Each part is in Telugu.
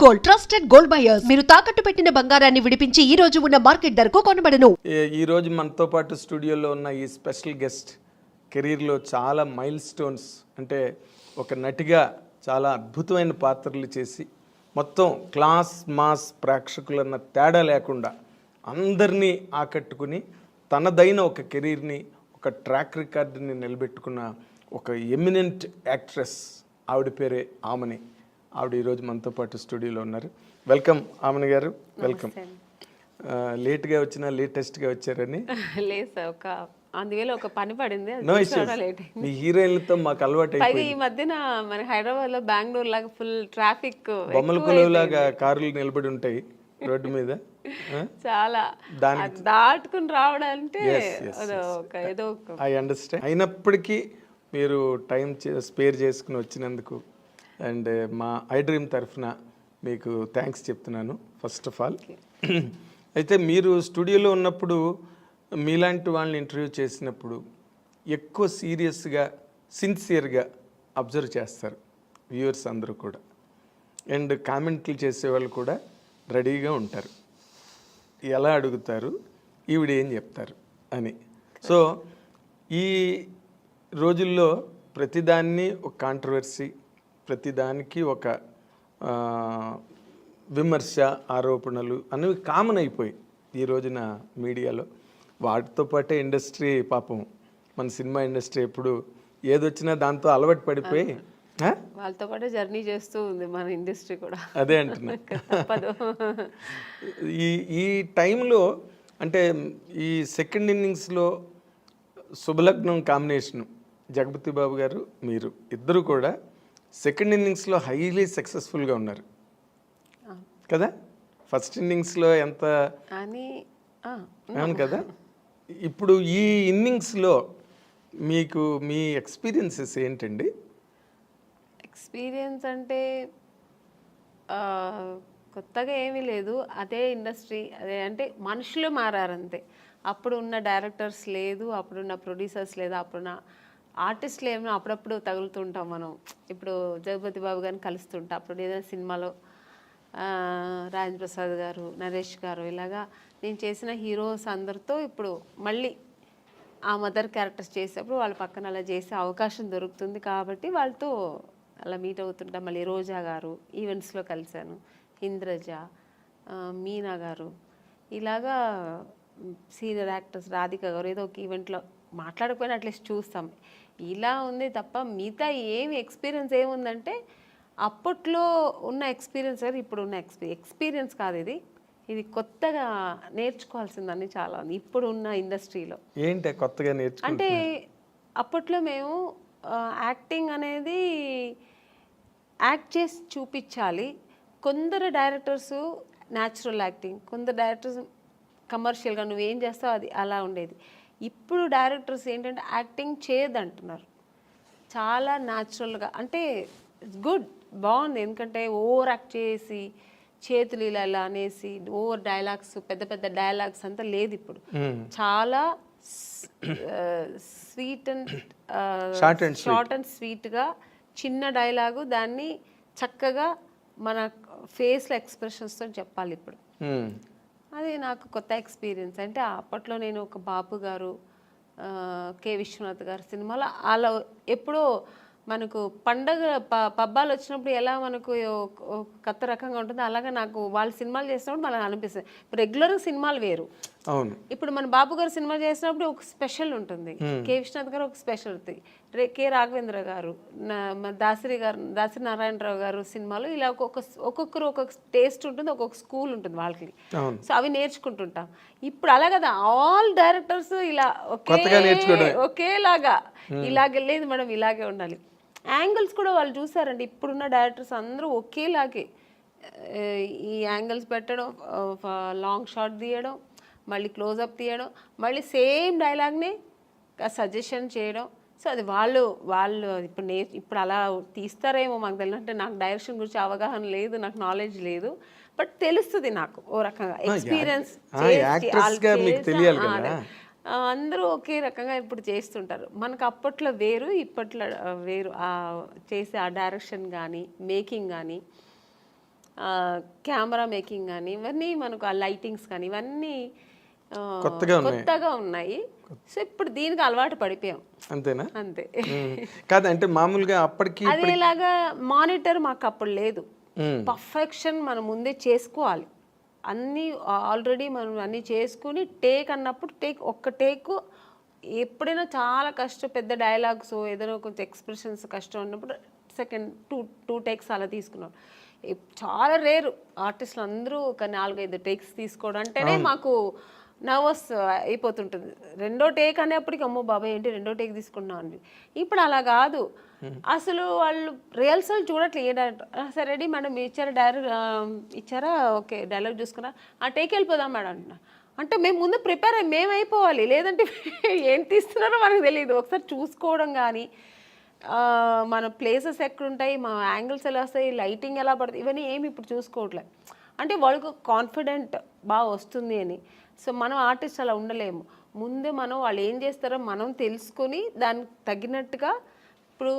Gold, trusted gold buyers. మీరు తాకట్టు పెట్టిన బంగారాన్ని విడిపించి ఈ రోజు ఉన్న మార్కెట్ ధరకు కొనబడను. ఈ రోజు మనతో పాటు స్టూడియోలో ఉన్న ఈ స్పెషల్ గెస్ట్ కెరీర్లో చాలా మైల్ స్టోన్స్, అంటే ఒక నటిగా చాలా అద్భుతమైన పాత్రలు చేసి మొత్తం క్లాస్ మాస్ ప్రేక్షకులన్న తేడా లేకుండా అందరినీ ఆకట్టుకుని తనదైన ఒక కెరీర్ని, ఒక ట్రాక్ రికార్డుని నిలబెట్టుకున్న ఒక ఎమినెంట్ యాక్ట్రెస్. ఆవిడ పేరే ఆమని. ఆవిడ ఈరోజు మనతో పాటు స్టూడియోలో ఉన్నారు. వెల్కమ్ ఆమని గారు, వెల్కమ్. లేట్గా వచ్చినా లేటెస్ట్గా వచ్చారని లేదు సార్, ఒక అందువేళ ఒక పని పడింది. మీ హీరోయిన్లతో మాకు అలవాటు పైగా ఈ మధ్యన మన హైదరాబాద్ లో బెంగళూరు లాగా ఫుల్ ట్రాఫిక్, బొమ్మల కొలువు లాగా కార్లు నిలబడి ఉంటాయి రోడ్డు మీద. చాలా దాటుకుని రావడాలంటే ఏదో ఐ అండర్స్టాండ్. అయినప్పటికీ మీరు టైం స్పేర్ చేసుకుని వచ్చినందుకు అండ్ మా ఐ డ్రీమ్ తరఫున మీకు థ్యాంక్స్ చెప్తున్నాను ఫస్ట్ ఆఫ్ ఆల్. అయితే మీరు స్టూడియోలో ఉన్నప్పుడు మీలాంటి వాళ్ళని ఇంటర్వ్యూ చేసినప్పుడు ఎక్కువ సీరియస్గా, సిన్సియర్గా అబ్జర్వ్ చేస్తారు వ్యూవర్స్ అందరూ కూడా. అండ్ కామెంట్లు చేసేవాళ్ళు కూడా రెడీగా ఉంటారు, ఎలా అడుగుతారు, ఈవిడ ఏం చెప్తారు అని. సో ఈ రోజుల్లో ప్రతిదాన్ని ఒక కాంట్రవర్సీ, ప్రతిదానికి ఒక విమర్శ, ఆరోపణలు అనేవి కామన్ అయిపోయి ఈ రోజున మీడియాలో. వాటితో పాటే ఇండస్ట్రీ, పాపం మన సినిమా ఇండస్ట్రీ ఎప్పుడు ఏదొచ్చినా దాంతో అలవాటు పడిపోయి వాళ్ళతో పాటు జర్నీ చేస్తూ ఉంది మన ఇండస్ట్రీ కూడా. అదే అంటున్నా. ఈ టైంలో అంటే ఈ సెకండ్ ఇన్నింగ్స్లో శుభలగ్నం కాంబినేషను జగపతి బాబు గారు, మీరు ఇద్దరు కూడా సెకండ్ ఇన్నింగ్స్లో హైలీ సక్సెస్ఫుల్గా ఉన్నారు కదా. ఫస్ట్ ఇన్నింగ్స్లో ఎంత అవును కదా. ఇప్పుడు ఈ ఇన్నింగ్స్లో మీకు మీ ఎక్స్పీరియన్సెస్ ఏంటండి? ఎక్స్పీరియన్స్ అంటే కొత్తగా ఏమీ లేదు, అదే ఇండస్ట్రీ, అదే అంటే మనుషులు మారారంతే. అప్పుడు ఉన్న డైరెక్టర్స్ లేదు, అప్పుడున్న ప్రొడ్యూసర్స్ లేదు, అప్పుడున్న ఆర్టిస్టులు ఏమైనా అప్పుడప్పుడు తగులుతుంటాం మనం. ఇప్పుడు జగపతి బాబు గారిని కలుస్తుంటాం, అప్పుడు ఏదైనా సినిమాలో రాజేంద్ర ప్రసాద్ గారు, నరేష్ గారు, ఇలాగా నేను చేసిన హీరోస్ అందరితో ఇప్పుడు మళ్ళీ ఆ మదర్ క్యారెక్టర్స్ చేసేటప్పుడు వాళ్ళ పక్కన అలా చేసే అవకాశం దొరుకుతుంది కాబట్టి వాళ్ళతో అలా మీట్ అవుతుంటాం. మళ్ళీ రోజా గారు ఈవెంట్స్లో కలిశాను, ఇంద్రజ, మీనా గారు, ఇలాగా సీనియర్ యాక్టర్స్ రాధిక గారు ఏదో ఒక ఈవెంట్లో మాట్లాడకపోయినా అట్లీస్ట్ చూస్తాం. ఇలా ఉంది తప్ప మిగతా ఏమి ఎక్స్పీరియన్స్ ఏముందంటే అప్పట్లో ఉన్న ఎక్స్పీరియన్స్ కాదు, ఇప్పుడు ఉన్న ఎక్స్పీరియన్స్ కాదు. ఇది కొత్తగా నేర్చుకోవాల్సిందని చాలా ఉంది ఇప్పుడు ఉన్న ఇండస్ట్రీలో. ఏంటి కొత్తగా అంటే అప్పట్లో మేము యాక్టింగ్ అనేది యాక్ట్ చేసి చూపించాలి. కొందరు డైరెక్టర్స్ న్యాచురల్ యాక్టింగ్, కొందరు డైరెక్టర్స్ కమర్షియల్గా నువ్వేం చేస్తావు అది అలా ఉండేది. ఇప్పుడు డైరెక్టర్స్ ఏంటంటే యాక్టింగ్ చేయదంటున్నారు, చాలా న్యాచురల్గా. అంటే ఇట్స్ గుడ్, బాగుంది. ఎందుకంటే ఓవర్ యాక్ట్ చేసి చేతులు ఇలా ఇలా అనేసి ఓవర్ డైలాగ్స్, పెద్ద పెద్ద డైలాగ్స్ అంతా లేదు ఇప్పుడు. చాలా స్వీట్ అండ్ షార్ట్ అండ్ స్వీట్గా చిన్న డైలాగు దాన్ని చక్కగా మన ఫేస్లో ఎక్స్ప్రెషన్స్తో చెప్పాలి ఇప్పుడు. అది నాకు కొత్త ఎక్స్పీరియన్స్. అంటే అప్పట్లో నేను ఒక బాపు గారు, కె విశ్వనాథ్ గారు సినిమాలో అలా ఎప్పుడో మనకు పండగ పబ్బాలు వచ్చినప్పుడు ఎలా మనకు కొత్త రకంగా ఉంటుందో అలాగా నాకు వాళ్ళ సినిమాలు చేసినప్పుడు మనకు అనిపిస్తుంది. రెగ్యులర్గా సినిమాలు వేరు. అవును, ఇప్పుడు మన బాబు గారు సినిమా చేసినప్పుడు ఒక స్పెషల్ ఉంటుంది, కె విశ్వనాథ్ గారు ఒక స్పెషల్ ఉంటుంది, కె రాఘవేంద్ర గారు, దాసరి నారాయణరావు గారు సినిమాలు ఇలా ఒక్కొక్కరు ఒక్కొక్క టేస్ట్ ఉంటుంది, ఒక్కొక్క స్కూల్ ఉంటుంది వాళ్ళకి. సో అవి నేర్చుకుంటుంటాం. ఇప్పుడు అలా కదా, ఆల్ డైరెక్టర్స్ ఇలా ఒకేలాగా ఇలాగే లేదు మేడం, ఇలాగే ఉండాలి. యాంగిల్స్ కూడా వాళ్ళు చూసారండి, ఇప్పుడున్న డైరెక్టర్స్ అందరూ ఒకేలాగే ఈ యాంగిల్స్ పెట్టడం, లాంగ్ షాట్ తీయడం, మళ్ళీ క్లోజప్ తీయడం, మళ్ళీ సేమ్ డైలాగ్ని సజెషన్ చేయడం. సో అది వాళ్ళు ఇప్పుడు అలా తీస్తారేమో మాకు తెలియదు. అంటే నాకు డైరెక్షన్ గురించి అవగాహన లేదు, నాకు నాలెడ్జ్ లేదు, బట్ తెలుస్తుంది నాకు ఓ రకంగా ఎక్స్పీరియన్స్. అందరూ ఒకే రకంగా ఇప్పుడు చేస్తుంటారు. మనకు అప్పట్లో వేరు, ఇప్పట్లో వేరు. చేసే ఆ డైరెక్షన్ కానీ మేకింగ్ కానీ కెమెరా మేకింగ్ కానీ ఇవన్నీ మనకు ఆ లైటింగ్స్ కానీ ఇవన్నీ కొత్తగా ఉన్నాయి. సో ఇప్పుడు దీనికి అలవాటు పడిపోయాం. అంతేనా? అంతే. కాదు అంటే మామూలుగా అప్పటికి అదేలాగా మానిటర్ మాకు అప్పుడు లేదు. పర్ఫెక్షన్ మనం ముందే చేసుకోవాలి. అన్నీ ఆల్రెడీ మనం అన్నీ చేసుకుని టేక్ అన్నప్పుడు ఒక్క టేక్ ఎప్పుడైనా చాలా కష్టం, పెద్ద డైలాగ్స్ ఏదైనా కొంచెం ఎక్స్ప్రెషన్స్ కష్టం ఉన్నప్పుడు సెకండ్ టూ టేక్స్ అలా తీసుకున్నాం. చాలా రేరు ఆర్టిస్టులు అందరూ ఒక 4-5 టేక్స్ తీసుకోవడం అంటేనే మాకు నర్వస్ అయిపోతుంటుంది. రెండో టేక్ అనేప్పటికి అమ్మో బాబాయ్ ఏంటి రెండో టేక్ తీసుకున్నాం అండి. ఇప్పుడు అలా కాదు, అసలు వాళ్ళు రిహర్సల్ చూడట్లేదు. సరే రెడీ మేడం ఇచ్చారా ఓకే డైలాగ్ చూసుకున్నా ఆ టేక్ వెళ్ళిపోదాం మేడం అంటున్నా. అంటే మేము ముందు ప్రిపేర్ అయ్యి మేము అయిపోవాలి, లేదంటే ఏం తీస్తున్నారో మనకు తెలియదు. ఒకసారి చూసుకోవడం కానీ మన ప్లేసెస్ ఎక్కడుంటాయి, మా యాంగిల్స్ ఎలా వస్తాయి, లైటింగ్ ఎలా పడుతుంది, ఇవన్నీ ఏమి ఇప్పుడు చూసుకోవట్లేదు. అంటే వాళ్ళకు కాన్ఫిడెంట్ బాగా వస్తుంది అని. సో మనం ఆర్టిస్ట్ అలా ఉండలేము. ముందే మనం వాళ్ళు ఏం చేస్తారో మనం తెలుసుకొని దానికి తగినట్టుగా ఇప్పుడు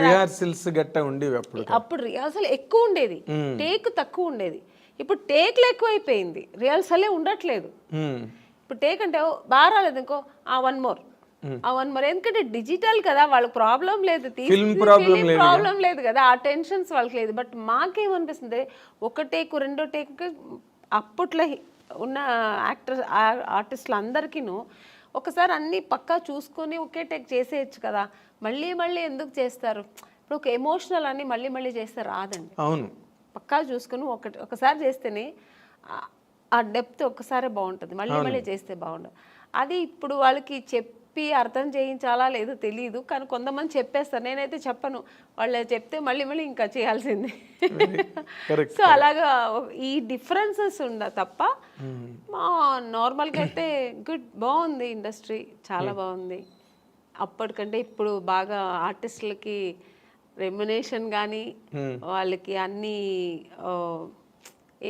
రిహార్సల్స్ గట్ట ఉండేవి అప్పుడు రిహార్సల్ ఎక్కువ ఉండేది, టేక్ తక్కువ ఉండేది. ఇప్పుడు టేక్లు ఎక్కువైపోయింది, రిహార్సలే ఉండట్లేదు. ఇప్పుడు టేక్ అంటే బాగా రాలేదు ఇంకో వన్ మోర్ ఎందుకంటే డిజిటల్ కదా, వాళ్ళకి ప్రాబ్లం లేదు, ప్రాబ్లం లేదు కదా, ఆ టెన్షన్స్ వాళ్ళకి లేదు. బట్ మాకేమనిపిస్తుంది ఒక టేక్ రెండో టేక్ అప్పట్లో ఉన్న ఆర్టిస్టులు అందరికీను ఒకసారి అన్నీ పక్కా చూసుకొని ఒకే టేక్ చేసేయచ్చు కదా, మళ్ళీ ఎందుకు చేస్తారు? ఇప్పుడు ఒక ఎమోషనల్ అని మళ్ళీ చేస్తే రాదండి. అవును, పక్కా చూసుకుని ఒకసారి చేస్తేనే ఆ డెప్త్ ఒక్కసారే బాగుంటుంది, మళ్ళీ చేస్తే బాగుండదు. అది ఇప్పుడు వాళ్ళకి చెప్పి అర్థం చేయించాలా లేదో తెలియదు, కానీ కొంతమంది చెప్పేస్తారు. నేనైతే చెప్పను, వాళ్ళు చెప్తే మళ్ళీ ఇంకా చేయాల్సిందే. సో అలాగా ఈ డిఫరెన్సెస్ తప్ప నార్మల్గా అయితే బాగుంది ఇండస్ట్రీ, చాలా బాగుంది. అప్పటికంటే ఇప్పుడు బాగా ఆర్టిస్టులకి రెమ్యునేషన్ కానీ వాళ్ళకి అన్నీ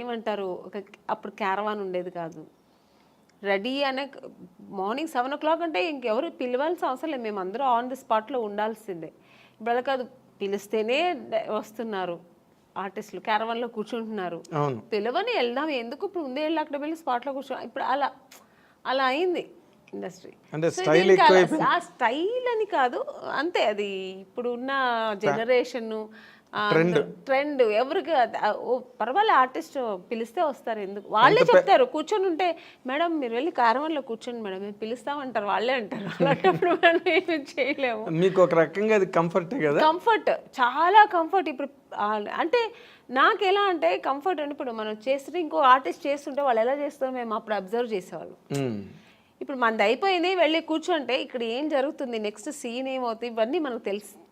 ఏమంటారు, అప్పుడు క్యారవాన్ ఉండేది కాదు, రెడీ అనే మార్నింగ్ 7 o'clock అంటే ఇంకెవరు పిలవాల్సిన అవసరం లేదు, మేము అందరూ ఆన్ ది స్పాట్లో ఉండాల్సిందే. ఇప్పుడు అలా కాదు, పిలిస్తేనే వస్తున్నారు ఆర్టిస్టులు, క్యారవాన్లో కూర్చుంటున్నారు, పిలవని వెళ్దాం ఎందుకు, ఇప్పుడు ముందే వెళ్ళి అక్కడ వెళ్ళి స్పాట్లో కూర్చోం. ఇప్పుడు అలా అయింది ఇండస్ట్రీ. ఆ స్టైల్ అని కాదు, అంతే, అది ఇప్పుడు ఉన్న జనరేషన్ ట్రెండ్. ఎవరికి పర్వాలేదు, ఆర్టిస్ట్ పిలిస్తే వస్తారు, ఎందుకు వాళ్ళే చెప్తారు. కూర్చొని ఉంటే మేడం మీరు వెళ్ళి క్యారవాన్లో కూర్చోండి మేడం మేము పిలుస్తామంటారు, వాళ్ళే అంటారు. అలాంటప్పుడు మనం ఏమి చేయలేము. మీకు ఒక రకంగా అది కంఫర్ట్ కదా, కంఫర్ట్, చాలా కంఫర్ట్. ఇప్పుడు అంటే నాకు ఎలా అంటే కంఫర్ట్ అంటే ఇప్పుడు మనం చేస్తుంటే ఇంకో ఆర్టిస్ట్ చేస్తుంటే వాళ్ళు ఎలా చేస్తారో మేము అప్పుడు అబ్జర్వ్ చేసేవాళ్ళం. ఇప్పుడు మనది అయిపోయింది వెళ్ళి కూర్చుంటే ఇక్కడ ఏం జరుగుతుంది, నెక్స్ట్ సీన్ ఏమవుతుంది, ఇవన్నీ మనకు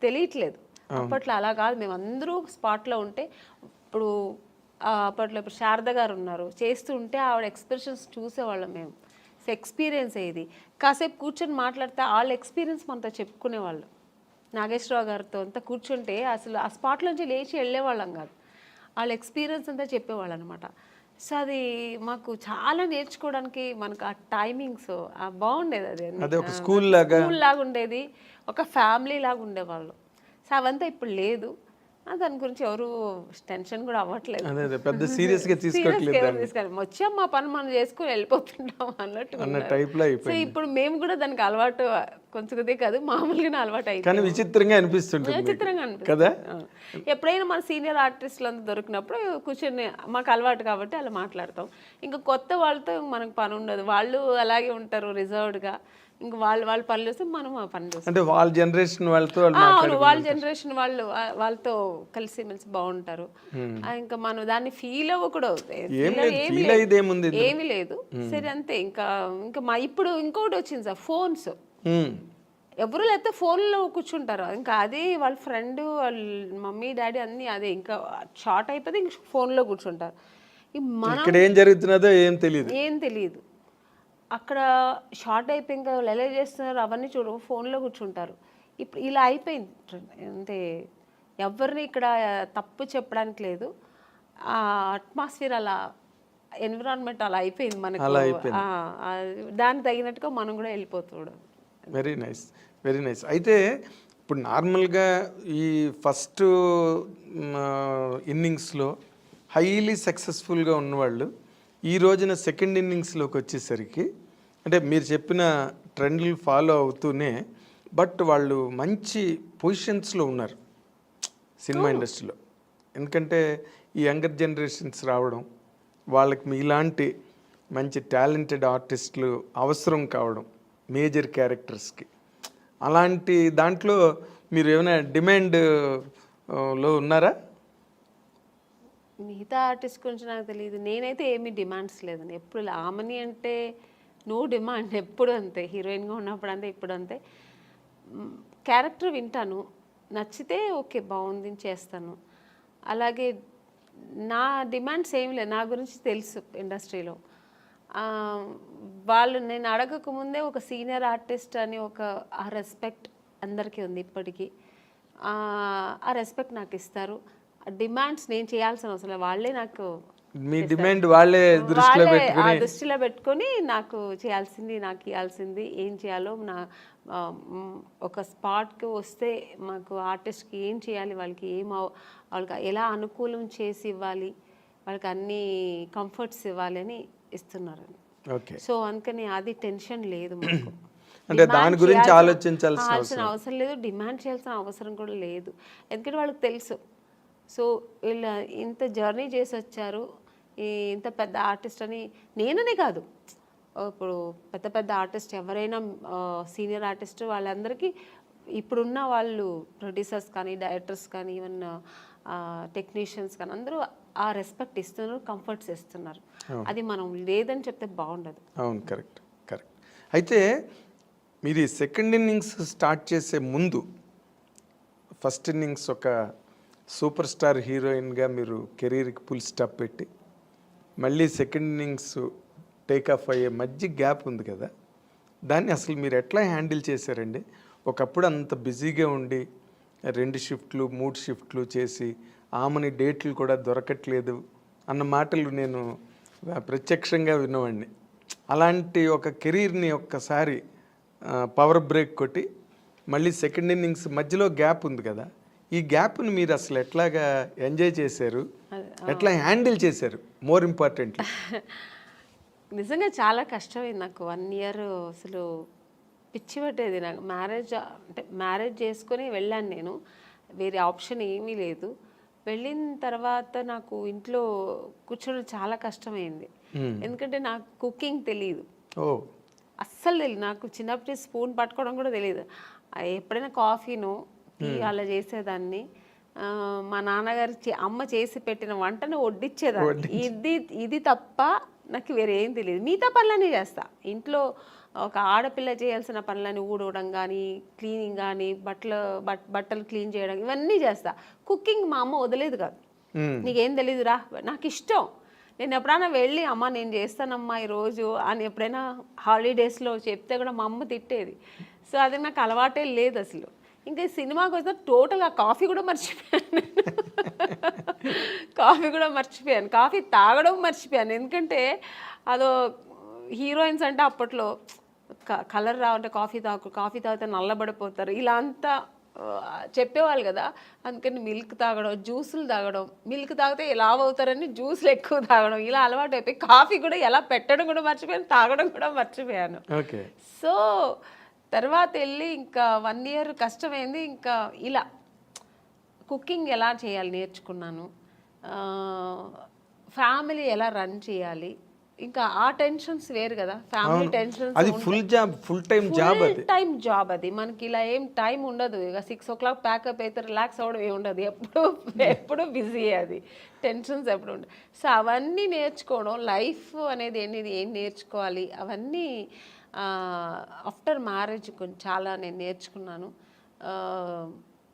తెలియట్లేదు. అప్పట్లో అలా కాదు, మేము అందరూ స్పాట్లో ఉంటే అప్పట్లో ఇప్పుడు శారద గారు ఉన్నారు, చేస్తుంటే ఆవిడ ఎక్స్ప్రెషన్స్ చూసేవాళ్ళం మేము. సో ఎక్స్పీరియన్స్ అయ్యేది. కాసేపు కూర్చొని మాట్లాడితే వాళ్ళ ఎక్స్పీరియన్స్ మనతో చెప్పుకునేవాళ్ళు. నాగేశ్వరరావు గారితో అంతా కూర్చుంటే అసలు ఆ స్పాట్ నుంచి లేచి వెళ్ళేవాళ్ళం కాదు, వాళ్ళ ఎక్స్పీరియన్స్ అంతా చెప్పేవాళ్ళు అనమాట. సో అది మాకు చాలా నేర్చుకోవడానికి మనకు ఆ టైమింగ్స్ బాగుండేది. అది ఒక స్కూల్ లాగా ఉండేది, ఒక ఫ్యామిలీ లాగా ఉండేవాళ్ళు. సో అవంతా ఇప్పుడు లేదు, దాని గురించి ఎవరు టెన్షన్ కూడా అవ్వట్లేదు, పెద్ద సీరియస్గా వచ్చాం మా పని మనం చేసుకుని వెళ్ళిపోతుంటాం అన్నట్టు. సో ఇప్పుడు మేము కూడా దానికి అలవాటు కొంచెం కాదు, మామూలుగానే అలవాటు అయిపోయింది. విచిత్రంగా అనిపిస్తుంది కదా. ఎప్పుడైనా మన సీనియర్ ఆర్టిస్టులు అంతా దొరికినప్పుడు కూర్చొని మాకు అలవాటు కాబట్టి అలా మాట్లాడతాం. ఇంకా కొత్త వాళ్ళతో మనకు పని ఉండదు, వాళ్ళు అలాగే ఉంటారు రిజర్వ్డ్గా. ఇంకా వాళ్ళ పనులు వస్తే మనం ఆ పనులు అంటే వాళ్ళ జనరేషన్ వాళ్ళతో కలిసిమెలిసి బాగుంటారు. ఇంకా మనం దాన్ని ఫీల్ అవ్వకూడదు, ఏమీ లేదు. సరే అంతే. ఇంకా ఇప్పుడు ఇంకోటి వచ్చింది సార్, ఫోన్స్. ఎవరు లేకపోతే ఫోన్లో కూర్చుంటారు, ఇంకా అదే వాళ్ళ ఫ్రెండ్ వాళ్ళ మమ్మీ డాడీ అన్నీ అదే, ఇంకా షార్ట్ అయిపోతే ఇంక ఫోన్లో కూర్చుంటారు. మనం ఏం జరుగుతున్నదో ఏం తెలియదు. అక్కడ షార్ట్ అయిపోయి ఇంకా వాళ్ళు ఎలా చేస్తున్నారు అవన్నీ ఫోన్లో కూర్చుంటారు. ఇప్పుడు ఇలా అయిపోయింది అంటే ఎవరిని ఇక్కడ తప్పు చెప్పడానికి లేదు, ఆ అట్మాస్ఫియర్ అలా, ఎన్విరాన్మెంట్ అలా అయిపోయింది మనకు. దానికి తగినట్టుగా మనం కూడా వెళ్ళిపోతున్నాం. Very nice. అయితే ఇప్పుడు నార్మల్గా ఈ ఫస్ట్ ఇన్నింగ్స్లో హైలీ సక్సెస్ఫుల్గా ఉన్నవాళ్ళు ఈ రోజున సెకండ్ ఇన్నింగ్స్లోకి వచ్చేసరికి అంటే మీరు చెప్పిన ట్రెండ్లు ఫాలో అవుతూనే బట్ వాళ్ళు మంచి పొజిషన్స్లో ఉన్నారు సినిమా ఇండస్ట్రీలో. ఎందుకంటే ఈ యంగర్ జనరేషన్స్ రావడం, వాళ్ళకి మీలాంటి మంచి టాలెంటెడ్ ఆర్టిస్టులు అవసరం కావడం మేజర్ క్యారెక్టర్స్కి, అలాంటి దాంట్లో మీరు ఏమైనా డిమాండ్లో ఉన్నారా? మిగతా ఆర్టిస్ట్ గురించి నాకు తెలియదు. నేనైతే ఏమీ డిమాండ్స్ లేదండి. ఎప్పుడు ఆమని అంటే నో డిమాండ్, ఎప్పుడు అంతే. హీరోయిన్గా ఉన్నప్పుడు అంతే, ఇప్పుడు అంతే. క్యారెక్టర్ వింటాను, నచ్చితే ఓకే బాగుంది చేస్తాను. అలాగే నా డిమాండ్స్ ఏమి లేదు. నా గురించి తెలుసు ఇండస్ట్రీలో. వాళ్ళు నేను అడగకముందే ఒక సీనియర్ ఆర్టిస్ట్ అని ఒక ఆ రెస్పెక్ట్ అందరికీ ఉంది ఇప్పటికీ. ఆ రెస్పెక్ట్ నాకు ఇస్తారు. డిమాండ్స్ నేను చేయాల్సిన అవసరం లేదు, వాళ్ళే నాకు మీ డిమాండ్ వాళ్ళే దృష్టిలో పెట్టుకొని నాకు చేయాల్సింది, నాకు ఇవ్వాల్సింది ఏం చేయాలో నా ఒక స్పాట్కి వస్తే మాకు ఆర్టిస్ట్కి ఏం చేయాలి, వాళ్ళకి వాళ్ళకి ఎలా అనుకూలం చేసి ఇవ్వాలి, వాళ్ళకి అన్ని కంఫర్ట్స్ ఇవ్వాలి అని ఇస్తున్నారు. సో అందుకని అది టెన్షన్ లేదు మాకు. అంటే దాని గురించి ఆలోచించాల్సిన అవసరం లేదు, డిమాండ్ చేయాల్సిన అవసరం కూడా లేదు. ఎందుకంటే వాళ్ళకి తెలుసు. సో వీళ్ళు ఇంత జర్నీ చేసి వచ్చారు, ఇంత పెద్ద ఆర్టిస్ట్ అని నేననే కాదు, ఇప్పుడు పెద్ద పెద్ద ఆర్టిస్ట్ ఎవరైనా సీనియర్ ఆర్టిస్ట్ వాళ్ళందరికీ ఇప్పుడున్న వాళ్ళు ప్రొడ్యూసర్స్ కానీ డైరెక్టర్స్ కానీ ఈవెన్ టెక్నీషియన్స్ కానీ అందరూ ఆ రెస్పెక్ట్ ఇస్తున్నారు, కంఫర్ట్స్ ఇస్తున్నారు. అది మనం లేదని చెప్తే బాగుండదు. అవును, కరెక్ట్ కరెక్ట్. అయితే మీరు సెకండ్ ఇన్నింగ్స్ స్టార్ట్ చేసే ముందు ఫస్ట్ ఇన్నింగ్స్ ఒక సూపర్ స్టార్ హీరోయిన్గా మీరు కెరీర్కి ఫుల్ స్టాప్ పెట్టి మళ్ళీ సెకండ్ ఇన్నింగ్స్ టేక్ ఆఫ్ అయ్యే మధ్య గ్యాప్ ఉంది కదా, దాన్ని అసలు మీరు ఎట్లా హ్యాండిల్ చేశారండి? ఒకప్పుడు అంత బిజీగా ఉండి 2 షిఫ్ట్లు 3 షిఫ్ట్లు చేసి ఆమెని డేట్లు కూడా దొరకట్లేదు అన్న మాటలు నేను ప్రత్యక్షంగా విన్నవాడిని. అలాంటి ఒక కెరీర్ని ఒక్కసారి పవర్ బ్రేక్ కొట్టి మళ్ళీ సెకండ్ ఇన్నింగ్స్ మధ్యలో గ్యాప్ ఉంది కదా, ఈ గ్యాప్ని మీరు అసలు ఎట్లాగా ఎంజాయ్ చేశారు, ఎట్లా హ్యాండిల్ చేశారు? మోర్ ఇంపార్టెంట్లీ నిజంగా చాలా కష్టమైంది నాకు. 1 year అసలు పిచ్చి పట్టేది నాకు. మ్యారేజ్ చేసుకొని వెళ్ళాను నేను, వేరే ఆప్షన్ ఏమీ లేదు. వెళ్ళిన తర్వాత నాకు ఇంట్లో కూర్చోడం చాలా కష్టమైంది. ఎందుకంటే నాకు కుకింగ్ తెలియదు, అస్సలు తెలియదు. నాకు చిన్నప్పటి స్పూన్ పట్టుకోవడం కూడా తెలియదు. ఎప్పుడైనా కాఫీను టీ అలా చేసేదాన్ని. మా నాన్నగారు అమ్మ చేసి పెట్టిన వంటను వడ్డిచ్చేదాన్ని. ఇది తప్ప నాకు వేరే ఏం తెలియదు. మిగతా పనులన్నీ చేస్తా ఇంట్లో. ఒక ఆడపిల్ల చేయాల్సిన పనులని ఊడవడం కానీ, క్లీనింగ్ కానీ, బట్టలు క్లీన్ చేయడం ఇవన్నీ చేస్తా. కుకింగ్ మా అమ్మ వదిలేదు కాదు. నీకేం తెలీదురా, నాకు ఇష్టం. నేను ఎప్పుడైనా వెళ్ళి అమ్మ నేను చేస్తానమ్మా ఈరోజు అని ఎప్పుడైనా హాలిడేస్లో చెప్తే కూడా మా అమ్మ తిట్టేది. సో అది నాకు అలవాటే లేదు అసలు. ఇంకా సినిమాకి వస్తే టోటల్గా కాఫీ కూడా మర్చిపోయాను. కాఫీ తాగడం మర్చిపోయాను. ఎందుకంటే అదో హీరోయిన్స్ అంటే అప్పట్లో కలర్ రావంటే కాఫీ తాగితే నల్లబడిపోతారు ఇలా అంతా చెప్పేవాళ్ళు కదా. అందుకని మిల్క్ తాగడం, జ్యూసులు తాగడం, మిల్క్ తాగితే లావ్ అవుతారని జ్యూసులు ఎక్కువ తాగడం ఇలా అలవాటు అయిపోయి కాఫీ కూడా ఎలా పెట్టడం కూడా మర్చిపోయాను, తాగడం కూడా మర్చిపోయాను. సో తర్వాత వెళ్ళి ఇంకా 1 year కష్టమైంది. ఇంకా ఇలా కుకింగ్ ఎలా చేయాలి నేర్చుకున్నాను, ఫ్యామిలీ ఎలా రన్ చేయాలి. ఇంకా ఆ టెన్షన్స్ వేరు కదా, ఫ్యామిలీ టెన్షన్స్. అది ఫుల్ టైం జాబ్ అది. మనకి ఇలా ఏం టైం ఉండదు. ఇక 6 o'clock ప్యాకప్ అయితే రిలాక్స్ అవ్వడం ఏమి ఉండదు. ఎప్పుడు బిజీ, అది టెన్షన్స్ ఎప్పుడు ఉండదు. సో అవన్నీ నేర్చుకోవడం, లైఫ్ అనేది ఏం నేర్చుకోవాలి అవన్నీ ఆఫ్టర్ మ్యారేజ్ కొంచెం చాలా నేను నేర్చుకున్నాను.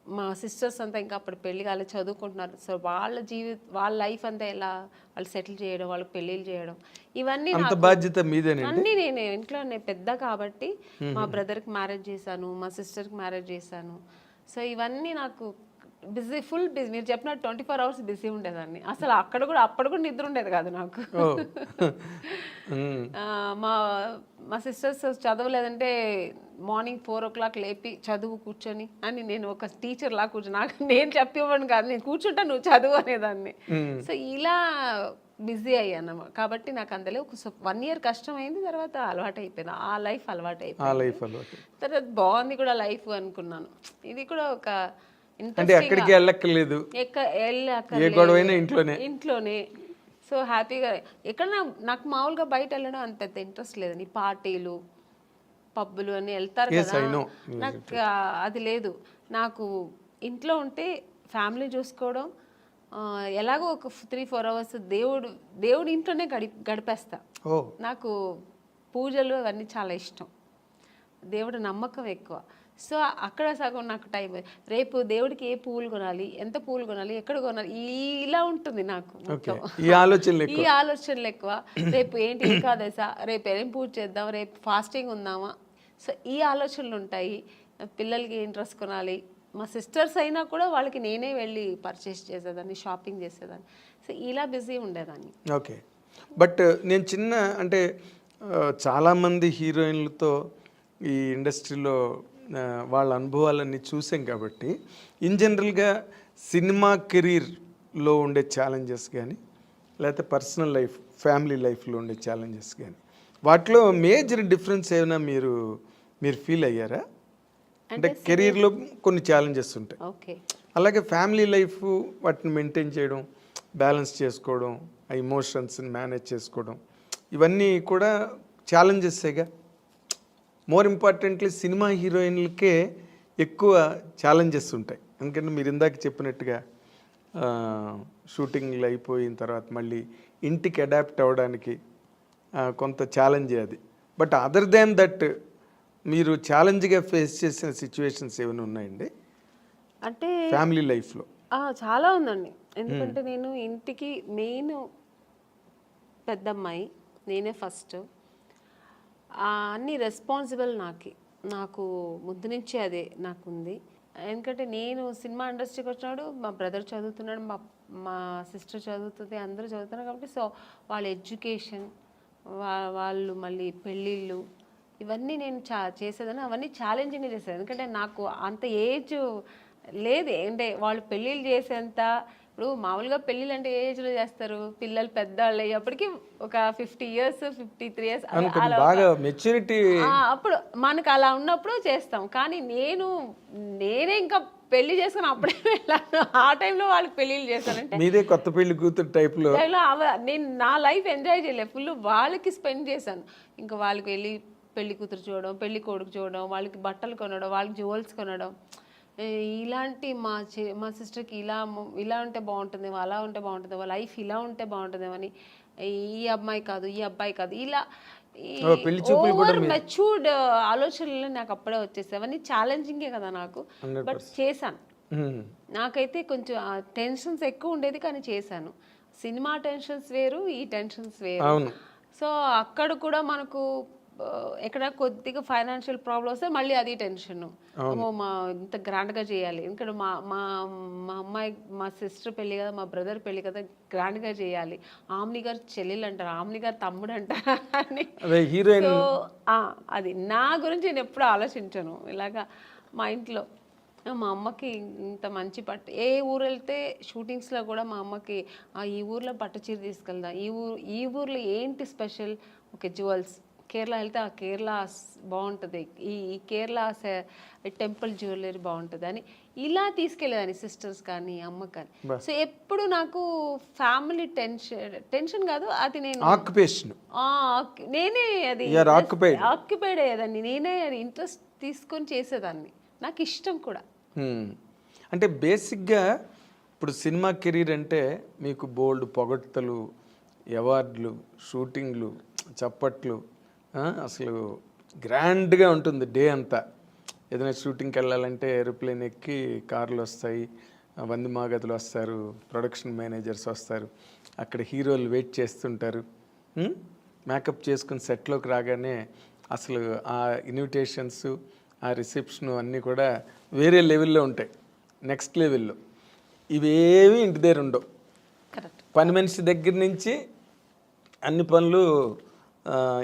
మా సిస్టర్స్ అంతా ఇంకా అప్పుడు పెళ్లి కాలేదు, చదువుకుంటున్నారు. సో వాళ్ళ లైఫ్ అంతా ఎలా వాళ్ళు సెటిల్ చేయడం, వాళ్ళకి పెళ్ళిళ్ళు చేయడం ఇవన్నీ బాధ్యత మీదేనండి. అన్నీ నేను ఇంట్లో పెద్ద కాబట్టి మా బ్రదర్కి మ్యారేజ్ చేశాను, మా సిస్టర్కి మ్యారేజ్ చేశాను. సో ఇవన్నీ నాకు బిజీ, ఫుల్ బిజీ. మీరు చెప్పినట్టు 24 అవర్స్ బిజీ ఉండేదాన్ని. అసలు అప్పుడు కూడా నిద్ర ఉండేది కాదు నాకు. మా మా సిస్టర్స్ చదవలేదంటే మార్నింగ్ 4 o'clock లేపి చదువు కూర్చొని అని, నేను ఒక టీచర్ లా కూర్చొని, నాకు నేను చెప్పివ్వను కాదు, నేను కూర్చుంటా నువ్వు చదువు అనేదాన్ని. సో ఇలా బిజీ అయ్యాను కాబట్టి నాకు అందులో ఒక 1 year కష్టమైంది, తర్వాత అలవాటు అయిపోయింది. ఆ లైఫ్ అలవాటు అయిపోయింది. తర్వాత బాగుంది కూడా లైఫ్ అనుకున్నాను. ఇది కూడా ఒక అంటే ఎక్కడికి వెళ్ళక్కర్లేదు, ఇంట్లోనే. సో హ్యాపీగా ఎక్కడ నాకు మామూలుగా బయట వెళ్ళడం అంత పెద్ద ఇంట్రెస్ట్ లేదండి. పార్టీలు, పబ్బులు అని వెళ్తారు కదా, నాకు అది లేదు. నాకు ఇంట్లో ఉంటే ఫ్యామిలీ చూసుకోవడం, ఎలాగో ఒక 3-4 hours దేవుడు ఇంట్లోనే గడిపేస్తా. నాకు పూజలు అవన్నీ చాలా ఇష్టం, దేవుడు నమ్మకం ఎక్కువ. సో అక్కడ సగం నాకు టైం. రేపు దేవుడికి ఏ పువ్వులు కొనాలి, ఎంత పువ్వులు కొనాలి, ఎక్కడ కొనాలి, ఇలా ఉంటుంది నాకు. ఈ ఆలోచనలు ఎక్కువ. రేపు ఏంటి ఏకాదశ, రేపు ఏం పూజ చేద్దాం, రేపు ఫాస్టింగ్ ఉందామా, సో ఈ ఆలోచనలు ఉంటాయి. పిల్లలకి ఏం డ్రెస్ కొనాలి, మా సిస్టర్స్ అయినా కూడా వాళ్ళకి నేనే వెళ్ళి పర్చేస్ చేసేదాన్ని, షాపింగ్ చేసేదాన్ని. సో ఇలా బిజీ ఉండేదాన్ని. ఓకే. బట్ నేను చిన్న అంటే చాలామంది హీరోయిన్లతో ఈ ఇండస్ట్రీలో వాళ్ళ అనుభవాలన్నీ చూసాం కాబట్టి, ఇన్ జనరల్గా సినిమా కెరీర్లో ఉండే ఛాలెంజెస్ కానీ, లేకపోతే పర్సనల్ లైఫ్, ఫ్యామిలీ లైఫ్లో ఉండే ఛాలెంజెస్ కానీ, వాటిలో మేజర్ డిఫరెన్స్ ఏమైనా మీరు ఫీల్ అయ్యారా? అంటే కెరీర్లో కొన్ని ఛాలెంజెస్ ఉంటాయి, ఓకే, అలాగే ఫ్యామిలీ లైఫ్ వాటిని మెయింటైన్ చేయడం, బ్యాలెన్స్ చేసుకోవడం, ఆ ఎమోషన్స్ని మేనేజ్ చేసుకోవడం, ఇవన్నీ కూడా ఛాలెంజెస్సేగా. మోర్ ఇంపార్టెంట్లీ సినిమా హీరోయిన్లకే ఎక్కువ ఛాలెంజెస్ ఉంటాయి. ఎందుకంటే మీరు ఇందాక చెప్పినట్టుగా షూటింగ్లు అయిపోయిన తర్వాత మళ్ళీ ఇంటికి అడాప్ట్ అవ్వడానికి కొంత ఛాలెంజ్ అది. బట్ అదర్ దాన్ దట్ మీరు ఛాలెంజ్గా ఫేస్ చేసిన సిచ్యువేషన్స్ ఏమైనా ఉన్నాయండి అంటే ఫ్యామిలీ లైఫ్లో? చాలా ఉందండి. ఎందుకంటే నేను ఇంటికి మెయిన్ పెద్దమ్మాయి, నేనే ఫస్ట్. అన్ని రెస్పాన్సిబుల్ నాకు ముందు నుంచి అదే నాకుంది. ఎందుకంటే నేను సినిమా ఇండస్ట్రీకి వచ్చినాడు, మా బ్రదర్ చదువుతున్నాడు, మా సిస్టర్ చదువుతుంది, అందరూ చదువుతున్నారు కాబట్టి, సో వాళ్ళ ఎడ్యుకేషన్, వాళ్ళు మళ్ళీ పెళ్ళిళ్ళు, ఇవన్నీ నేను చేసేదాన్ని. అవన్నీ ఛాలెంజింగ్గా చేసేది. ఎందుకంటే నాకు అంత ఏజ్ లేదు. అంటే వాళ్ళు పెళ్ళిళ్ళు చేసేంత, ఇప్పుడు మామూలుగా పెళ్ళిళ్ళు అంటే ఏ ఏజ్లో చేస్తారు, పిల్లలు పెద్దవాళ్ళు అయ్యేప్పటికి ఒక 50 years 53 years అప్పుడు మనకు అలా ఉన్నప్పుడు చేస్తాం. కానీ నేనే ఇంకా పెళ్లి చేసుకుని అప్పుడే వెళ్ళాను. ఆ టైంలో వాళ్ళకి పెళ్ళిళ్ళు చేశానంటే మీదే కొత్త పెళ్లి కూతురు టైప్లో నేను నా లైఫ్ ఎంజాయ్ చేయలేదు, ఫుల్ వాళ్ళకి స్పెండ్ చేశాను. ఇంకా వాళ్ళకి వెళ్ళి పెళ్లి కూతురు చూడడం, పెళ్లి కొడుకు చూడడం, వాళ్ళకి బట్టలు కొనడం, వాళ్ళకి జ్యువెల్స్ కొనడం, ఇలాంటి మా సిస్టర్కి ఇలా ఉంటే బాగుంటుందేమో, అలా ఉంటే బాగుంటుందేమో, లైఫ్ ఇలా ఉంటే బాగుంటుందేమో అని, ఈ అమ్మాయి కాదు, ఈ అబ్బాయి కాదు, ఇలా ఓవర్ మెచ్యూర్డ్ ఆలోచనలు నాకు అప్పుడే వచ్చేసాయి. అవన్నీ ఛాలెంజింగే కదా నాకు, బట్ చేశాను. నాకైతే కొంచెం టెన్షన్స్ ఎక్కువ ఉండేది, కానీ చేశాను. సినిమా టెన్షన్స్ వేరు, ఈ టెన్షన్స్ వేరు. సో అక్కడ కూడా మనకు ఎక్కడ కొద్దిగా ఫైనాన్షియల్ ప్రాబ్లమ్ వస్తే మళ్ళీ అది టెన్షన్. ఇంత గ్రాండ్గా చేయాలి, ఎందుకంటే మా అమ్మాయి, మా సిస్టర్ పెళ్ళి కదా, మా బ్రదర్ పెళ్ళి కదా, గ్రాండ్గా చేయాలి. ఆమ్ని గారు చెల్లెలు అంటారు, ఆమ్ని గారు తమ్ముడు అంటారు అని. సో అది నా గురించి నేను ఎప్పుడు ఆలోచించాను. ఇలాగా మా ఇంట్లో మా అమ్మకి ఇంత మంచి పట్టు, ఏ ఊరు వెళ్తే షూటింగ్స్లో కూడా మా అమ్మకి ఈ ఊర్లో పట్టు చీర తీసుకెళ్దాం, ఈ ఊర్లో ఏంటి స్పెషల్, ఓకే జ్యువెల్స్, కేరళ వెళ్తే ఆ కేరళ బాగుంటుంది, ఈ కేరళ టెంపుల్ జ్యువెలరీ బాగుంటుంది అని ఇలా తీసుకెళ్ళేదాన్ని, సిస్టర్స్ కానీ అమ్మ కానీ. సో ఎప్పుడు నాకు ఫ్యామిలీ టెన్షన్ కాదు, అది నేను నేనే అది ఆక్యుపైడ్ అయ్యేదాన్ని, నేనే అది ఇంట్రెస్ట్ తీసుకొని చేసేదాన్ని, నాకు ఇష్టం కూడా. అంటే బేసిక్గా ఇప్పుడు సినిమా కెరీర్ అంటే మీకు బోల్డ్ పొగడ్తలు, అవార్డులు, షూటింగ్లు, చప్పట్లు, అసలు గ్రాండ్గా ఉంటుంది డే అంతా. ఏదైనా షూటింగ్కి వెళ్ళాలంటే ఏరోప్లేన్ ఎక్కి కార్లు వస్తాయి, వంది మాగదులు వస్తారు, ప్రొడక్షన్ మేనేజర్స్ వస్తారు, అక్కడ హీరోలు వెయిట్ చేస్తుంటారు, మేకప్ చేసుకుని సెట్లోకి రాగానే అసలు ఆ ఇన్విటేషన్స్, ఆ రిసెప్షను అన్నీ కూడా వేరే లెవెల్లో ఉంటాయి, నెక్స్ట్ లెవెల్లో. ఇవేవి ఇంటి దగ్గర ఉండవు. కరెక్ట్. పని మనిషి దగ్గర నుంచి అన్ని పనులు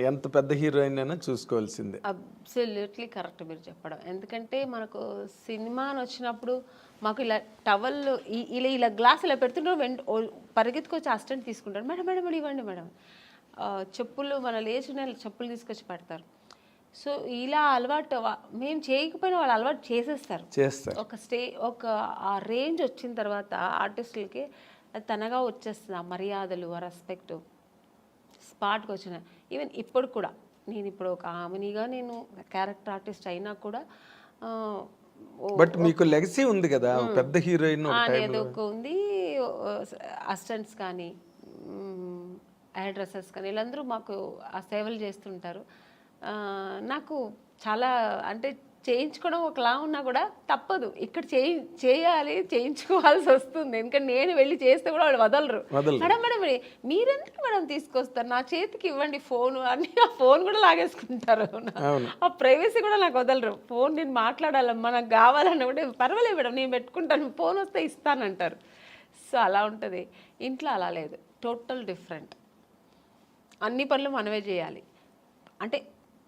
ఎంత పెద్ద హీరోయిన్ అయినా చూసుకోవాల్సిందే. అబ్సల్యూట్లీ కరెక్ట్ మీరు చెప్పడం. ఎందుకంటే మనకు సినిమా అని వచ్చినప్పుడు మాకు ఇలా టవల్ ఇలా గ్లాస్ ఇలా పెడుతుంటే పరిగెత్తుకొచ్చి అసిస్టెంట్ తీసుకుంటారు, మేడం మేడం మేడం ఇవ్వండి మేడం. చెప్పులు మన లేచిన చెప్పులు తీసుకొచ్చి పెడతారు. సో ఇలా అలవాటు మేము చేయకపోయినా వాళ్ళు అలవాటు చేసేస్తారు. ఒక ఆ రేంజ్ వచ్చిన తర్వాత ఆర్టిస్టులకి అది తనగా వచ్చేస్తుంది. ఆ మర్యాదలు, ఆ రెస్పెక్ట్ స్పాట్కి వచ్చిన. ఈవెన్ ఇప్పుడు కూడా నేను ఇప్పుడు ఒక ఆమెనిగా నేను క్యారెక్టర్ ఆర్టిస్ట్ అయినా కూడా బట్ మీకు లెగసీ ఉంది కదా, పెద్ద హీరోయిన్ ఏదో ఒక ఉంది. అసిస్టెంట్స్ కానీ హెయిర్ డ్రెస్సర్స్ కానీ వీళ్ళందరూ మాకు ఆ సేవలు చేస్తుంటారు. నాకు చాలా అంటే చేయించుకోవడం ఒకలా ఉన్నా కూడా తప్పదు, ఇక్కడ చేయాలి, చేయించుకోవాల్సి వస్తుంది. ఎందుకంటే నేను వెళ్ళి చేస్తే కూడా వాళ్ళు వదలరు. మేడం మేడం మీరెందుకు మేడం తీసుకొస్తారు, నా చేతికి ఇవ్వండి ఫోన్ అని ఆ ఫోన్ కూడా లాగేసుకుంటారు. ఆ ప్రైవసీ కూడా నాకు వదలరు. ఫోన్ నేను మాట్లాడాలమ్మా, నాకు కావాలన్నా కూడా పర్వాలేదు మేడం నేను పెట్టుకుంటాను, ఫోన్ వస్తే ఇస్తానంటారు. సో అలా ఉంటుంది. ఇంట్లో అలా లేదు, టోటల్ డిఫరెంట్. అన్ని పనులు మనమే చేయాలి. అంటే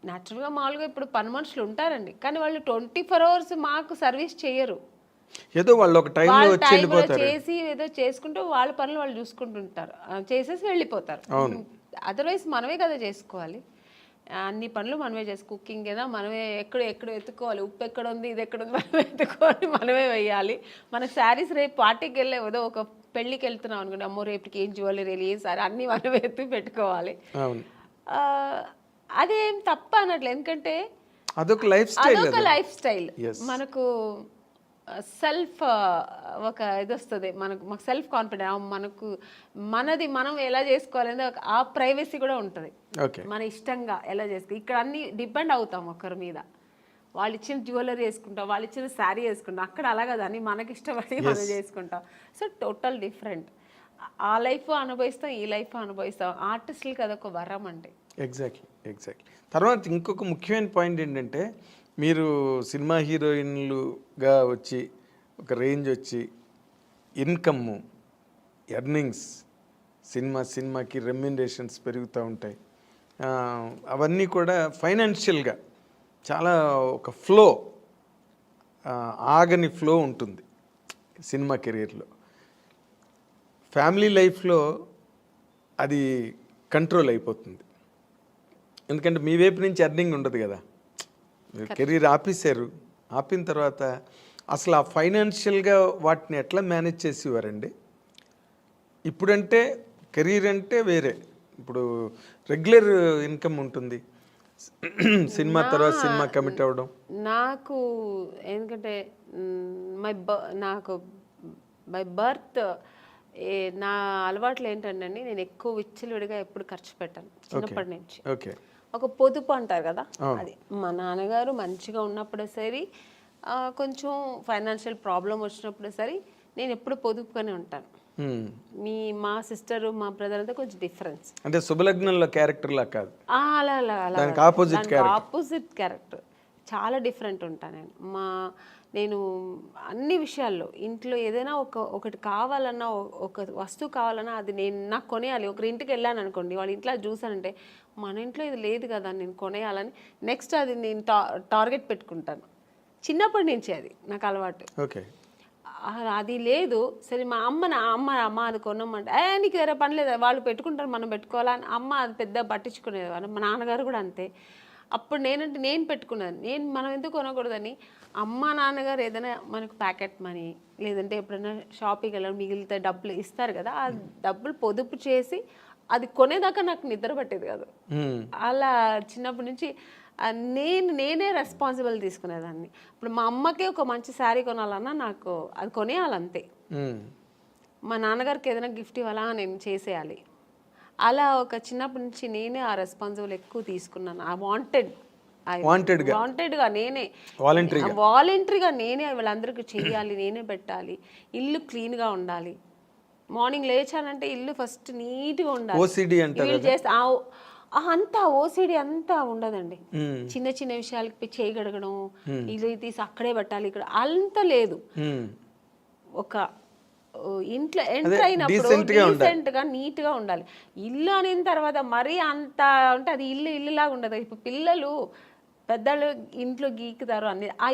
న్యాచురల్గా మామూలుగా ఇప్పుడు పని మనుషులు ఉంటారండి, కానీ వాళ్ళు 24 hours మాకు సర్వీస్ చేయరు. ఏదో వాళ్ళు ఒక టైంలో చేసి ఏదో చేసుకుంటూ వాళ్ళ పనులు వాళ్ళు చూసుకుంటుంటారు, చేసేసి వెళ్ళిపోతారు. అదర్వైజ్ మనమే కదా చేసుకోవాలి. అన్ని పనులు మనమే కుకింగ్ ఏదో మనమే ఎక్కడ ఎత్తుకోవాలి, ఉప్పు ఎక్కడ ఉంది, ఇది ఎక్కడ ఉంది మనమే ఎత్తుకోవాలి, మనమే వేయాలి. మనకు శారీస్ రేపు పార్టీకి వెళ్ళే ఏదో ఒక పెళ్ళికి వెళ్తున్నాం అనుకోండి, అమ్మో రేపటికి ఏం జ్యువెలరీ ఏం సారీ అన్నీ మనమే ఎత్తి పెట్టుకోవాలి. అదేం తప్ప అన్నట్లు. ఎందుకంటే అదొక లైఫ్ స్టైల్. మనకు సెల్ఫ్ ఒక ఇది వస్తుంది, మాకు సెల్ఫ్ కాన్ఫిడెన్స్, మనది మనం ఎలా చేసుకోవాలనేది ఆ ప్రైవసీ కూడా ఉంటుంది. మన ఇష్టంగా ఎలా చేసుకో. ఇక్కడ అన్ని డిపెండ్ అవుతాం ఒకరి మీద. వాళ్ళు ఇచ్చిన జ్యువెలరీ వేసుకుంటాం, వాళ్ళు ఇచ్చిన శారీ వేసుకుంటాం. అక్కడ అలా కదా, అని మనకి ఇష్టపడి మనం చేసుకుంటాం. So total different. ఆ లైఫ్ అనుభవిస్తాం, ఈ లైఫ్ అనుభవిస్తాం. ఆర్టిస్టులకి అదొక వరం అంటే. ఎగ్జాక్ట్లీ. తర్వాత ఇంకొక ముఖ్యమైన పాయింట్ ఏంటంటే, మీరు సినిమా హీరోయిన్లుగా వచ్చి ఒక రేంజ్ వచ్చి ఇన్కమ్, ఎర్నింగ్స్, సినిమాకి రెమ్యునరేషన్స్ పెరుగుతూ ఉంటాయి. అవన్నీ కూడా ఫైనాన్షియల్గా చాలా ఒక ఫ్లో, ఆగని ఫ్లో ఉంటుంది సినిమా కెరీర్లో. ఫ్యామిలీ లైఫ్లో అది కంట్రోల్ అయిపోతుంది. ఎందుకంటే మీ వైపు నుంచి ఎర్నింగ్ ఉండదు కదా, కెరీర్ ఆపిన తర్వాత అసలు ఆ ఫైనాన్షియల్గా వాటిని ఎట్లా మేనేజ్ చేసేవారండి? ఇప్పుడంటే కెరీర్ అంటే వేరే, ఇప్పుడు రెగ్యులర్ ఇన్కమ్ ఉంటుంది, సినిమా తర్వాత సినిమా కమిట్ అవ్వడం. నాకు ఎందుకంటే నాకు బై బర్త్ నా అలవాట్లు ఏంటంటే నేను ఎక్కువ విచ్చలవిడిగా ఎప్పుడు ఖర్చు పెట్టాను చిన్నప్పటి నుంచి. ఒక పొదుపు అంటారు కదా, అది మా నాన్నగారు మంచిగా ఉన్నప్పుడే సరే, కొంచెం ఫైనాన్షియల్ ప్రాబ్లం వచ్చినప్పుడు సరే నేను ఎప్పుడు పొదుపుగానే ఉంటాను. మా సిస్టర్ మా బ్రదర్ అంతా కొంచెం డిఫరెన్స్. అంటే శుభలగ్నంలో క్యారెక్టర్ లా కాదు, ఆపోజిట్ క్యారెక్టర్, చాలా డిఫరెంట్ ఉంటాను నేను అన్ని విషయాల్లో. ఇంట్లో ఏదైనా ఒకటి కావాలన్నా, ఒక వస్తువు కావాలన్నా అది నాకు కొనేయాలి. ఒకరి ఇంటికి వెళ్ళాను అనుకోండి, వాళ్ళ ఇంట్లో చూసానంటే మన ఇంట్లో ఇది లేదు కదా, నేను కొనేయాలని నెక్స్ట్ అది నేను టార్గెట్ పెట్టుకుంటాను. చిన్నప్పటి నుంచి అది నాకు అలవాటు. అది లేదు సరే, మా అమ్మ అది కొనమంటే నీకు వేరే పని లేదు, వాళ్ళు పెట్టుకుంటారు మనం పెట్టుకోవాలని అమ్మ అది పెద్ద పట్టించుకునేది. మా నాన్నగారు కూడా అంతే. అప్పుడు నేను పెట్టుకున్నాను, మనం ఎందుకు కొనకూడదని. అమ్మ నాన్నగారు ఏదైనా మనకు ప్యాకెట్ మనీ లేదంటే ఎప్పుడైనా షాపింగ్కి వెళ్ళడం మిగిలితే డబ్బులు ఇస్తారు కదా, ఆ డబ్బులు పొదుపు చేసి అది కొనేదాకా నాకు నిద్ర పట్టేది కాదు. అలా చిన్నప్పటి నుంచి నేనే రెస్పాన్సిబుల్ తీసుకునేదాన్ని. ఇప్పుడు మా అమ్మకే ఒక మంచి శారీ కొనాలన్నా నాకు అది కొనేయాలంతే. మా నాన్నగారికి ఏదైనా గిఫ్ట్ ఇవ్వాలా నేను చేసేయాలి. అలా ఒక చిన్నప్పటి నుంచి నేనే ఆ రెస్పాన్సిబుల్ ఎక్కువ తీసుకున్నాను. ఆ వాంటెడ్గా నేనే వాలంటరీగా నేనే వీళ్ళందరికీ చెయ్యాలి, నేనే పెట్టాలి. ఇల్లు క్లీన్గా ఉండాలి. మార్నింగ్ లేచానంటే ఇల్లు ఫస్ట్ నీట్గా ఉండాలి. అంతా ఓసిడి అంతా ఉండదండి. చిన్న చిన్న విషయాలకి చేయి గడగడం, ఇల్లు తీసి అక్కడే పెట్టాలి, ఇక్కడ అంత లేదు. ఇంట్లో ఎంటర్ అయినప్పుడు డీసెంట్ గా నీట్ గా ఉండాలి. ఇల్లు అనిన తర్వాత మరీ అంత అంటే అది ఇల్లులాగా ఉండదు. ఇప్పుడు పిల్లలు పెద్దలు ఇంట్లో గీకుతారు అన్ని ఆ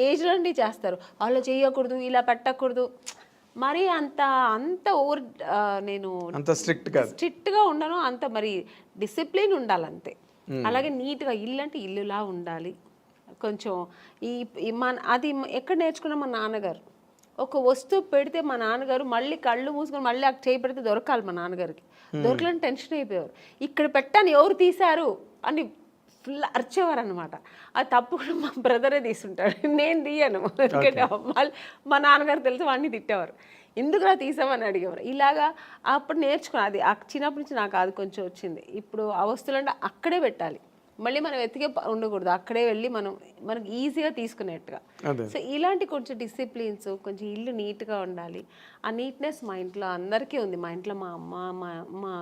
ఏజ్ నుండి చేస్తారు. అలా చేయకూడదు, ఇలా పెట్టకూడదు, మరి అంత ఓవర్ నేను అంత స్ట్రిక్ట్ గా ఉండను. అంత మరి డిసిప్లిన్ ఉండాలి అంతే. అలాగే నీట్గా ఇల్లు అంటే ఇల్లులా ఉండాలి. కొంచెం అది ఎక్కడ నేర్చుకున్నా మా నాన్నగారు. ఒక వస్తువు పెడితే మా నాన్నగారు మళ్ళీ కళ్ళు మూసుకొని మళ్ళీ అక్కడ చేయి పెడితే దొరకాలి. మా నాన్నగారికి దొరకలని టెన్షన్ అయిపోయారు. ఇక్కడ పెట్టాను ఎవరు తీశారు అని ఫుల్ అరిచేవారు అనమాట. అది తప్పు కూడా మా బ్రదరే తీసుంటాడు, నేను తీయను. ఎందుకంటే మా నాన్నగారు తెలిసి వాడిని తిట్టేవారు, ఎందుకులా తీసామని అడిగేవారు. ఇలాగా అప్పుడు నేర్చుకున్నా. అది చిన్నప్పటి నుంచి నాకు అది కొంచెం వచ్చింది. ఇప్పుడు ఆ వస్తువులు అంటే అక్కడే పెట్టాలి, మళ్ళీ మనం వెతికే ఉండకూడదు, అక్కడే వెళ్ళి మనకి ఈజీగా తీసుకునేట్టుగా. సో ఇలాంటి కొంచెం డిసిప్లిన్స్, కొంచెం ఇల్లు నీట్గా ఉండాలి. ఆ నీట్నెస్ మా ఇంట్లో అందరికీ ఉంది. మా ఇంట్లో మా అమ్మ, మా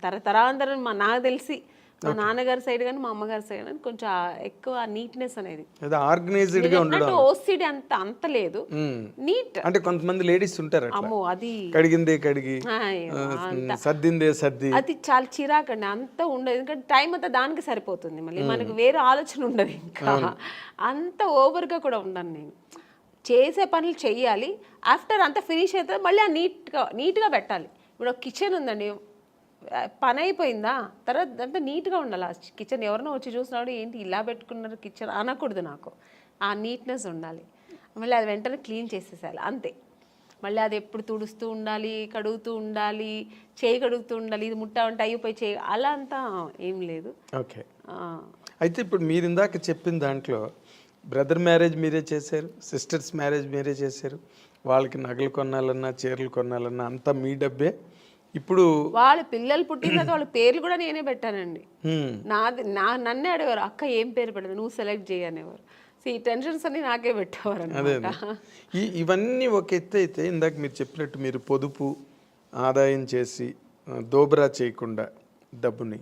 తరతరాంతరం నాకు తెలిసి మా నాన్నగారి సైడ్ కానీ మా అమ్మగారి సైడ్ కానీ కొంచెం ఎక్కువ నీట్నెస్ అనేది, ఆర్గనైజ్డ్ గా ఉండడం. ఓసిడి అంత లేదు, నీట్. అంటే కొంతమంది లేడీస్ ఉంటారు, అమ్మో అది కడిగిందే కడిగి సర్దిందే సర్ది, అది చాలా చిరాకండి. అంత ఉండదు, ఎందుకంటే టైం అంతా దానికి సరిపోతుంది. మళ్ళీ మనకు వేరే ఆలోచన ఉండదు. ఇంకా అంత ఓవర్గా కూడా ఉండను నేను. చేసే పనులు చెయ్యాలి, ఆఫ్టర్ అంతా ఫినిష్ అవుతుంది మళ్ళీ ఆ నీట్గా పెట్టాలి. ఇప్పుడు కిచెన్ ఉందండి, పని అయిపోయిందా, తర్వాత అంతా నీట్గా ఉండాలి. ఆ కిచెన్ ఎవరైనా వచ్చి చూసినాడు ఏంటి ఇలా పెట్టుకున్నారు కిచెన్ అనకూడదు. నాకు ఆ నీట్నెస్ ఉండాలి. మళ్ళీ అది వెంటనే క్లీన్ చేసేసాలి అంతే. మళ్ళీ అది ఎప్పుడు తుడుస్తూ ఉండాలి, కడుగుతూ ఉండాలి, చేయి కడుగుతూ ఉండాలి, ఇది ముట్ట ఉంటే అయిపోయి చేయి, అలా అంతా ఏం లేదు. ఓకే. అయితే ఇప్పుడు మీరు ఇందాక చెప్పిన దాంట్లో బ్రదర్ మ్యారేజ్ మీరే చేశారు, సిస్టర్స్ మ్యారేజ్ మీరే చేశారు, వాళ్ళకి నగలు కొనాలన్నా చీరలు కొనాలన్నా అంతా మీ డబ్బే. ఇప్పుడు వాళ్ళ పిల్లలు పుట్టిన తర్వాత వాళ్ళ పేర్లు కూడా నేనే పెట్టానండి. నన్నే అడిగారు, అక్క ఏం పేరు పెట్టదు, నువ్వు సెలెక్ట్ చేయనేవారు. ఈ టెన్షన్స్ అన్ని నాకే పెట్టేవారు అన్నమాట. ఇవన్నీ ఒక ఎత్తు అయితే, ఇందాక మీరు చెప్పినట్టు మీరు పొదుపు ఆదాయం చేసి దోబరా చేయకుండా డబ్బుని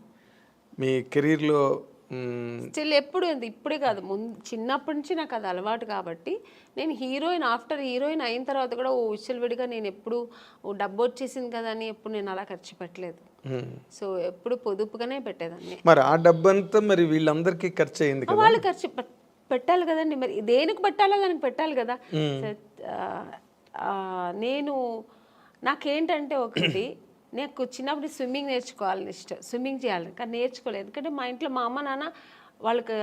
మీ కెరీర్లో స్టిల్ ఎప్పుడు ఇప్పుడే కాదు, చిన్నప్పటి నుంచి నాకు అది అలవాటు. కాబట్టి నేను ఆఫ్టర్ హీరోయిన్ అయిన తర్వాత కూడా విచ్చలవిడిగా నేను ఎప్పుడు డబ్బు వచ్చేసింది కదా అని ఎప్పుడు నేను అలా ఖర్చు పెట్టలేదు. సో ఎప్పుడు పొదుపుగానే పెట్టేదాన్ని. మరి ఆ డబ్బు అంతా మరి వీళ్ళందరికీ ఖర్చు అయింది కదా, వాళ్ళు ఖర్చు పెట్టాలి కదండి. మరి దేనికి పెట్టాలో దానికి పెట్టాలి కదా. నాకేంటంటే ఒకటి, నాకు చిన్నప్పుడు స్విమ్మింగ్ నేర్చుకోవాలని ఇష్టం, స్విమ్మింగ్ చేయాలని, కానీ నేర్చుకోలేదు. ఎందుకంటే మా ఇంట్లో మా అమ్మ నాన్న వాళ్ళకి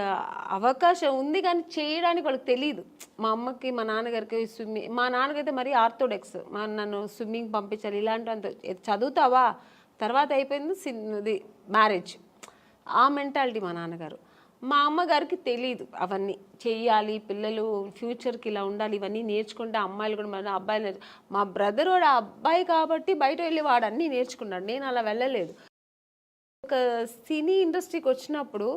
అవకాశం ఉంది కానీ చేయడానికి వాళ్ళకి తెలియదు. మా అమ్మకి మా నాన్నగారికి స్విమ్మింగ్, మా నాన్నకైతే మరీ ఆర్థోడాక్స్, నన్ను స్విమ్మింగ్ పంపించాలి ఇలాంటి అంత, చదువుతావా తర్వాత అయిపోయింది మ్యారేజ్, ఆ మెంటాలిటీ మా నాన్నగారు. మా అమ్మగారికి తెలియదు అవన్నీ చెయ్యాలి, పిల్లలు ఫ్యూచర్కి ఇలా ఉండాలి, ఇవన్నీ నేర్చుకుంటే అమ్మాయిలు కూడా మన అబ్బాయిలు మా బ్రదర్ వాడు అబ్బాయి కాబట్టి బయట వెళ్ళి వాడు అన్నీ నేర్చుకున్నాడు, నేను అలా వెళ్ళలేదు. ఒక సినీ ఇండస్ట్రీకి వచ్చినప్పుడు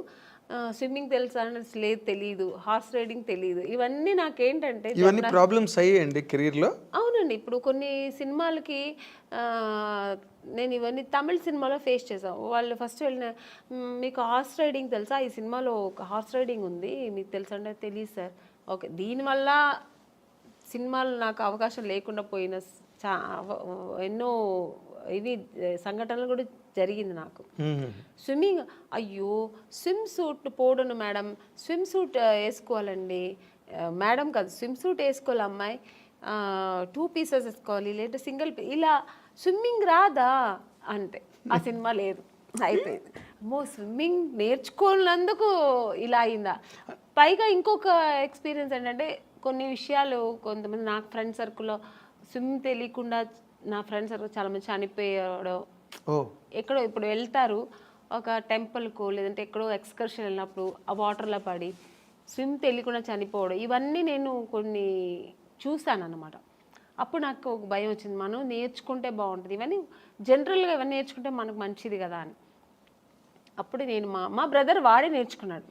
స్విమ్మింగ్ తెలుసా లేదు, తెలియదు, హార్స్ రైడింగ్ తెలియదు. ఇవన్నీ నాకేంటంటే ఇవన్నీ ప్రాబ్లమ్స్ అయ్యాయండి కెరీర్లో. అవునండి. ఇప్పుడు కొన్ని సినిమాలకి నేను ఇవన్నీ తమిళ సినిమాలో ఫేస్ చేసాం. వాళ్ళు ఫస్ట్ వెళ్ళిన, మీకు హార్స్ రైడింగ్ తెలుసా, ఈ సినిమాలో ఒక హార్స్ రైడింగ్ ఉంది మీకు తెలుసా అంటే తెలియదు సార్. ఓకే, దీనివల్ల సినిమాలు నాకు అవకాశం లేకుండా పోయిన ఎన్నో ఇవి సంఘటనలు కూడా జరిగింది నాకు. స్విమ్మింగ్, అయ్యో స్విమ్ సూట్ పోడను మేడం, స్విమ్ సూట్ వేసుకోవాలండి మేడం, కాదు స్విమ్ సూట్ వేసుకోవాలి అమ్మాయి, 2 పీసెస్ వేసుకోవాలి లేదా సింగిల్, ఇలా స్విమ్మింగ్ రాదా అంటే ఆ సినిమా లేదు, అయిపోయింది. అమ్మో స్విమ్మింగ్ నేర్చుకోనందుకు ఇలా అయిందా. పైగా ఇంకొక ఎక్స్పీరియన్స్ ఏంటంటే, కొన్ని విషయాలు కొంతమంది నాకు ఫ్రెండ్ సర్కిల్లో స్విమ్ తెలియకుండా నా ఫ్రెండ్ సర్కిల్ చాలామంది చనిపోయాడు. ఎక్కడో ఇప్పుడు వెళ్తారు ఒక టెంపుల్కు లేదంటే ఎక్కడో ఎక్స్కర్షన్ వెళ్ళినప్పుడు ఆ వాటర్లో పడి స్విమ్ తెలియకుండా చనిపోవడం, ఇవన్నీ నేను కొన్ని చూశాను అన్నమాట. అప్పుడు నాకు ఒక భయం వచ్చింది, మనం నేర్చుకుంటే బాగుంటుంది, ఇవన్నీ జనరల్గా ఇవన్నీ నేర్చుకుంటే మనకు మంచిది కదా అని. అప్పుడు నేను మా బ్రదర్ వాడే నేర్చుకున్నాడు,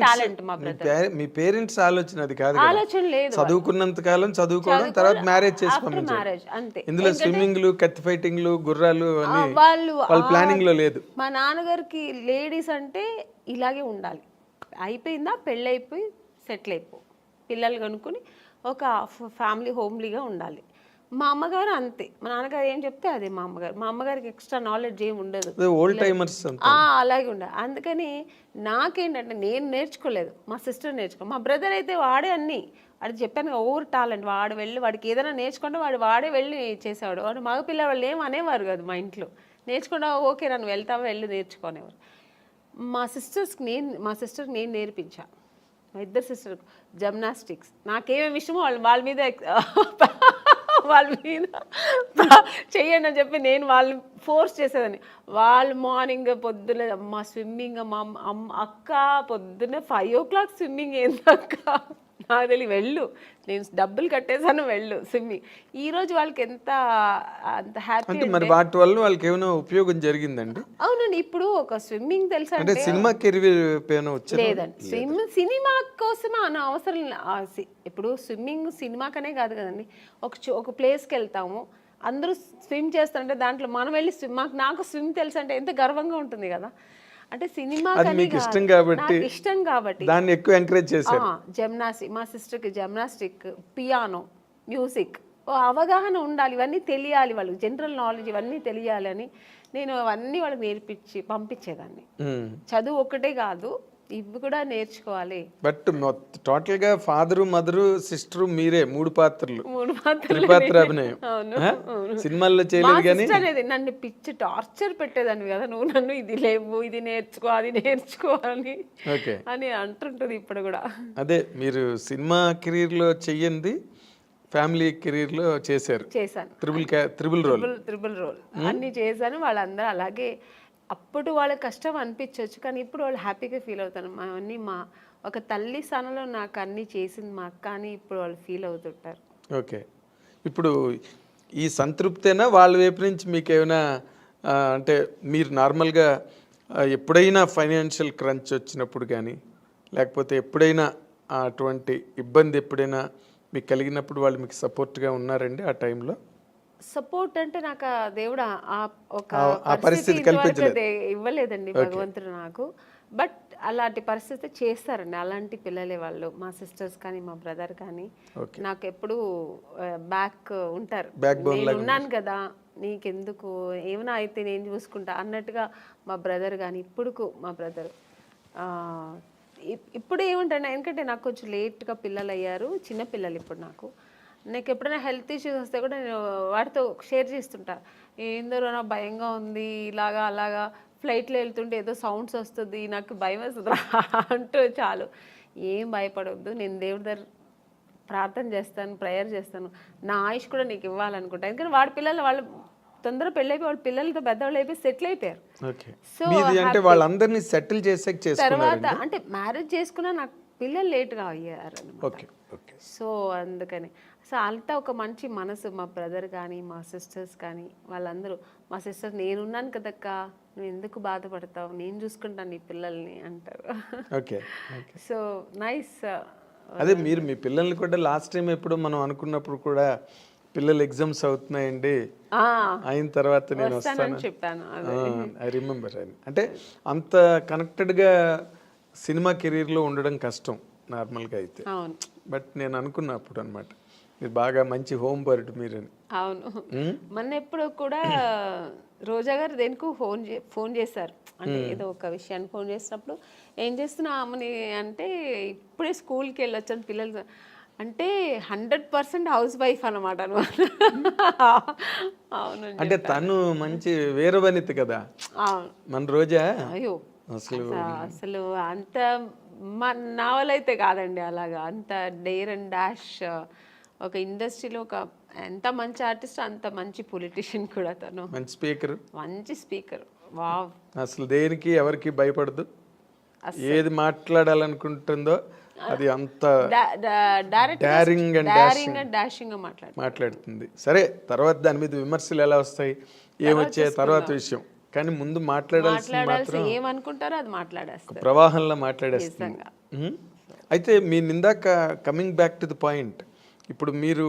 టాలెంట్. మా బ్రదర్, మీ పేరెంట్స్ ఆలోచన అది కాదు, ఆలోచన లేదు, చదువుకున్నంత కాలం చదువుకోవడం, తర్వాత మ్యారేజ్ చేసుకోవడం, అంతే. ఇందులో స్విమ్మింగ్లు కత్తి ఫైటింగ్లు గుర్రాలు వాళ్ళు ప్లానింగ్ లో లేదు. మా నాన్నగారికి లేడీస్ అంటే ఇలాగే ఉండాలి, అయిపోయిందా పెళ్ళి అయిపోయి సెటిల్ అయిపో, పిల్లలు కనుక్కొని ఒక ఫ్యామిలీ హోమ్లీగా ఉండాలి. మా అమ్మగారు అంతే, మా నాన్నగారు ఏం చెప్తే అదే మా అమ్మగారికి ఎక్స్ట్రా నాలెడ్జ్ ఏమి ఉండదు. ఓల్డ్ టైమర్స్ అలాగే ఉండే. అందుకని నాకేంటంటే నేను నేర్చుకోలేదు, మా సిస్టర్ మా బ్రదర్ అయితే వాడే అన్నీ, వాడు చెప్పాను కదా ఓవర్ టాలెంట్, వాడు వెళ్ళి వాడికి ఏదైనా నేర్చుకుంటే వాడే వెళ్ళి చేసేవాడు. వాడు మగపిల్ల వాళ్ళు ఏం అనేవారు కాదు మా ఇంట్లో, నేర్చుకుంటా ఓకే నన్ను వెళ్తావా వెళ్ళి నేర్చుకునేవారు. మా సిస్టర్కి నేను నేర్పించా, మా ఇద్దరు సిస్టర్ జిమ్నాస్టిక్స్. నాకేమేమి ఇష్టమో వాళ్ళ మీద చెయ్యండి అని చెప్పి నేను వాళ్ళని ఫోర్స్ చేసేదాన్ని. వాళ్ళు మార్నింగ్ పొద్దున్న మా స్విమ్మింగ్, మా అక్క పొద్దున్న 5 o'clock స్విమ్మింగ్ ఏందక్క నాకు తెలియ, వెళ్ళు నేను డబ్బులు కట్టేసాను వెళ్ళు స్విమ్మింగ్. ఈరోజు వాళ్ళకి అంత హ్యాపీ. అంటే మరి వాటి వల్ల వాళ్ళకి ఏమైనా ఉపయోగం జరిగిందండి? అవునండి, ఇప్పుడు ఒక స్విమ్మింగ్ తెలుసా అంటే సినిమా కెరీర్ లేదండి, సినిమా కోసం అన్న అవసరం. ఇప్పుడు స్విమ్మింగ్ సినిమాకనే కాదు కదండి, ఒక ప్లేస్కి వెళ్తాము అందరూ స్విమ్ చేస్తారంటే దాంట్లో మనం వెళ్ళి నాకు స్విమ్ తెలుసు అంటే ఎంత గర్వంగా ఉంటుంది కదా. అంటే సినిమా ఇష్టం కాబట్టి దాన్ని ఎక్కువ ఎంకరేజ్ చేశారు. జిమ్నాస్టిక్, మా సిస్టర్కి జిమ్నాస్టిక్, పియానో, మ్యూజిక్ అవగాహన ఉండాలి, ఇవన్నీ తెలియాలి, వాళ్ళకి జనరల్ నాలెడ్జ్ ఇవన్నీ తెలియాలి అని నేను అవన్నీ వాళ్ళకి నేర్పించి పంపించేదాన్ని. చదువు ఒక్కటే కాదు, ఇవి కూడా నేర్చుకోవాలి. బట్ టోటల్ గా ఫాదరు మదరు సిస్టర్ మీరే 3 పాత్రలు అభినయం సినిమాల్లో చేయలేదు. కానీ అనేది నన్ను పిచ్చి టార్చర్ పెట్టేదాన్ని కదా, నువ్వు నన్ను ఇది లేవు ఇది నేర్చుకో అది నేర్చుకోవాలి అని అంటుంటుంది ఇప్పుడు కూడా. అదే మీరు సినిమా కెరీర్ లో చెయ్యండి, ఫ్యామిలీ కెరీర్ లో చేశాను. త్రిబుల్ రోల్ అన్ని చేశాను. వాళ్ళందరూ అలాగే అప్పుడు వాళ్ళకి కష్టం అనిపించవచ్చు, కానీ ఇప్పుడు వాళ్ళు హ్యాపీగా ఫీల్ అవుతారు. అన్నీ మా ఒక తల్లి స్థానంలో నాకు అన్నీ చేసింది మా అక్క అని ఇప్పుడు వాళ్ళు ఫీల్ అవుతుంటారు. ఓకే, ఇప్పుడు ఈ సంతృప్తేనా వాళ్ళ వైపు నుంచి మీకు ఏమైనా అంటే మీరు నార్మల్గా ఎప్పుడైనా ఫైనాన్షియల్ క్రంచ్ వచ్చినప్పుడు కానీ లేకపోతే ఎప్పుడైనా అటువంటి ఇబ్బంది ఎప్పుడైనా మీకు కలిగినప్పుడు వాళ్ళు మీకు సపోర్ట్గా ఉన్నారండి ఆ టైంలో? సపోర్ట్ అంటే నాకు దేవుడు ఒక పరిస్థితి ఇవ్వలేదండి భగవంతుడు నాకు. బట్ అలాంటి పరిస్థితి చేస్తారండి, అలాంటి పిల్లలే వాళ్ళు, మా సిస్టర్స్ కానీ మా బ్రదర్ కానీ నాకు ఎప్పుడు బ్యాక్ ఉంటారు. నేను ఉన్నాను కదా నీకెందుకు, ఏమైనా అయితే నేను చూసుకుంటా అన్నట్టుగా మా బ్రదర్ కానీ మా బ్రదర్ ఇప్పుడు ఏముంటాను. ఎందుకంటే నాకు కొంచెం లేట్గా పిల్లలు అయ్యారు, చిన్న పిల్లలు ఇప్పుడు నాకు ఎప్పుడైనా హెల్త్ ఇష్యూస్ వస్తే కూడా నేను వాటితో షేర్ చేస్తుంటా. ఏందరో నాకు భయంగా ఉంది, ఇలాగా అలాగా ఫ్లైట్లో వెళ్తుంటే ఏదో సౌండ్స్ వస్తుంది నాకు భయం వస్తుంది అంటూ చాలు, ఏం భయపడవద్దు, నేను దేవుడి దగ్గర ప్రార్థన చేస్తాను, ప్రేయర్ చేస్తాను, నా ఆయుష్ కూడా నీకు ఇవ్వాలనుకుంటా. ఎందుకంటే వాడి పిల్లలు వాళ్ళు తొందరగా పెళ్ళైపోయి వాళ్ళ పిల్లలతో పెద్దవాళ్ళు అయిపోయి సెటిల్ అయిపోయారు. సో వాళ్ళందరినీ సెటిల్ చేసే తర్వాత అంటే మ్యారేజ్ చేసుకున్నా నాకు పిల్లలు లేట్గా అయ్యారు. సో అందుకని అంతా ఒక మంచి మనసు, మా బ్రదర్ కానీ మా సిస్టర్స్ కానీ వాళ్ళందరూ, మా సిస్టర్ నేనున్నాను కదక్క నువ్వు ఎందుకు బాధపడతావు, నేను చూసుకుంటాను నీ పిల్లల్ని అంటారు. So nice. అదే మీరు మీ పిల్లల్ని కూడా లాస్ట్ టైం ఎప్పుడు మనం అనుకున్నప్పుడు కూడా పిల్లలు ఎగ్జామ్స్ అవుతున్నాయండి అయిన తర్వాత నేను వస్తాను చెప్పాను, ఐ రిమెంబర్. అంటే అంత కనెక్టెడ్గా సినిమా కెరీర్లో ఉండడం కష్టం నార్మల్గా అయితే. బట్ నేను అనుకున్నప్పుడు అనమాట మీరు బాగా మంచి హోమ్ బర్డ్ మీరని. అవును, మొన్న ఎప్పుడు కూడా రోజా గారు దేనికి ఫోన్ చేశారు, అంటే ఏదో ఒక విషయాన్ని ఫోన్ చేసినప్పుడు ఏం చేస్తున్నా అమ్మని అంటే ఇప్పుడే స్కూల్కి వెళ్ళొచ్చాను పిల్లలు అంటే 100% హౌస్ వైఫ్ అనమాట. అవును, అంటే తను మంచి వీరవనిత కదా మన రోజా. అయ్యో అసలు అంత నా వల్ల అయితే కాదండి అలాగా, అంత డేర్ అండ్ డాష్. ఒక ఇండస్ట్రీలో ఒక ఎంత మంచి ఆర్టిస్ట్ అంత మంచి పొలిటీషియన్ కూడా తను. మంచి స్పీకర్ వావ్. అసలు దేనికి ఎవరికి భయపడదు, ఏది మాట్లాడాలనుకుంటుందో అది అంత డేరింగ్ అండ్ డాషింగ్ మాట్లాడుతుంది. సరే తర్వాత దాని మీద విమర్శలు ఎలా వస్తాయి ఏమొచ్చే తర్వాత విషయం, కానీ ముందు మాట్లాడాల్సి ఏమనుకుంటారో అది మాట్లాడేస్తారు, ప్రవాహంలో మాట్లాడేస్తుంది. అయితే మీ ఇందాక coming back to the point, ఇప్పుడు మీరు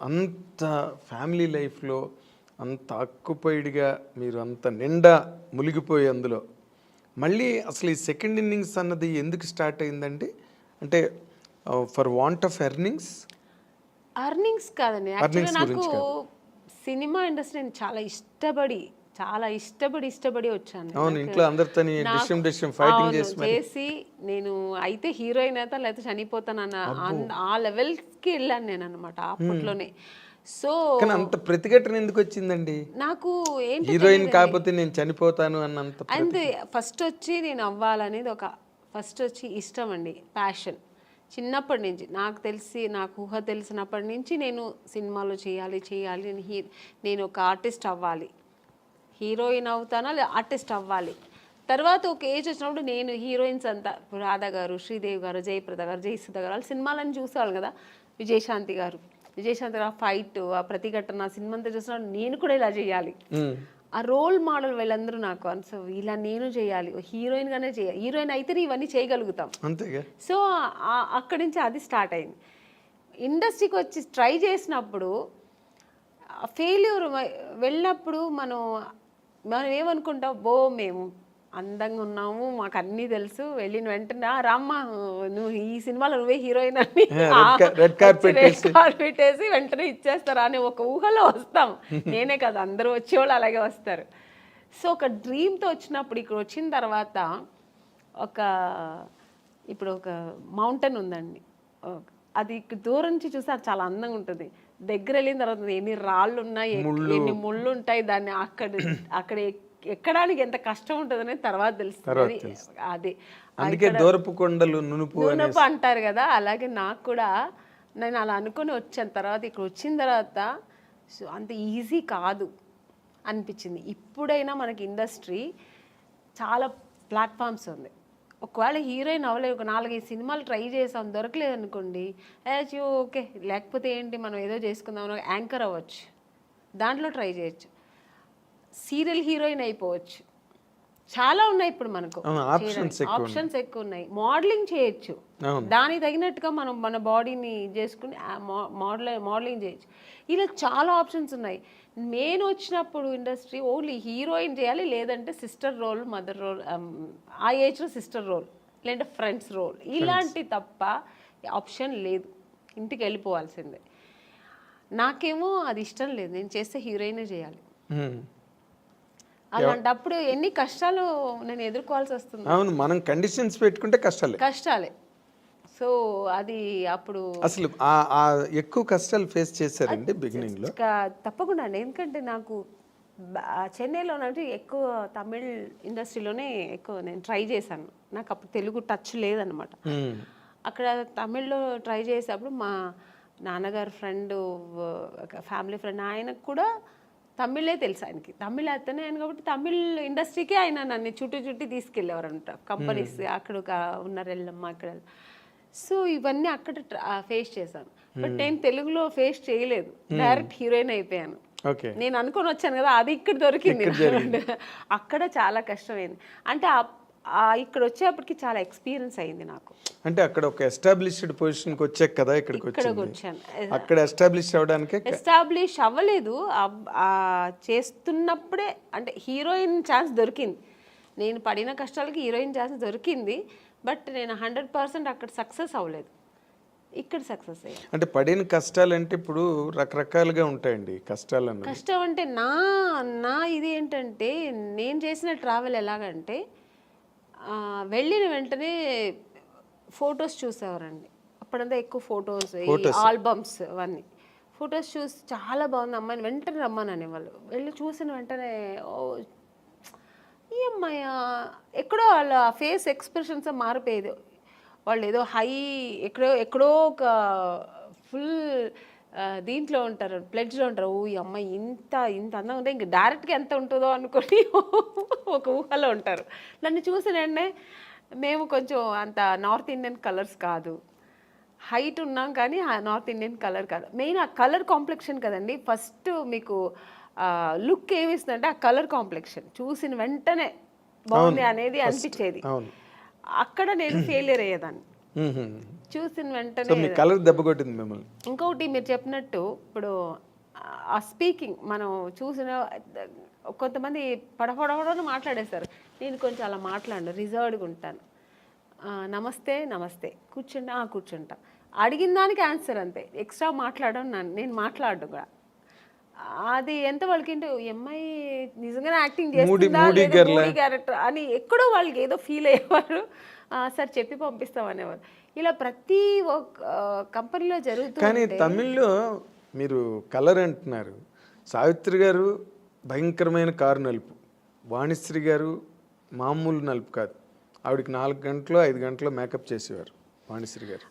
అంత ఫ్యామిలీ లైఫ్లో అంత ఆక్యుపైడ్గా మీరు అంత నిండా మునిగిపోయి అందులో మళ్ళీ అసలు ఈ సెకండ్ ఇన్నింగ్స్ అన్నది ఎందుకు స్టార్ట్ అయిందండి? అంటే for want of earnings earnings కాదండి, యాక్చువల్గా నాకు సినిమా ఇండస్ట్రీ చాలా ఇష్టపడి వచ్చాను. అవును, ఇంట్లో అందరితోని డిషం ఫైటింగ్ చేసి నేను అయితే హీరోయిన్ అయితే లేకపోతే చనిపోతానన్న ఆ లెవెల్కి వెళ్ళాను నేను అనమాట అప్పట్లోనే. సో కానీ అంత ప్రతిఘటన ఎందుకు వచ్చిందండి? నాకు ఏంటి హీరోయిన్ కాకపోతే నేను చనిపోతాను అన్నంత అంతే. ఫస్ట్ వచ్చి నేను అవ్వాలనేది ఫస్ట్ వచ్చి ఇష్టం అండి, ప్యాషన్. చిన్నప్పటి నుంచి నాకు ఊహ తెలిసినప్పటి నుంచి నేను సినిమాలో చేయాలి నేను ఒక ఆర్టిస్ట్ అవ్వాలి, హీరోయిన్ అవుతానా లేదా ఆర్టిస్ట్ అవ్వాలి. తర్వాత ఒక ఏజ్ వచ్చినప్పుడు నేను హీరోయిన్స్ అంతా రాధా గారు, శ్రీదేవి గారు, జయప్రద గారు, జయసుధ గారు వాళ్ళ సినిమాలను చూసేవాళ్ళు కదా, విజయశాంతి గారు ఫైట్, ఆ ప్రతిఘటన సినిమా అంతా చూసినప్పుడు నేను కూడా ఇలా చేయాలి, ఆ రోల్ మోడల్ వీళ్ళందరూ నాకు. సో ఇలా నేను చేయాలి, హీరోయిన్గానే చేయాలి, హీరోయిన్ అయితేనే ఇవన్నీ చేయగలుగుతాం. సో అక్కడి నుంచి అది స్టార్ట్ అయింది. ఇండస్ట్రీకి వచ్చి ట్రై చేసినప్పుడు ఫెయిల్యూర్ వెళ్ళినప్పుడు మనం ఏమనుకుంటాం, మేము అందంగా ఉన్నాము, మాకు అన్నీ తెలుసు, వెళ్ళిన వెంటనే రామ్మా నువ్వు ఈ సినిమాలో నువ్వే హీరోయిన్ అని రెడ్ కార్పెట్ వేసి వెంటనే ఇచ్చేస్తారా అని ఒక ఊహలో వస్తాం. నేనే కదా, అందరూ వచ్చేవాళ్ళు అలాగే వస్తారు. సో ఒక డ్రీమ్తో వచ్చినప్పుడు ఇక్కడ వచ్చిన తర్వాత ఇప్పుడు ఒక మౌంటైన్ ఉందండి, అది దూరం నుంచి చూస్తే అది చాలా అందంగా ఉంటుంది. దగ్గర వెళ్ళిన తర్వాత ఎన్ని రాళ్ళు ఉన్నాయి, ఎన్ని ముళ్ళు ఉంటాయి, దాన్ని అక్కడ ఎక్కడానికి ఎంత కష్టం ఉంటుందనే తర్వాత తెలుస్తుంది. అది అందుకే దూరపు కొండలు నునుపు అంటారు కదా, అలాగే నాకు కూడా నేను అలా అనుకుని వచ్చాను. తర్వాత ఇక్కడ వచ్చిన తర్వాత అంత ఈజీ కాదు అనిపించింది. ఇప్పుడైనా మనకి ఇండస్ట్రీ చాలా ప్లాట్ఫామ్స్ ఉంది. ఒకవేళ హీరోయిన్ అవ్వలేదు, ఒక 4-5 సినిమాలు ట్రై చేసాం, దొరకలేదు అనుకోండి, ఓకే లేకపోతే ఏంటి మనం ఏదో చేసుకుందాం, యాంకర్ అవ్వచ్చు, దాంట్లో ట్రై చేయొచ్చు, సీరియల్ హీరోయిన్ అయిపోవచ్చు, చాలా ఉన్నాయి ఇప్పుడు మనకు ఆప్షన్స్ ఎక్కువ ఉన్నాయి. మోడలింగ్ చేయొచ్చు, దానికి తగినట్టుగా మనం మన బాడీని చేసుకుని మోడలింగ్ చేయొచ్చు. ఇలా చాలా ఆప్షన్స్ ఉన్నాయి. నేను వచ్చినప్పుడు ఇండస్ట్రీ ఓన్లీ హీరోయిన్ చేయాలి, లేదంటే సిస్టర్ రోల్, మదర్ రోల్, ఆ ఏజ్లో సిస్టర్ రోల్, లేదంటే ఫ్రెండ్స్ రోల్, ఇలాంటి తప్ప ఆప్షన్ లేదు, ఇంటికి వెళ్ళిపోవాల్సిందే. నాకేమో అది ఇష్టం లేదు, నేను చేస్తే హీరోయినే చేయాలి. అలాంటప్పుడు ఎన్ని కష్టాలు నేను ఎదుర్కోవాల్సి వస్తుంది. అవును, మనం కండిషన్స్ పెట్టుకుంటే కష్టాలే. సో అది అప్పుడు అసలు ఎక్కువ కష్టాలు ఫేస్ చేశారండి బిగినింగ్ లో? తప్పకుండా అండి, ఎందుకంటే నాకు చెన్నైలో ఎక్కువ తమిళ్ ఇండస్ట్రీలోనే ఎక్కువ నేను ట్రై చేశాను. నాకు అప్పుడు తెలుగు టచ్ లేదనమాట. అక్కడ తమిళ్లో ట్రై చేసేటప్పుడు మా నాన్నగారు ఫ్రెండ్, ఫ్యామిలీ ఫ్రెండ్, ఆయనకు కూడా తమిళే తెలుసు, ఆయనకి తమిళ్ అతనే ఆయన కాబట్టి తమిళ్ ఇండస్ట్రీకే ఆయన నన్ను చుట్టి తీసుకెళ్ళేవారు అనమాట, కంపెనీస్ అక్కడ ఉన్నారు ఎల్లమ్మ అక్కడ. సో ఇవన్నీ అక్కడ ఫేస్ చేశాను. బట్ నేను తెలుగులో ఫేస్ చేయలేదు, డైరెక్ట్ హీరోయిన్ అయిపోయాను. నేను అనుకొని వచ్చాను కదా, అది ఇక్కడ దొరికింది. అక్కడ చాలా కష్టమైంది. అంటే ఇక్కడ వచ్చేప్పటికి చాలా ఎక్స్పీరియన్స్ అయింది నాకు. అంటే అక్కడ ఒక ఎస్టాబ్లిష్డ్ పొజిషన్కి వచ్చాక కదా ఇక్కడికి వచ్చాను. అక్కడ ఎస్టాబ్లిష్ అవ్వలేదు, చేస్తున్నప్పుడే అంటే హీరోయిన్ ఛాన్స్ దొరికింది. నేను పడిన కష్టాలకి హీరోయిన్ ఛాన్స్ దొరికింది. బట్ నేను 100% అక్కడ సక్సెస్ అవ్వలేదు, ఇక్కడ సక్సెస్ అయ్యాను. అంటే పడిన కష్టాలు అంటే ఇప్పుడు రకరకాలుగా ఉంటాయండి కష్టాలు. కష్టం అంటే నా ఇది ఏంటంటే, నేను చేసిన ట్రావెల్ ఎలాగంటే, వెళ్ళిన వెంటనే ఫొటోస్ చూసేవారండి. అప్పుడంతా ఎక్కువ ఫొటోస్, ఆల్బమ్స్, అవన్నీ ఫొటోస్ చూసి చాలా బాగుంది అమ్మాయిని వెంటనే రమ్మనని వాళ్ళు. వెళ్ళి చూసిన వెంటనే ఈ అమ్మాయి ఎక్కడో వాళ్ళ ఫేస్ ఎక్స్ప్రెషన్స్ మారిపోయేది. వాళ్ళు ఏదో ఎక్కడో ఒక ఫుల్ దీంట్లో ఉంటారు, ప్లెడ్జ్లో ఉంటారు. ఈ అమ్మాయి ఇంత అందంగా ఉంటే ఇంక డైరెక్ట్గా ఎంత ఉంటుందో అనుకొని ఒక ఊహలో ఉంటారు. నన్ను చూసినంటే మేము కొంచెం అంత నార్త్ ఇండియన్ కలర్స్ కాదు, హైట్ ఉన్నాం కానీ నార్త్ ఇండియన్ కలర్ కాదు. మెయిన్ ఆ కలర్ కాంప్లెక్షన్ కదండి ఫస్ట్ మీకు లుక్ ఏమిస్తుందంటే ఆ కలర్ కాంప్లెక్షన్ చూసిన వెంటనే బాగుంది అనేది అనిపించేది. అక్కడ నేను ఫెయిలియర్ అయ్యేదాన్ని చూసిన వెంటనే. కలర్ దెబ్బ కొట్టింది మిమ్మల్ని. ఇంకొకటి మీరు చెప్పినట్టు ఇప్పుడు ఆ స్పీకింగ్ మనం చూసిన కొంతమంది పడపడని మాట్లాడేస్తారు. నేను కొంచెం అలా మాట్లాడను, రిజర్వ్డ్గా ఉంటాను. నమస్తే కూర్చుంటా. అడిగిన దానికి ఆన్సర్ అంతే, ఎక్స్ట్రా మాట్లాడడం నేను మాట్లాడడం కూడా. అది ఎంత వాళ్ళకి అమ్మాయి నిజంగానే యాక్టింగ్ చేస్తుందా లేదా మూడీ క్యారెక్టర్ అని ఎక్కడో వాళ్ళకి ఏదో ఫీల్ అయ్యేవారు. సార్ చెప్పి పంపిస్తాం అనేవారు. ఇలా ప్రతి ఒక్క కంపెనీలో జరుగుతుంది. కానీ తమిళ్లో మీరు కలర్ అంటున్నారు, సావిత్రి గారు భయంకరమైన కారు నలుపు, వాణిశ్రీ గారు మామూలు నలుపు కాదు, ఆవిడకి 4 గంటలు 5 గంటలు మేకప్ చేసేవారు వాణిశ్రీ గారు.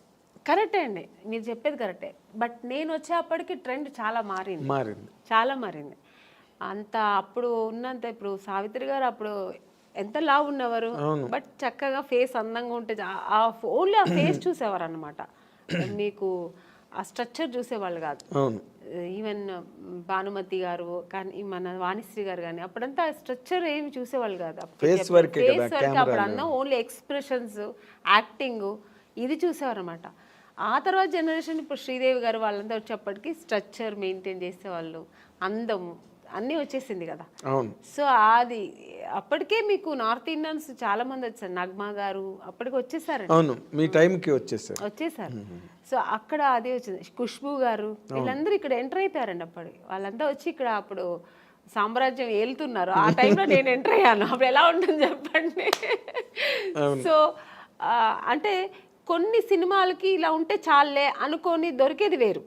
కరెక్టే అండి, మీరు చెప్పేది కరెక్టే. బట్ నేను వచ్చేప్పటికి ట్రెండ్ చాలా మారింది, చాలా మారింది. అంత అప్పుడు ఉన్నంత ఇప్పుడు సావిత్రి గారు అప్పుడు ఎంత లావు ఉన్నవారు, బట్ చక్కగా ఫేస్ అందంగా ఉంటే ఓన్లీ ఆ ఫేస్ చూసేవారు అనమాట. మీకు ఆ స్ట్రక్చర్ చూసేవాళ్ళు కాదు. ఈవెన్ భానుమతి గారు కానీ మన వాణిశ్రీ గారు కానీ అప్పుడంతా స్ట్రక్చర్ ఏమి చూసేవాళ్ళు కాదు. ఫేస్ వరకు అప్పుడు అందం ఓన్లీ ఎక్స్ప్రెషన్స్, యాక్టింగ్ ఇది చూసేవారు అనమాట. ఆ తర్వాత జనరేషన్ ఇప్పుడు శ్రీదేవి గారు వాళ్ళంతా వచ్చేప్పటికి స్ట్రక్చర్ మెయింటైన్ చేసేవాళ్ళు, అందం అన్నీ వచ్చేసింది కదా. సో అది అప్పటికే మీకు నార్త్ ఇండియన్స్ చాలా మంది వచ్చారు. నగ్మా గారు అప్పటికి వచ్చేసారు, మీ టైంకి వచ్చేసారు. సో అక్కడ అదే వచ్చింది. ఖుష్బూ గారు వీళ్ళందరూ ఇక్కడ ఎంటర్ అయిపోయారండి. అప్పటికి వాళ్ళంతా వచ్చి ఇక్కడ అప్పుడు సామ్రాజ్యం ఏలుతున్నారు. ఆ టైంలో నేను ఎంటర్ అయ్యాను. అప్పుడు ఎలా ఉంటుంది చెప్పండి. సో అంటే కొన్ని సినిమాలకి ఇలా ఉంటే చాలే అనుకొని దొరికేది వేరు.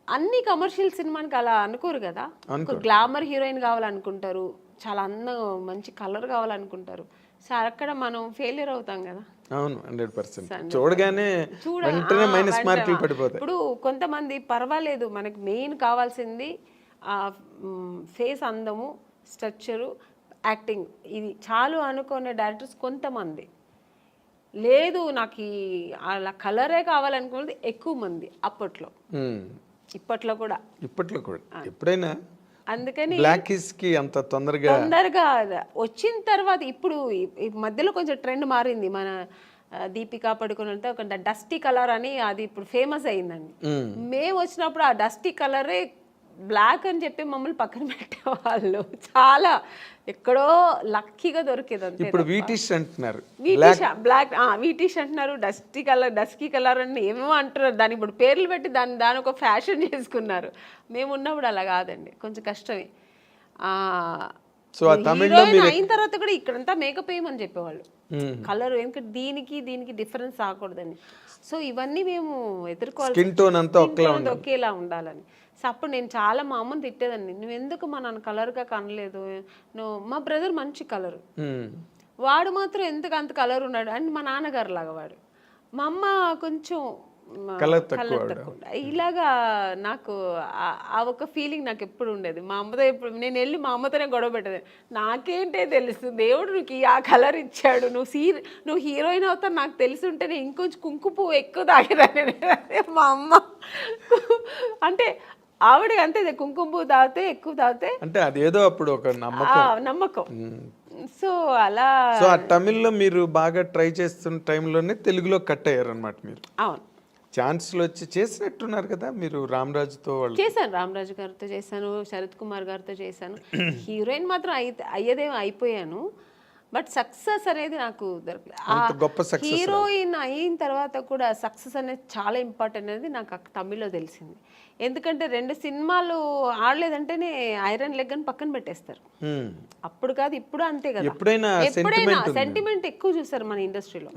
అన్ని కమర్షియల్ సినిమానికి అలా అనుకోరు కదా. ఒక గ్లామర్ హీరోయిన్ కావాలనుకుంటారు, చాలా అందం మంచి కలర్ కావాలనుకుంటారు. సో అక్కడ మనం ఫెయిలియర్ అవుతాం కదా. అవును, 100%. చూడగానే వెంటనే మైనస్ మార్కులు పడిపోతాయి. ఇప్పుడు కొంతమంది పర్వాలేదు, మనకి మెయిన్ కావాల్సింది ఫేస్ అందము, స్ట్రక్చరు, యాక్టింగ్, ఇది చాలు అనుకునే డైరెక్టర్స్ కొంతమంది. లేదు నాకు అలా కలరే కావాలనుకున్నది ఎక్కువ మంది అప్పట్లో, ఇప్పట్లో కూడా ఎప్పుడైనా. అందుకని బ్లాకీస్కి అంత తొందరగా వచ్చిన తర్వాత ఇప్పుడు మధ్యలో కొంచెం ట్రెండ్ మారింది. మన దీపికా పడుకుని ఒక డస్టీ కలర్ అని అది ఇప్పుడు ఫేమస్ అయిందండి. మేము వచ్చినప్పుడు ఆ డస్టీ కలరే బ్లాక్ అని చెప్పి మమ్మల్ని పక్కన పెట్టేవాళ్ళు. చాలా ఎక్కడో లక్కీగా దొరికేది అంతే. ఇప్పుడు వీటిష్ అంటున్నారు, బ్లాక్ వీటిష్ అంటున్నారు, డస్కీ కలర్ అని ఏమేమో అంటున్నారు. దాని ఇప్పుడు పేర్లు పెట్టి దాని ఒక ఫ్యాషన్ చేసుకున్నారు. మేము ఉన్నప్పుడు అలా కాదండి, కొంచెం కష్టమే. హీరోయిన్ అయిన తర్వాత కూడా ఇక్కడంతా మేకప్ వేయమని చెప్పేవాళ్ళు, కలర్, ఎందుకంటే దీనికి డిఫరెన్స్ రాకూడదని. సో ఇవన్నీ మేము ఎదుర్కోవాలి, ఒకేలా ఉండాలని. సో అప్పుడు నేను చాలా మా అమ్మని తిట్టేదాన్ని, నువ్వు ఎందుకు మా నాన్న కలర్గా కనలేదు, నువ్వు మా బ్రదర్ మంచి కలరు, వాడు మాత్రం ఎందుకు అంత కలర్ ఉన్నాడు అని. మా నాన్నగారు లాగా వాడు, మా అమ్మ కొంచెం కలర్ తక్కువ. ఇలాగా నాకు ఆ ఒక ఫీలింగ్ నాకు ఎప్పుడు ఉండేది. మా అమ్మతో ఎప్పుడు నేను వెళ్ళి మా అమ్మతోనే గొడవ పెట్టేది. నాకేంటే తెలుసు, దేవుడు నీకు ఆ కలర్ ఇచ్చాడు, నువ్వు హీరోయిన్ అవుతావు నాకు తెలిసి ఉంటేనే ఇంకొంచెం కుంకుమ పువ్వు ఎక్కువ తాగేదాన్ని. మా అమ్మ అంటే ఆవిడకి అంతే, కుంకుమ పువ్వు తాగితే ఎక్కువ తాగితే అంటే అదేదో అప్పుడు ఒక నమ్మకం. సో అలా తమిళ్లో మీరు బాగా ట్రై చేస్తున్న టైంలోనే తెలుగులో కట్ అయ్యారు అనమాట మీరు. అవును, ఛాన్స్లు వచ్చి చేసినట్టున్నారు కదా మీరు. రామరాజుతో చేశాను, రామరాజు గారితో చేశాను, శరత్ కుమార్ గారితో చేశాను. హీరోయిన్ మాత్రం అయ్యేదేమో అయిపోయాను, బట్ సక్సెస్ అనేది నాకు దొరకలేదు. హీరోయిన్ అయిన తర్వాత కూడా సక్సెస్ అనేది చాలా ఇంపార్టెంట్ అనేది నాకు తమిళ్లో తెలిసింది. ఎందుకంటే 2 సినిమాలు ఆడలేదంటేనే ఐరన్ లెగ్ అని పక్కన పెట్టేస్తారు. అప్పుడు కాదు ఇప్పుడు అంతే కదా, ఎప్పుడైనా సెంటిమెంట్ ఎక్కువ చూస్తారు మన ఇండస్ట్రీలో.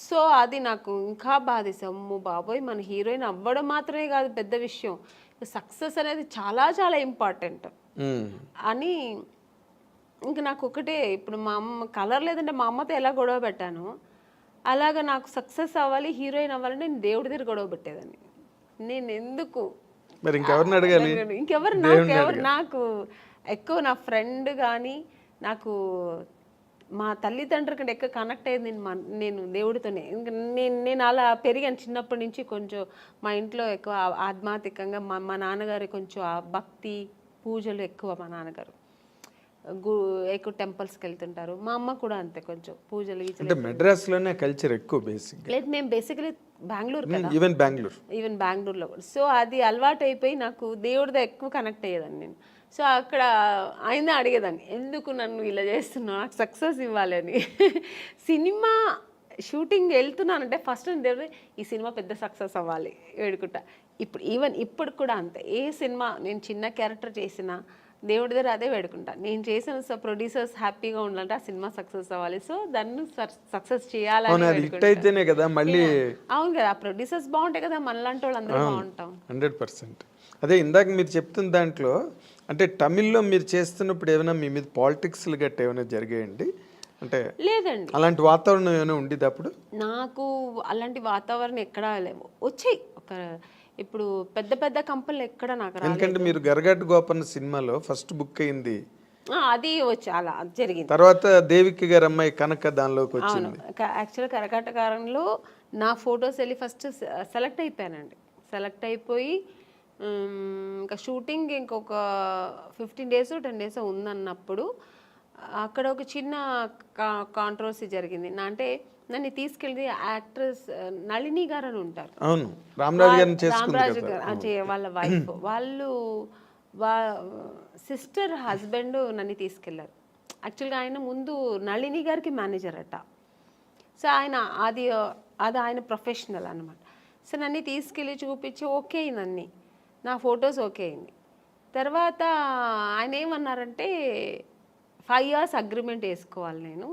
సో అది నాకు ఇంకా బాధేసి, అమ్మో బాబోయ్, మన హీరోయిన్ అవ్వడం మాత్రమే కాదు పెద్ద విషయం, సక్సెస్ అనేది చాలా చాలా ఇంపార్టెంట్ అని. ఇంకా నాకు ఒకటే, ఇప్పుడు మా అమ్మ కలర్ లేదంటే మా అమ్మతో ఎలా గొడవ పెట్టాను, అలాగా నాకు సక్సెస్ అవ్వాలి, హీరోయిన్ అవ్వాలంటే నేను దేవుడి దగ్గర గొడవ పెట్టేదాన్ని. నేను ఎందుకు ఇంకెవరిని అడగాలి, ఇంకెవరు నాకు ఎక్కువ నా ఫ్రెండ్ కానీ, నాకు మా తల్లిదండ్రుల కంటే ఎక్కువ కనెక్ట్ అయ్యేది నేను దేవుడితోనే. నేను అలా పెరిగాను చిన్నప్పటి నుంచి. కొంచెం మా ఇంట్లో ఎక్కువ ఆధ్యాత్మికంగా మా నాన్నగారు కొంచెం భక్తి పూజలు ఎక్కువ. మా నాన్నగారు ఎక్కువ టెంపుల్స్కి వెళ్తుంటారు, మా అమ్మ కూడా అంతే, కొంచెం పూజలు. మెడ్రాస్లోనే కల్చర్ ఎక్కువ బేసిక్. లేదు, మేము బేసికలీ బెంగళూరు కదా, ఈవెన్ బెంగళూరులో. సో అది అలవాటు అయిపోయి నాకు దేవుడితో ఎక్కువ కనెక్ట్ అయ్యేదాన్ని నేను. సో అక్కడ ఆయన అడిగేదాన్ని, ఎందుకు నన్ను ఇలా చేస్తున్నావు, నాకు సక్సెస్ ఇవ్వాలని. సినిమా షూటింగ్ వెళ్తున్నానంటే ఫస్ట్ దేవుడు ఈ సినిమా పెద్ద సక్సెస్ అవ్వాలి వేడుకుంటా. ఇప్పుడు కూడా అంతే, ఏ సినిమా నేను చిన్న క్యారెక్టర్ చేసినా దేవుడి దగ్గర అదే వేడుకుంటా. నేను చేసిన ప్రొడ్యూసర్స్ హ్యాపీగా ఉండాలంటే ఆ సినిమా సక్సెస్ అవ్వాలి, సో దాన్ని సక్సెస్ చేయాలని అయితేనే కదా మళ్ళీ. అవును కదా, ఆ ప్రొడ్యూసర్స్ బాగుంటాయి కదా, మనలాంటి వాళ్ళు అందరూ బాగుంటాం. 100%. అదే ఇందాక మీరు చెప్తున్న దాంట్లో అంటే తమిళ్లో మీరు చేస్తున్నప్పుడు ఏమైనా మీ మీద పాలిటిక్స్లు గట్రా ఏమైనా జరిగాయండి? అంటే లేదండి, అలాంటి వాతావరణం ఏమైనా ఉండేది అప్పుడు? నాకు అలాంటి వాతావరణం ఎక్కడా లేవు. వచ్చాయి ఇప్పుడు పెద్ద పెద్ద కంపెనీలు ఎక్కడ నాకు రాలేదు. ఎందుకంటే మీరు గరగట్టు గోపన్న సినిమాలో ఫస్ట్ బుక్ అయింది, అది వచ్చి అలా జరిగింది. తర్వాత దేవికి గారి అమ్మాయి కనక దానిలోకి వచ్చింది. యాక్చువల్గా కరకట్టకారంలో నా ఫొటోస్ వెళ్ళి ఫస్ట్ సెలెక్ట్ అయిపోయానండి. సెలెక్ట్ అయిపోయి ఇంకా షూటింగ్ ఇంకొక 15 days 10 days ఉందన్నప్పుడు అక్కడ ఒక చిన్న కాంట్రవర్సీ జరిగింది. అంటే నన్ను తీసుకెళ్ళి యాక్ట్రెస్ నళిని గారు అని ఉంటారు, అవును, రామరాజు గారు వాళ్ళ వైఫ్, వాళ్ళు సిస్టర్ హస్బెండ్ నన్ను తీసుకెళ్లారు. యాక్చువల్గా ఆయన ముందు నళిని గారికి మేనేజర్ అట. సో అది ఆయన ప్రొఫెషనల్ అనమాట. సో నన్ను తీసుకెళ్ళి చూపించి ఓకే అయింది, నా ఫొటోస్ ఓకే అయింది. తర్వాత ఆయన ఏమన్నారంటే 5 years అగ్రిమెంట్ వేసుకోవాలి, నేను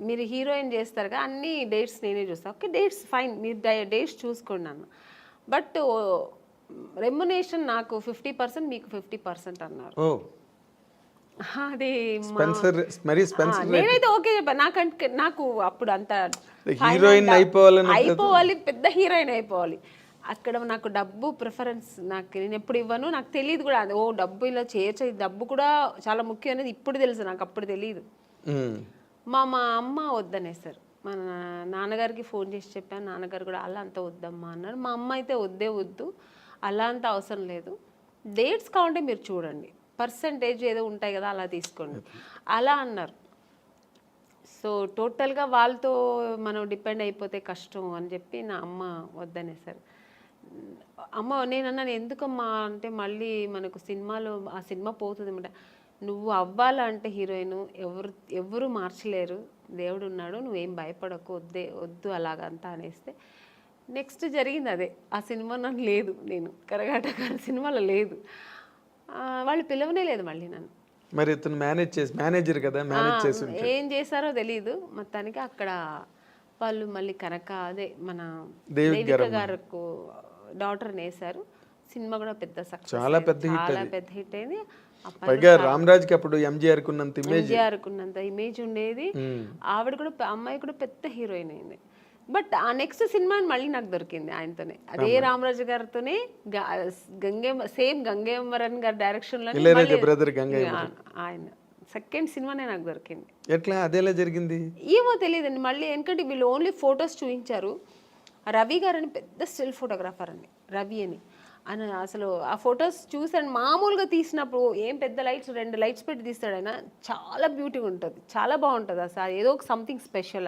మీరు హీరోయిన్ చేస్తారుగా అన్ని డేట్స్ నేనే చూస్తాను. ఓకే డేట్స్ ఫైన్, మీరు డేట్స్ చూసుకోండి అన్న, బట్ రెమ్యునేషన్ నాకు 50% మీకు 50% అన్నారు. అది నేనైతే ఓకే చెప్పాను. నాకు అప్పుడు అంత హీరోయిన్ అయిపోవాలి, పెద్ద హీరోయిన్ అయిపోవాలి. అక్కడ నాకు డబ్బు ప్రిఫరెన్స్ నేను ఎప్పుడు ఇవ్వను, నాకు తెలియదు కూడా అది. డబ్బు ఇలా చేయొచ్చు, డబ్బు కూడా చాలా ముఖ్యం అనేది ఇప్పుడు తెలుసు, నాకు అప్పుడు తెలియదు. మా అమ్మ వద్దనేసారు. మా నాన్నగారికి ఫోన్ చేసి చెప్పాను, నాన్నగారు కూడా అలా అంత వద్దమ్మా అన్నారు. మా అమ్మ అయితే వద్దు, అలా అంత అవసరం లేదు, డేట్స్ కావాలంటే మీరు చూడండి, పర్సంటేజ్ ఏదో ఉంటాయి కదా అలా తీసుకోండి అలా అన్నారు. సో టోటల్గా వాళ్ళతో మనం డిపెండ్ అయిపోతే కష్టం అని చెప్పి నా అమ్మ వద్దనేసారు. అమ్మ నేనన్నాను ఎందుకమ్మా అంటే, మళ్ళీ మనకు సినిమాలో ఆ సినిమా పోతుంది అన్నమాట. నువ్వు అవ్వాలంటే హీరోయిన్ ఎవరు మార్చలేరు, దేవుడు ఉన్నాడు, నువ్వేం భయపడకు, వద్దు అలాగంతా అనేస్తే నెక్స్ట్ జరిగింది అదే. ఆ సినిమా నాకు లేదు, నేను కరగాటకారు సినిమాలో లేదు, వాళ్ళు పిలవనే లేదు మళ్ళీ నన్ను. మరి ఇతను మేనేజర్ కదా, మేనేజ్ చేసి ఏం చేశారో తెలియదు. మొత్తానికి అక్కడ వాళ్ళు మళ్ళీ కనక అదే మన దేవిక గారికి డాటర్ వేశారు. సినిమా కూడా పెద్ద సక్సెస్, చాలా పెద్ద హిట్ అయింది. పైగా రామరాజ్కి అప్పుడు ఎంజీఆర్ కున్నంత ఇమేజ్ ఉండేది. ఆవిడ కూడా అమ్మాయి కూడా పెద్ద హీరోయిన్ అయింది. బట్ ఆ నెక్స్ట్ సినిమా మళ్ళీ నాకు దొరికింది ఆయనతోనే, అదే రామరాజు గారితోనే, సేమ్ గంగేమరన్ గారి డైరెక్షన్ లో ఆయన సెకండ్ సినిమానే నాకు దొరికింది. ఎట్లా అదేలా జరిగింది ఏమో తెలియదండి. మళ్ళీ ఎందుకంటే వీళ్ళు ఓన్లీ ఫొటోస్ చూపించారు. రవి గారు అని పెద్ద స్టిల్ ఫోటోగ్రాఫర్ అండి, రవి అని. ఆయన అసలు ఆ ఫొటోస్ చూసాను, మామూలుగా తీసినప్పుడు ఏం పెద్ద లైట్స్ 2 lights పెట్టి తీస్తాడు ఆయన, చాలా బ్యూటీగా ఉంటుంది, చాలా బాగుంటుంది అసలు, ఏదో ఒక సంథింగ్ స్పెషల్.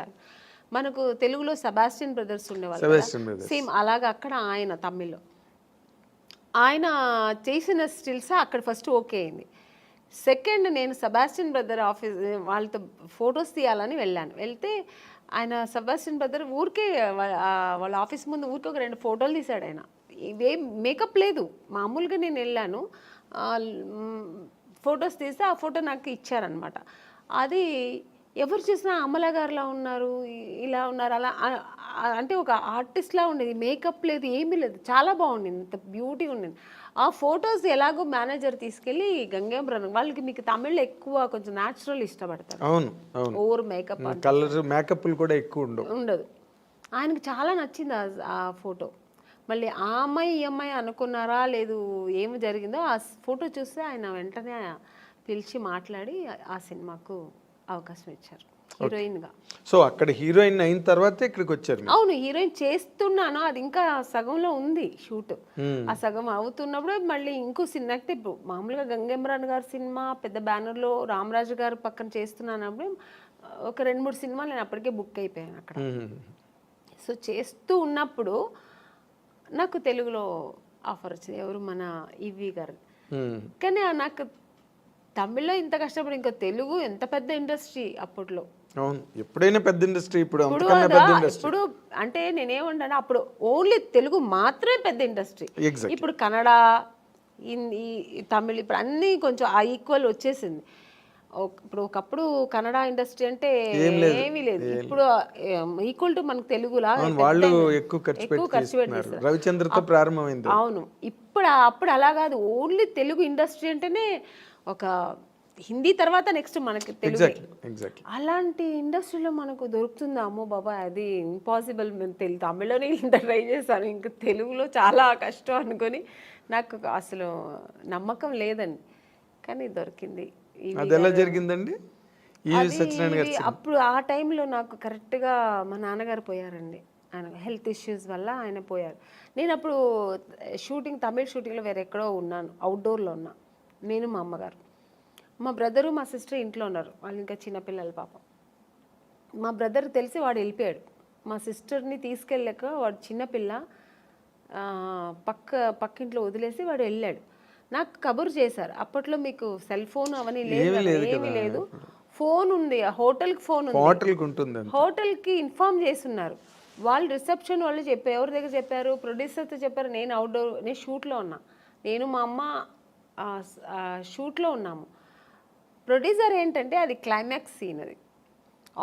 మనకు తెలుగులో సెబాస్టియన్ బ్రదర్స్ ఉండేవాళ్ళు, సేమ్ అలాగా అక్కడ ఆయన తమిళ్లో ఆయన చేసిన స్టిల్స్ అక్కడ ఫస్ట్ ఓకే అయింది. సెకండ్ నేను సెబాస్టియన్ బ్రదర్ ఆఫీస్ వాళ్ళతో ఫొటోస్ తీయాలని వెళ్తే ఆయన సెబాస్టియన్ బ్రదర్ ఊరికే వాళ్ళ ఆఫీస్ ముందు ఊరికే ఒక 2 photos తీశాడు ఆయన. ఇవేం మేకప్ లేదు, మామూలుగా నేను వెళ్ళాను, ఫొటోస్ తీస్తే ఆ ఫోటో నాకు ఇచ్చారనమాట. అది ఎవరు చూసినా అమలా గారులా ఉన్నారు, ఇలా ఉన్నారు, అలా అంటే ఒక ఆర్టిస్ట్లా ఉండేది, మేకప్ లేదు, ఏమీ లేదు, చాలా బాగుండింది, ఇంత బ్యూటీగా ఉండింది. ఆ ఫొటోస్ ఎలాగో మేనేజర్ తీసుకెళ్ళి గంగేమరన్ వాళ్ళకి, మీకు తమిళ్లో ఎక్కువ కొంచెం న్యాచురల్ ఇష్టపడతారు, ఓవర్ మేకప్, మేకప్ కూడా ఎక్కువ ఉండదు. ఆయనకు చాలా నచ్చింది ఆ ఫోటో. మళ్ళీ ఆ అమ్మాయి ఈ అమ్మాయి అనుకున్నారా లేదు ఏమి జరిగిందో, ఆ ఫోటో చూస్తే ఆయన వెంటనే పిలిచి మాట్లాడి ఆ సినిమాకు అవకాశం ఇచ్చారు హీరోయిన్గా. సో అక్కడ హీరోయిన్ అయిన తర్వాత ఇక్కడికి వచ్చారు? అవును, హీరోయిన్ చేస్తున్నాను, అది ఇంకా సగంలో ఉంది షూట్. ఆ సగం అవుతున్నప్పుడు మళ్ళీ ఇంకో సినిమా, ఇప్పుడు మామూలుగా గంగేమరన్ గారి సినిమా పెద్ద బ్యానర్లో రామరాజు గారు పక్కన చేస్తున్నానప్పుడు ఒక 2-3 సినిమాలు నేను అప్పటికే బుక్ అయిపోయాను అక్కడ. సో చేస్తూ ఉన్నప్పుడు నాకు తెలుగులో ఆఫర్ వచ్చింది, ఎవరు మన ఈవి గారు. కానీ నాకు తమిళ్లో ఇంత కష్టపడి ఇంకా తెలుగు ఎంత పెద్ద ఇండస్ట్రీ అప్పట్లో. అవును, ఎప్పుడైనా పెద్ద ఇండస్ట్రీ, ఇప్పుడు ఇప్పుడు అంతకన్నా పెద్ద ఇండస్ట్రీ. ఇప్పుడు అంటే నేనేమంటాను, అప్పుడు ఓన్లీ తెలుగు మాత్రమే పెద్ద ఇండస్ట్రీ. ఎగ్జాక్ట్. ఇప్పుడు కన్నడ, హిందీ, తమిళ్ ఇప్పుడు అన్నీ కొంచెం ఆ ఈక్వల్ వచ్చేసింది. ఇప్పుడు ఒకప్పుడు కన్నడ ఇండస్ట్రీ అంటే ఏమీ లేదు. ఇప్పుడు ఈక్వల్ టు మనకు తెలుగులా వాళ్ళు ఎక్కువ ఖర్చు ఖర్చు పెట్టి పెట్టేస్తారు. రవిచంద్రతో ప్రారంభమైంది. అవును, అప్పుడు అలా కాదు. ఓన్లీ తెలుగు ఇండస్ట్రీ అంటేనే ఒక హిందీ తర్వాత నెక్స్ట్ మనకి తెలుగు. ఎగ్జాక్ట్లీ. అలాంటి ఇండస్ట్రీలో మనకు దొరుకుతుందా? అమ్మో బాబా, అది ఇంపాసిబుల్. మేము తమిళ్లోనే ఇంత ట్రై చేశాను, ఇంకా తెలుగులో చాలా కష్టం అనుకొని నాకు అసలు నమ్మకం లేదండి. కానీ దొరికింది. అది ఎలా జరిగిందండి? అప్పుడు ఆ టైంలో నాకు కరెక్ట్గా మా నాన్నగారు పోయారండి. ఆయన హెల్త్ ఇష్యూస్ వల్ల ఆయన పోయారు. నేను అప్పుడు తమిళ్ షూటింగ్లో వేరే ఎక్కడో ఉన్నాను, అవుట్డోర్లో ఉన్నా, నేను మా అమ్మగారు. మా బ్రదరు మా సిస్టర్ ఇంట్లో ఉన్నారు, వాళ్ళు ఇంకా చిన్నపిల్లలు పాపం. మా బ్రదర్ తెలిసి వాడు వెళ్ళిపోయాడు. మా సిస్టర్ని తీసుకెళ్ళాక వాడు చిన్నపిల్ల పక్కింట్లో వదిలేసి వాడు వెళ్ళాడు. నాకు కబురు చేశారు. అప్పట్లో మీకు సెల్ ఫోన్ అవన్నీ ఏమీ లేదు. ఫోన్ ఉంది, హోటల్కి ఫోన్ ఉంది, హోటల్కి ఇన్ఫార్మ్ చేస్తున్నారు. వాళ్ళు రిసెప్షన్ వాళ్ళు చెప్పారు. ఎవరి దగ్గర చెప్పారు? ప్రొడ్యూసర్తో చెప్పారు. నేను షూట్లో ఉన్నా, నేను మా అమ్మ షూట్లో ఉన్నాము. ప్రొడ్యూసర్ ఏంటంటే అది క్లైమాక్స్ సీన్, అది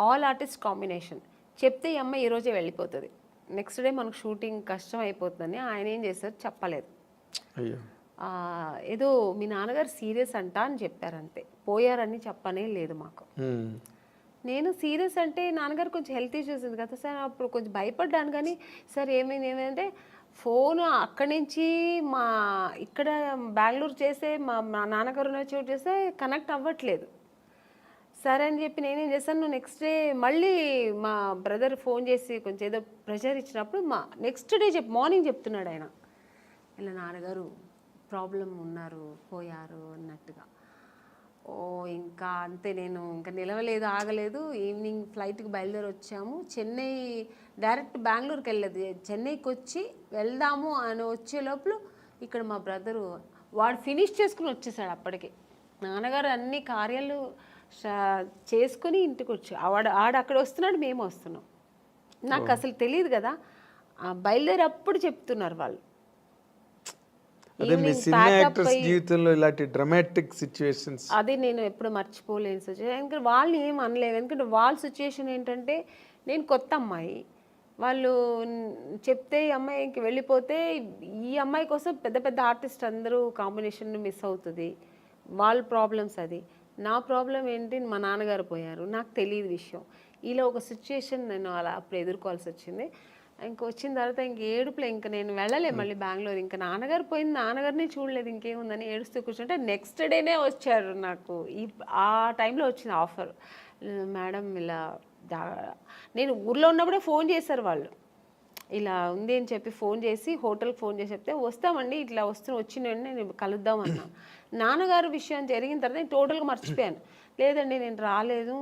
ఆల్ ఆర్టిస్ట్ కాంబినేషన్. చెప్తే ఈ అమ్మాయి ఈరోజే వెళ్ళిపోతుంది, నెక్స్ట్ డే మనకు షూటింగ్ కష్టం అయిపోతుందని ఆయన ఏం చేశారు, చెప్పలేదు. ఏదో మీ నాన్నగారు సీరియస్ అంట అని చెప్పారు, అంతే. పోయారని చెప్పనే లేదు మాకు. నేను సీరియస్ అంటే నాన్నగారు కొంచెం హెల్త్ ఇష్యూస్ ఉంది కదా సార్, అప్పుడు కొంచెం భయపడ్డాను. కానీ సార్ ఏమైందంటే ఫోన్ అక్కడి నుంచి ఇక్కడ బెంగళూరు చేస్తే మా నాన్నగారు ఉన్న చోటు చేస్తే కనెక్ట్ అవ్వట్లేదు. సరే అని చెప్పి నేనేం చేశాను, నెక్స్ట్ డే మళ్ళీ మా బ్రదర్ ఫోన్ చేసి కొంచెం ఏదో ప్రెషర్ ఇచ్చినప్పుడు నెక్స్ట్ డే మార్నింగ్ చెప్తున్నాడు ఆయన, ఇలా నాన్నగారు ప్రాబ్లం ఉన్నారు, పోయారు అన్నట్టుగా. ఇంకా అంతే, నేను ఇంకా నిలవలేదు, ఆగలేదు. ఈవినింగ్ ఫ్లైట్కి బయలుదేరి వచ్చాము. చెన్నై డైరెక్ట్ బెంగళూరుకి వెళ్ళలేదు, చెన్నైకి వచ్చి వెళ్దాము అని వచ్చే లోపల ఇక్కడ మా బ్రదరు వాడు ఫినిష్ చేసుకుని వచ్చేసాడు. అప్పటికి నాన్నగారు అన్ని కార్యాలు చేసుకుని ఇంటికి వచ్చి ఆడు అక్కడ వస్తున్నాడు, మేము వస్తున్నాం. నాకు అసలు తెలియదు కదా, బయలుదేరి అప్పుడు చెప్తున్నారు వాళ్ళు. జీవితంలో ఇలాంటి డ్రామాటిక్ సిచ్యువేషన్స్ అది నేను ఎప్పుడు మర్చిపోలేని సిచ్యువేషన్. ఎందుకంటే వాళ్ళు ఏం అనలేదు, ఎందుకంటే వాళ్ళ సిచ్యువేషన్ ఏంటంటే నేను కొత్త అమ్మాయి, వాళ్ళు చెప్తే ఈ అమ్మాయికి వెళ్ళిపోతే ఈ అమ్మాయి కోసం పెద్ద పెద్ద ఆర్టిస్ట్ అందరూ కాంబినేషన్ మిస్ అవుతుంది, వాళ్ళ ప్రాబ్లమ్స్. అది నా ప్రాబ్లం ఏంటి, మా నాన్నగారు పోయారు, నాకు తెలియదు విషయం. ఇలా ఒక సిచ్యువేషన్ నేను అలా అప్పుడు ఎదుర్కోవాల్సి వచ్చింది. ఇంక వచ్చిన తర్వాత ఇంక ఏడుపులో ఇంకా నేను వెళ్ళలే మళ్ళీ బెంగళూరు. ఇంకా నాన్నగారు పోయింది, నాన్నగారిని చూడలేదు, ఇంకేముందని ఏడుస్తూ కూర్చుంటే నెక్స్ట్ డేనే వచ్చారు నాకు. ఆ టైంలో వచ్చింది ఆఫర్, మేడం ఇలా నేను ఊర్లో ఉన్నప్పుడే ఫోన్ చేశారు వాళ్ళు, ఇలా ఉంది అని చెప్పి ఫోన్ చేసి హోటల్కి ఫోన్ చేసి చెప్తే వస్తామండి, ఇట్లా వచ్చిన నేను కలుద్దామన్నా. నాన్నగారు విషయం జరిగిన తర్వాత నేను టోటల్గా మర్చిపోయాను. లేదండి నేను రాలేదు,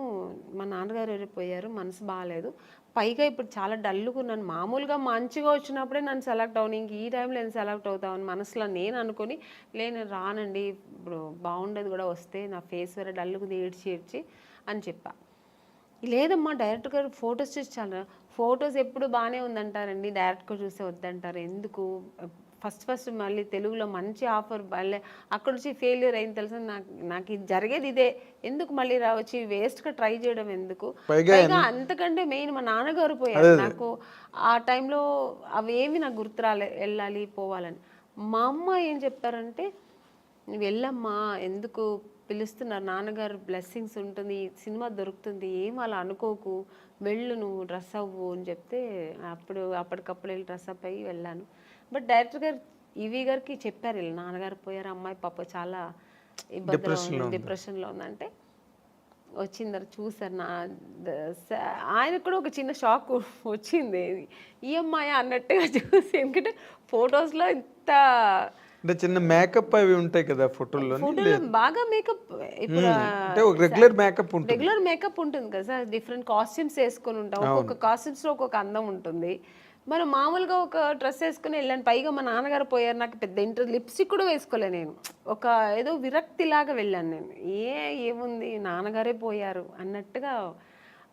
మా నాన్నగారు వెళ్ళిపోయారు, మనసు బాగాలేదు, పైగా ఇప్పుడు చాలా డల్గా ఉన్నాను. మామూలుగా మంచిగా వచ్చినప్పుడే నన్ను సెలెక్ట్ అవును, ఇంక ఈ టైంలో నేను సెలెక్ట్ అవుతామని మనసులో నేను అనుకుని, నేను రానండి, ఇప్పుడు బాగుండేది కూడా వస్తే, నా ఫేస్ వేరే డల్గా ఏడ్చి అని చెప్పా. లేదమ్మా డైరెక్టర్ గారు ఫొటోస్ చూసి చాలా, ఫొటోస్ ఎప్పుడు బాగానే ఉందంటారండి, డైరెక్ట్గా చూస్తే వద్దంటారు ఎందుకు? ఫస్ట్ మళ్ళీ తెలుగులో మంచి ఆఫర్, మళ్ళీ అక్కడ నుంచి ఫెయిల్యూర్ అయింది తెలుసా, నాకు ఇది జరిగేది ఇదే, ఎందుకు మళ్ళీ రావచ్చి వేస్ట్గా ట్రై చేయడం ఎందుకు? పైగా అంతకంటే మెయిన్ మా నాన్నగారు పోయారు. నాకు ఆ టైంలో అవేమి నాకు గుర్తు వెళ్ళాలి పోవాలని. మా అమ్మ ఏం చెప్పారంటే, నువ్వు వెళ్ళమ్మా, ఎందుకు పిలుస్తున్నారు, నాన్నగారు బ్లెస్సింగ్స్ ఉంటుంది, సినిమా దొరుకుతుంది, ఏం అలా అనుకోకు, వెళ్ళు, నువ్వు డ్రెస్ అవ్వు అని చెప్తే అప్పటికప్పుడు వెళ్ళి డ్రెస్ అప్ అయ్యి వెళ్ళాను. బట్ డైరెక్టర్ గారు ఈవీ గారికి చెప్పారు, ఇలా నాన్నగారు పోయారు, అమ్మాయి పాప చాలా ఇబ్బందిలో ఉంది, డిప్రెషన్లో ఉందంటే. వచ్చిన తర్వాత చూసారు, ఆయనకు కూడా ఒక చిన్న షాక్ వచ్చింది, ఈ అమ్మాయి అన్నట్టుగా చూసి. ఎందుకంటే ఫొటోస్లో ఇంత చిన్న మేకప్ అవి ఉంటాయి కదా ఫోటోలో, బాగా మేకప్, ఇప్పుడు రెగ్యులర్ మేకప్ ఉంటుంది కదా సార్, డిఫరెంట్ కాస్ట్యూమ్స్ వేసుకొని ఉంటాం, ఒక్కొక్క కాస్ట్యూమ్స్లో ఒక్కొక్క అందం ఉంటుంది. మనం మామూలుగా ఒక డ్రెస్ వేసుకుని వెళ్ళాను, పైగా మా నాన్నగారు పోయారు, నాకు పెద్ద ఇంట్రెస్ట్, లిప్స్టిక్ కూడా వేసుకోలే నేను, ఒక ఏదో విరక్తిలాగా వెళ్ళాను నేను, ఏముంది నాన్నగారే పోయారు అన్నట్టుగా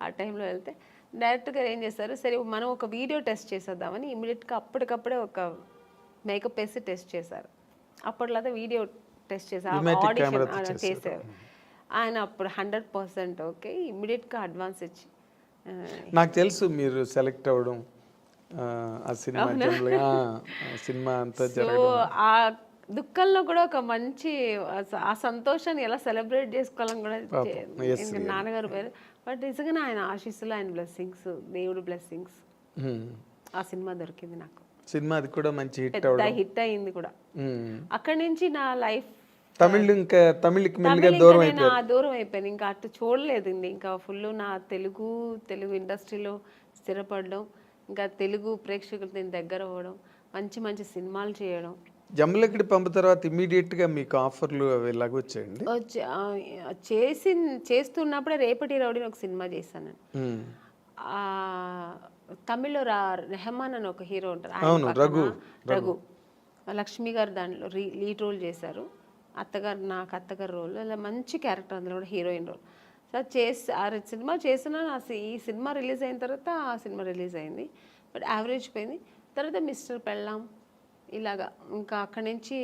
ఆ టైంలో వెళ్తే డైరెక్ట్గా ఏం చేస్తారు, సరే మనం ఒక వీడియో టెస్ట్ చేసేద్దామని ఇమీడియట్గా అప్పటికప్పుడే ఒక మేకప్ వేసి టెస్ట్ చేశారు. అప్పట్లో వీడియో టెస్ట్ చేశారు, ఆడిషన్ చేశారు ఆయన. అప్పుడు 100% ఓకే, ఇమీడియట్గా అడ్వాన్స్ ఇచ్చి నాకు తెలుసు మీరు సెలెక్ట్ అవ్వడం, ఆ సినిమా అంతా సో ఆ దుఃఖంలో కూడా ఒక మంచి ఆ సంతోషాన్ని ఎలా సెలబ్రేట్ చేసుకోవాలని కూడా ఇంకా నాన్నగారు పేరు. బట్ నిజంగా ఆయన ఆశీస్సులు, ఆయన బ్లెస్సింగ్స్, దేవుడు బ్లెస్సింగ్స్, ఆ సినిమా దొరికింది నాకు. సినిమా అది కూడా మంచి హిట్ అయింది కూడా. అక్కడి నుంచి నా లైఫ్ తమిళకి దూరం అయిపోయింది, ఇంకా అటు చూడలేదు. ఇంకా ఫుల్ నా తెలుగు ఇండస్ట్రీలో స్థిరపడడం, ఇంకా తెలుగు ప్రేక్షకులతో నేను దగ్గర అవ్వడం, మంచి మంచి సినిమాలు చేయడం. జమ్మలక్కడి పంపు తర్వాత ఇమీడియట్ గా మీకు ఆఫర్లు అవి ఎలాగ వచ్చాయండి? చేస్తున్నప్పుడే రేపటి రౌడీని ఒక సినిమా చేశాను. తమిళ్లో రెహమాన్ అని ఒక హీరో ఉంటారు, రఘు లక్ష్మి గారు దాంట్లో లీడ్ రోల్ చేశారు. నాకు అత్తగారు రోల్, అలా మంచి క్యారెక్టర్, అందులో కూడా హీరోయిన్ రోల్. సో ఆ సినిమా చేసిన, ఈ సినిమా రిలీజ్ అయిన తర్వాత ఆ సినిమా రిలీజ్ అయింది, బట్ యావరేజ్ పోయింది. తర్వాత మిస్టర్ పెళ్ళాం ఇలాగా, ఇంకా అక్కడి నుంచి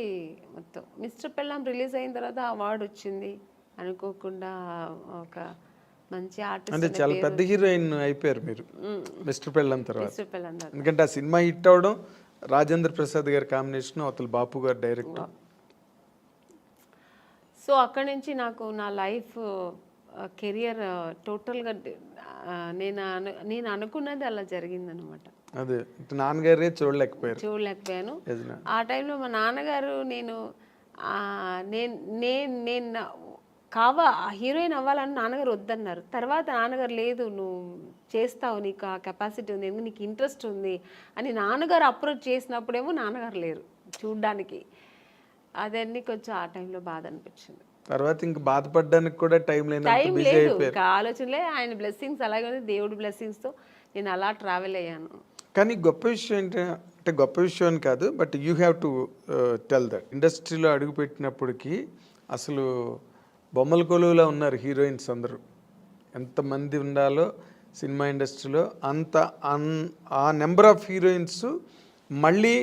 మొత్తం మిస్టర్ పెళ్ళాం రిలీజ్ అయిన తర్వాత అవార్డు వచ్చింది అనుకోకుండా. ఒక మంచి ఆర్టిస్ట్, అంటే చాలా పెద్ద హీరోయిన్ అయిపోయారు మీరు మిస్టర్ పెళ్ళాం తర్వాత. ఎందుకంటే ఆ సినిమా హిట్ అవడం, రాజేంద్ర ప్రసాద్ గారి కాంబినేషన్, అవతల బాపు గారు డైరెక్టర్. సో అక్కడి నుంచి నాకు నా లైఫ్ కెరియర్ టోటల్గా నేను అనుకున్నది అలా జరిగిందనమాట. అదే నాన్నగారే చూడలేకపోయాను. ఆ టైంలో మా నాన్నగారు నేను హీరోయిన్ అవ్వాలని నాన్నగారు వద్దన్నారు. తర్వాత నాన్నగారు లేదు, నువ్వు చేస్తావు, నీకు ఆ కెపాసిటీ ఉంది, నీకు ఇంట్రెస్ట్ ఉంది అని నాన్నగారు అప్రోచ్ చేసినప్పుడేమో నాన్నగారు లేరు చూడ్డానికి. అదన్నీ కొంచెం ఆ టైంలో బాధ అనిపించింది. తర్వాత ఇంకా బాధపడడానికి కూడా టైం లేదు, ఇంకా ఆలోచనలే. ఆయన బ్లెస్సింగ్స్ అలాగే, దేవుడి బ్లెస్సింగ్స్తో నేను అలా ట్రావెల్ అయ్యాను. కానీ గొప్ప విషయం ఏంటంటే, గొప్ప విషయం కాదు, but you have to tell that ఇండస్ట్రీలో అడుగుపెట్టినప్పటికీ అసలు బొమ్మల కొలువులో ఉన్నారు హీరోయిన్స్ అందరూ. ఎంతమంది ఉండాలో సినిమా ఇండస్ట్రీలో అంత ఆ నెంబర్ ఆఫ్ హీరోయిన్స్ మళ్ళీ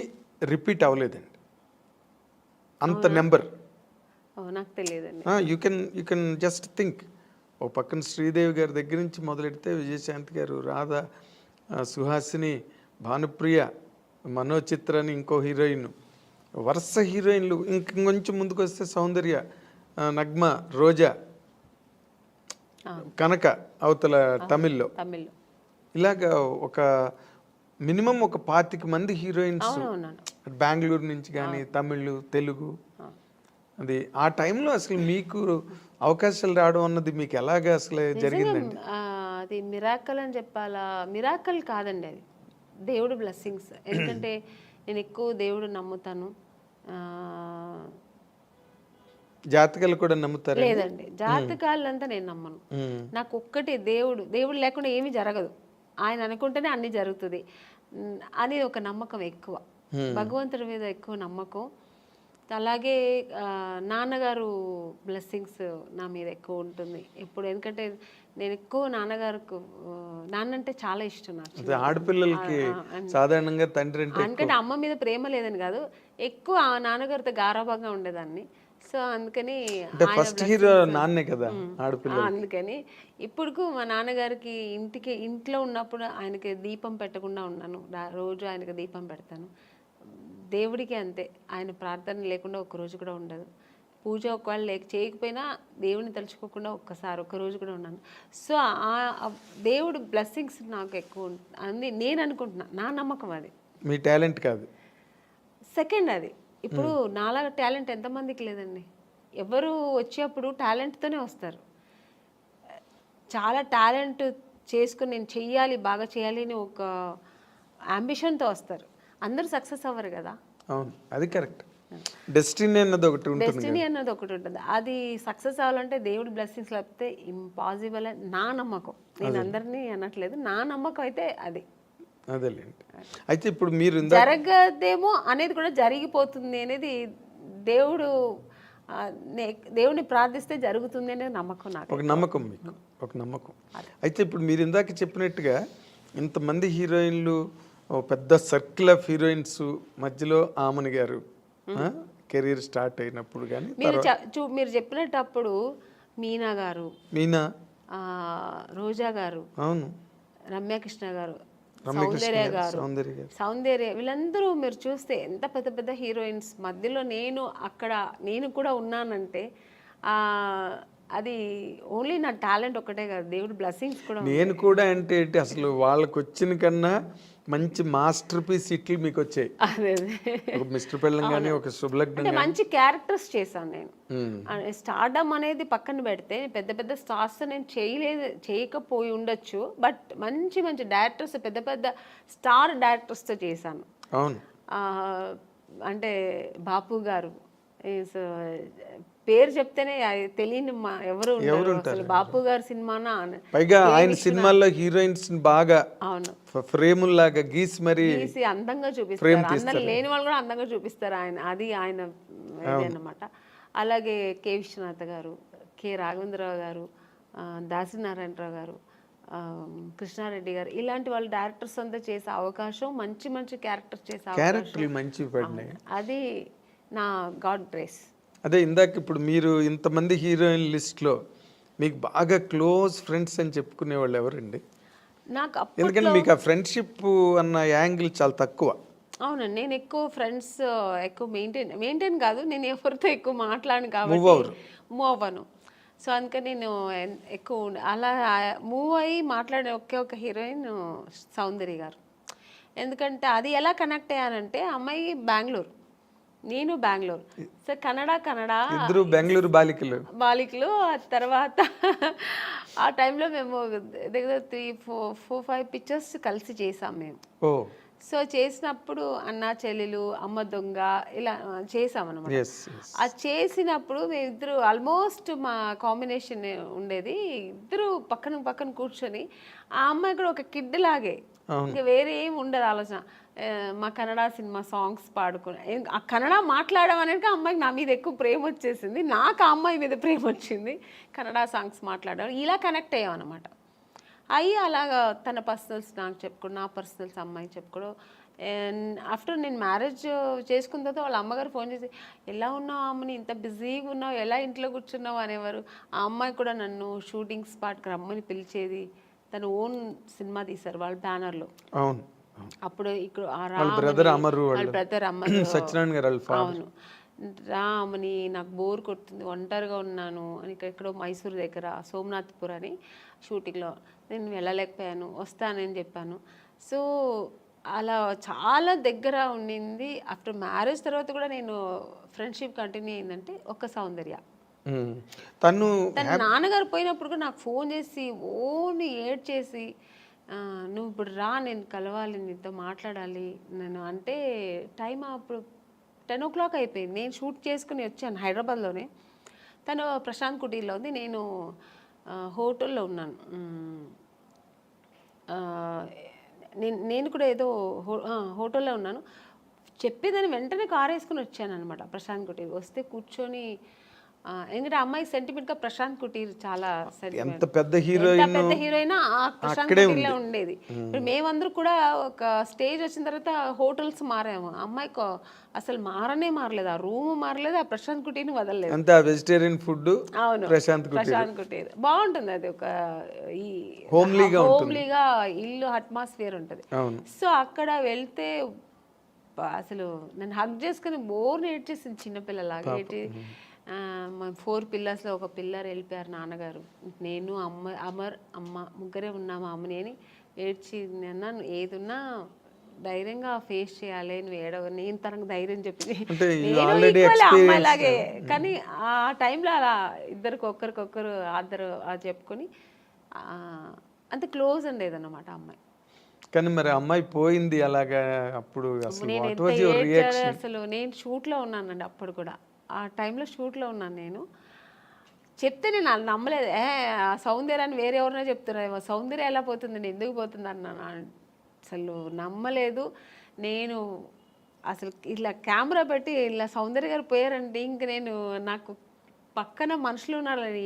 రిపీట్ అవ్వలేదండి, అంత నెంబర్. నాకు తెలియదండి. You can just think. ఓ పక్కన శ్రీదేవి గారి దగ్గర నుంచి మొదలెడితే విజయశాంతి గారు, రాధా, సుహాసిని, భానుప్రియ, మనోచిత్ర అని ఇంకో హీరోయిన్, వరుస హీరోయిన్లు. ఇంకొంచెం ముందుకు వస్తే సౌందర్య, నగ్మ, రోజా, కనక అవతల తమిళ్లో. ఇలాగా ఒక మినిమం ఒక 25 మంది హీరోయిన్స్ బెంగళూరు నుంచి కానీ, తమిళ్, తెలుగు. అది ఆ టైంలో అసలు మీకు అవకాశాలు రావడం అన్నది మీకు ఎలాగా అసలు జరిగిందండి? అది మిరాకల్ అని చెప్పాలా? మిరాకల్ కాదండి, అది దేవుడు బ్లెస్సింగ్స్. ఎందుకంటే నేను ఎక్కువ దేవుడు నమ్ముతాను. జాతకాలు కూడా నమ్ముతారు? లేదండి, జాతకాలంతా నేను నమ్మను. నాకు ఒక్కటి దేవుడు లేకుండా ఏమీ జరగదు, ఆయన అనుకుంటేనే అన్ని జరుగుతుంది అని ఒక నమ్మకం ఎక్కువ, భగవంతుడి మీద ఎక్కువ నమ్మకం. అలాగే నాన్నగారు బ్లెస్సింగ్స్ నా మీద ఎక్కువ ఉంటుంది ఎప్పుడు. ఎందుకంటే నేను ఎక్కువ నాన్న అంటే చాలా ఇష్టం నాకు. ఆడపిల్లలకి సాధారణంగా తండ్రి ఎందుకంటే అమ్మ మీద ప్రేమ లేదని కాదు, ఎక్కువ నాన్నగారితో గారాభంగా ఉండేదాన్ని. సో అందుకని ఫస్ట్ హీరో నాన్నే కదా ఆడపిల్ల. అందుకని ఇప్పుడు మా నాన్నగారికి ఇంట్లో ఉన్నప్పుడు ఆయనకి దీపం పెట్టకుండా ఉన్నాను, రోజు ఆయనకి దీపం పెడతాను. దేవుడికి అంతే, ఆయన ప్రార్థన లేకుండా ఒక్కరోజు కూడా ఉండదు. పూజ ఒకవేళ చేయకపోయినా దేవుడిని తలుచుకోకుండా ఒక్కరోజు కూడా ఉన్నాను. సో ఆ దేవుడు బ్లెస్సింగ్స్ నాకు ఎక్కువ అని నేను అనుకుంటున్నా, నా నమ్మకం అది. మీ టాలెంట్ కాదు, సెకండ్ అది. ఇప్పుడు నాలాగా టాలెంట్ ఎంతమందికి లేదండి. ఎవరు వచ్చేప్పుడు టాలెంట్తోనే వస్తారు. చాలా టాలెంట్ చేసుకుని నేను చెయ్యాలి, బాగా చేయాలి అని ఒక అంబిషన్తో వస్తారు. అందరూ సక్సెస్ అవ్వరు కదా. అవును, అది కరెక్ట్. డెస్టినీ అన్నది ఒకటి ఉంటుంది. అది సక్సెస్ అవ్వాలంటే దేవుడి బ్లెస్సింగ్స్ లేకపోతే ఇంపాసిబుల్ అని నా నమ్మకం. నేను అందరినీ అనట్లేదు, నా నమ్మకం అయితే అది. అదేలేండి. అయితే ఇప్పుడు మీరు ఇందాక జరగదేమో అనేది కూడా జరిగిపోతుంది అనేది దేవుడు దేవుడిని ప్రార్థిస్తే జరుగుతుంది అనే నమ్మకం నాకు. ఒక నమ్మకం మీకు, ఒక నమ్మకం. అయితే ఇప్పుడు మీరు ఇందాక చెప్పినట్టుగా ఇంతమంది హీరోయిన్లు, ఓ పెద్ద సర్కిల్ ఆఫ్ హీరోయిన్స్ మధ్యలో ఆమని గారు కెరీర్ స్టార్ట్ అయినప్పుడు కానీ మీరు చెప్పినప్పుడు మీనా గారు, మీనా, రోజా గారు, అవును, రమ్యకృష్ణ గారు, సౌందర్య వీళ్ళందరూ మీరు చూస్తే ఎంత పెద్ద పెద్ద హీరోయిన్స్ మధ్యలో నేను కూడా ఉన్నానంటే అది ఓన్లీ నా టాలెంట్ ఒకటే కాదు, దేవుడు బ్లెస్సింగ్స్ కూడా. నేను కూడా అంటే అసలు వాళ్ళకి వచ్చిన కన్నా మంచి మాస్టర్ పీస్ ఇట్లు మీకు వచ్చాయి. ఒక మిస్టర్ పెళ్ళం కానీ, ఒక శుభలగ్నం, మంచి క్యారెక్టర్స్ చేశాను నేను. స్టార్డమ్ అనేది పక్కన పెడితే పెద్ద పెద్ద స్టార్స్ నేను చేయకపోయి ఉండొచ్చు, బట్ మంచి మంచి డైరెక్టర్స్, పెద్ద పెద్ద స్టార్ డైరెక్టర్స్తో చేశాను. అవును. అంటే బాపు గారు పేరు చెప్తేనే తెలియని ఎవరు ఉంటారు. బాపు గారి సినిమానా, పైగా ఆయన సినిమాల్లో హీరోయిన్స్ బాగా అవును ఫ్రేముల్లాగా గీసి మరి అందంగా చూపిస్తారు. అందం లేని వాళ్ళు కూడా అందంగా చూపిస్తారు ఆయన, అది ఆయన అన్నమాట. అలాగే కె విశ్వనాథ్ గారు, కె రాఘవేంద్రరావు గారు, దాసినారాయణరావు గారు, కృష్ణారెడ్డి గారు, ఇలాంటి వాళ్ళు డైరెక్టర్స్ అంతా చేసే అవకాశం, మంచి మంచి క్యారెక్టర్స్ చేసే అవకాశం, మంచి పడినాయి. అది నా గాడ్ గ్రేస్. అదే ఇందాక ఇప్పుడు మీరు ఇంతమంది హీరోయిన్ లిస్ట్లో మీకు బాగా క్లోజ్ ఫ్రెండ్స్ అని చెప్పుకునే వాళ్ళు ఎవరండి? నాకు ఎందుకంటే మీకు ఆ ఫ్రెండ్షిప్ అన్న యాంగిల్ చాలా తక్కువ. అవునండి, నేను ఎక్కువ ఫ్రెండ్స్ ఎక్కువ మెయింటైన్ కాదు, నేను ఎవరితో ఎక్కువ మాట్లాడను కాబట్టి మూవ్ అవ్వను. సో అందుకని నేను ఎక్కువ అలా మూవ్ అయ్యి మాట్లాడే ఒక హీరోయిన్ సౌందర్య గారు. ఎందుకంటే అది ఎలా కనెక్ట్ అయ్యానంటే, అమ్మాయి బెంగళూరు, నేను బెంగళూరు, సో కన్నడ ఇద్దరు బెంగళూరు బాలికలు. తర్వాత ఆ టైంలో మేము దగ్గర 3-4-5 పిక్చర్స్ కలిసి చేసాం మేము. సో చేసినప్పుడు అన్న చెల్లెలు, అమ్మ దొంగ ఇలా చేసామన్నమాట. అది చేసినప్పుడు మేమిద్దరు ఆల్మోస్ట్ మా కాంబినేషన్ ఉండేది, ఇద్దరు పక్కన పక్కన కూర్చొని, ఆ అమ్మాయి కూడా ఒక కిడ్ లాగే, ఇంకా వేరే ఏం ఉండదు ఆలోచన. మా కన్నడ సినిమా సాంగ్స్ పాడుకుని, ఆ కన్నడ మాట్లాడడం అనేది అమ్మాయికి నా మీద ఎక్కువ ప్రేమ వచ్చేసింది, నాకు ఆ అమ్మాయి మీద ప్రేమ వచ్చింది. కన్నడ సాంగ్స్ మాట్లాడడం ఇలా కనెక్ట్ అయ్యాం అనమాట. అయ్యి అలాగా తన పర్సనల్స్ నాకు చెప్పుకోవడం, నా పర్సనల్స్ అమ్మాయి చెప్పుకోవడం. ఆఫ్టర్ నేను మ్యారేజ్ చేసుకున్న తర్వాత వాళ్ళ అమ్మగారు ఫోన్ చేసి, ఎలా ఉన్నావు అమ్మని, ఇంత బిజీగా ఉన్నావు, ఎలా ఇంట్లో కూర్చున్నావు అనేవారు. ఆ అమ్మాయి కూడా నన్ను షూటింగ్ స్పాట్కి రమ్మని పిలిచేది. తను ఓన్ సినిమా తీశారు వాళ్ళ బ్యానర్లో. అవును. అప్పుడు ఇక్కడ బ్రదర్ అమరు, అవును, రామని నాకు బోర్ కొడుతుంది, ఒంటరిగా ఉన్నాను అని, ఎక్కడో మైసూరు దగ్గర సోమనాథ్పూర్ అని షూటింగ్లో నేను వెళ్ళలేకపోయాను, వస్తానని చెప్పాను. సో అలా చాలా దగ్గర ఉండింది. ఆఫ్టర్ మ్యారేజ్ తర్వాత కూడా నేను ఫ్రెండ్షిప్ కంటిన్యూ అయిందంటే ఒక సౌందర్య. తన నాన్నగారు పోయినప్పుడు కూడా నాకు ఫోన్ చేసి ఓన్లీ ఏడ్ చేసి, నువ్వు ఇప్పుడు రా, నేను కలవాలి, నీతో మాట్లాడాలి నేను అంటే. టైం అప్పుడు 10 o'clock అయిపోయింది, నేను షూట్ చేసుకుని వచ్చాను హైదరాబాద్లోనే. తను ప్రశాంత్ కుటీర్లో ఉంది, నేను హోటల్లో ఉన్నాను. నేను కూడా ఏదో హోటల్లో ఉన్నాను. చెప్పేదాన్ని వెంటనే కారు వేసుకుని వచ్చాను అనమాట ప్రశాంత్ కుటీర్. వస్తే కూర్చొని, ఎందుకంటే అమ్మాయి సెంటిమెంట్గా ప్రశాంత్ కుటీర్ చాలా ఎంత పెద్ద హీరోయిన్ ప్రశాంత్ కుటీర్లో ఉండేది. ఇప్పుడు మేమందరూ కూడా ఒక స్టేజ్ వచ్చిన తర్వాత హోటల్స్ మారాము, అమ్మాయికి అసలు మారలేదు, ఆ రూమ్ మారలేదు, ఆ ప్రశాంత్ కుటీర్ని వదలలేదు. అంతే వెజిటేరియన్ ఫుడ్. అవును, ప్రశాంత్ కుటీర్ బాగుంటుంది, అది ఒక ఈ హోమ్లీగా ఇల్లు అట్మాస్ఫియర్ ఉంటుంది. సో అక్కడ వెళ్తే అసలు నన్ను హగ్ చేసుకుని బోర్ నేర్చేసింది, చిన్నపిల్లలాగా ఏంటి. మా 4 పిల్లర్స్లో ఒక పిల్లర్ వెళ్ళిపోయారు నాన్నగారు, నేను అమ్మ ముగ్గురే ఉన్నాము అమ్మని అని ఏడ్చి, అన్నాను ఏదున్నా ధైర్యంగా ఫేస్ చేయాలి, నువ్వు ఏడవ, నేను తనకు ధైర్యం చెప్పింది, నేను అమ్మాయిలాగే. కానీ ఆ టైంలో అలా ఒకరికొకరు ఆద్దరు చెప్పుకొని అంత క్లోజ్ ఉండేది అన్నమాట అమ్మాయి. కానీ మరి అమ్మాయి పోయింది అలాగా, అప్పుడు అసలు నేను షూట్లో ఉన్నానండి అప్పుడు కూడా, ఆ టైంలో షూట్లో ఉన్నాను నేను. చెప్తే నేను అది నమ్మలేదు, సౌందర్యాన్ని వేరే ఎవరైనా చెప్తున్నారేమో, సౌందర్య ఎలా పోతుంది, నేను ఎందుకు పోతుంది అన్నాను. అసలు నమ్మలేదు నేను. అసలు ఇలా కెమెరా పెట్టి ఇలా సౌందర్య గారు పోయారంటే ఇంక నేను నాకు పక్కన మనుషులు ఉన్నారని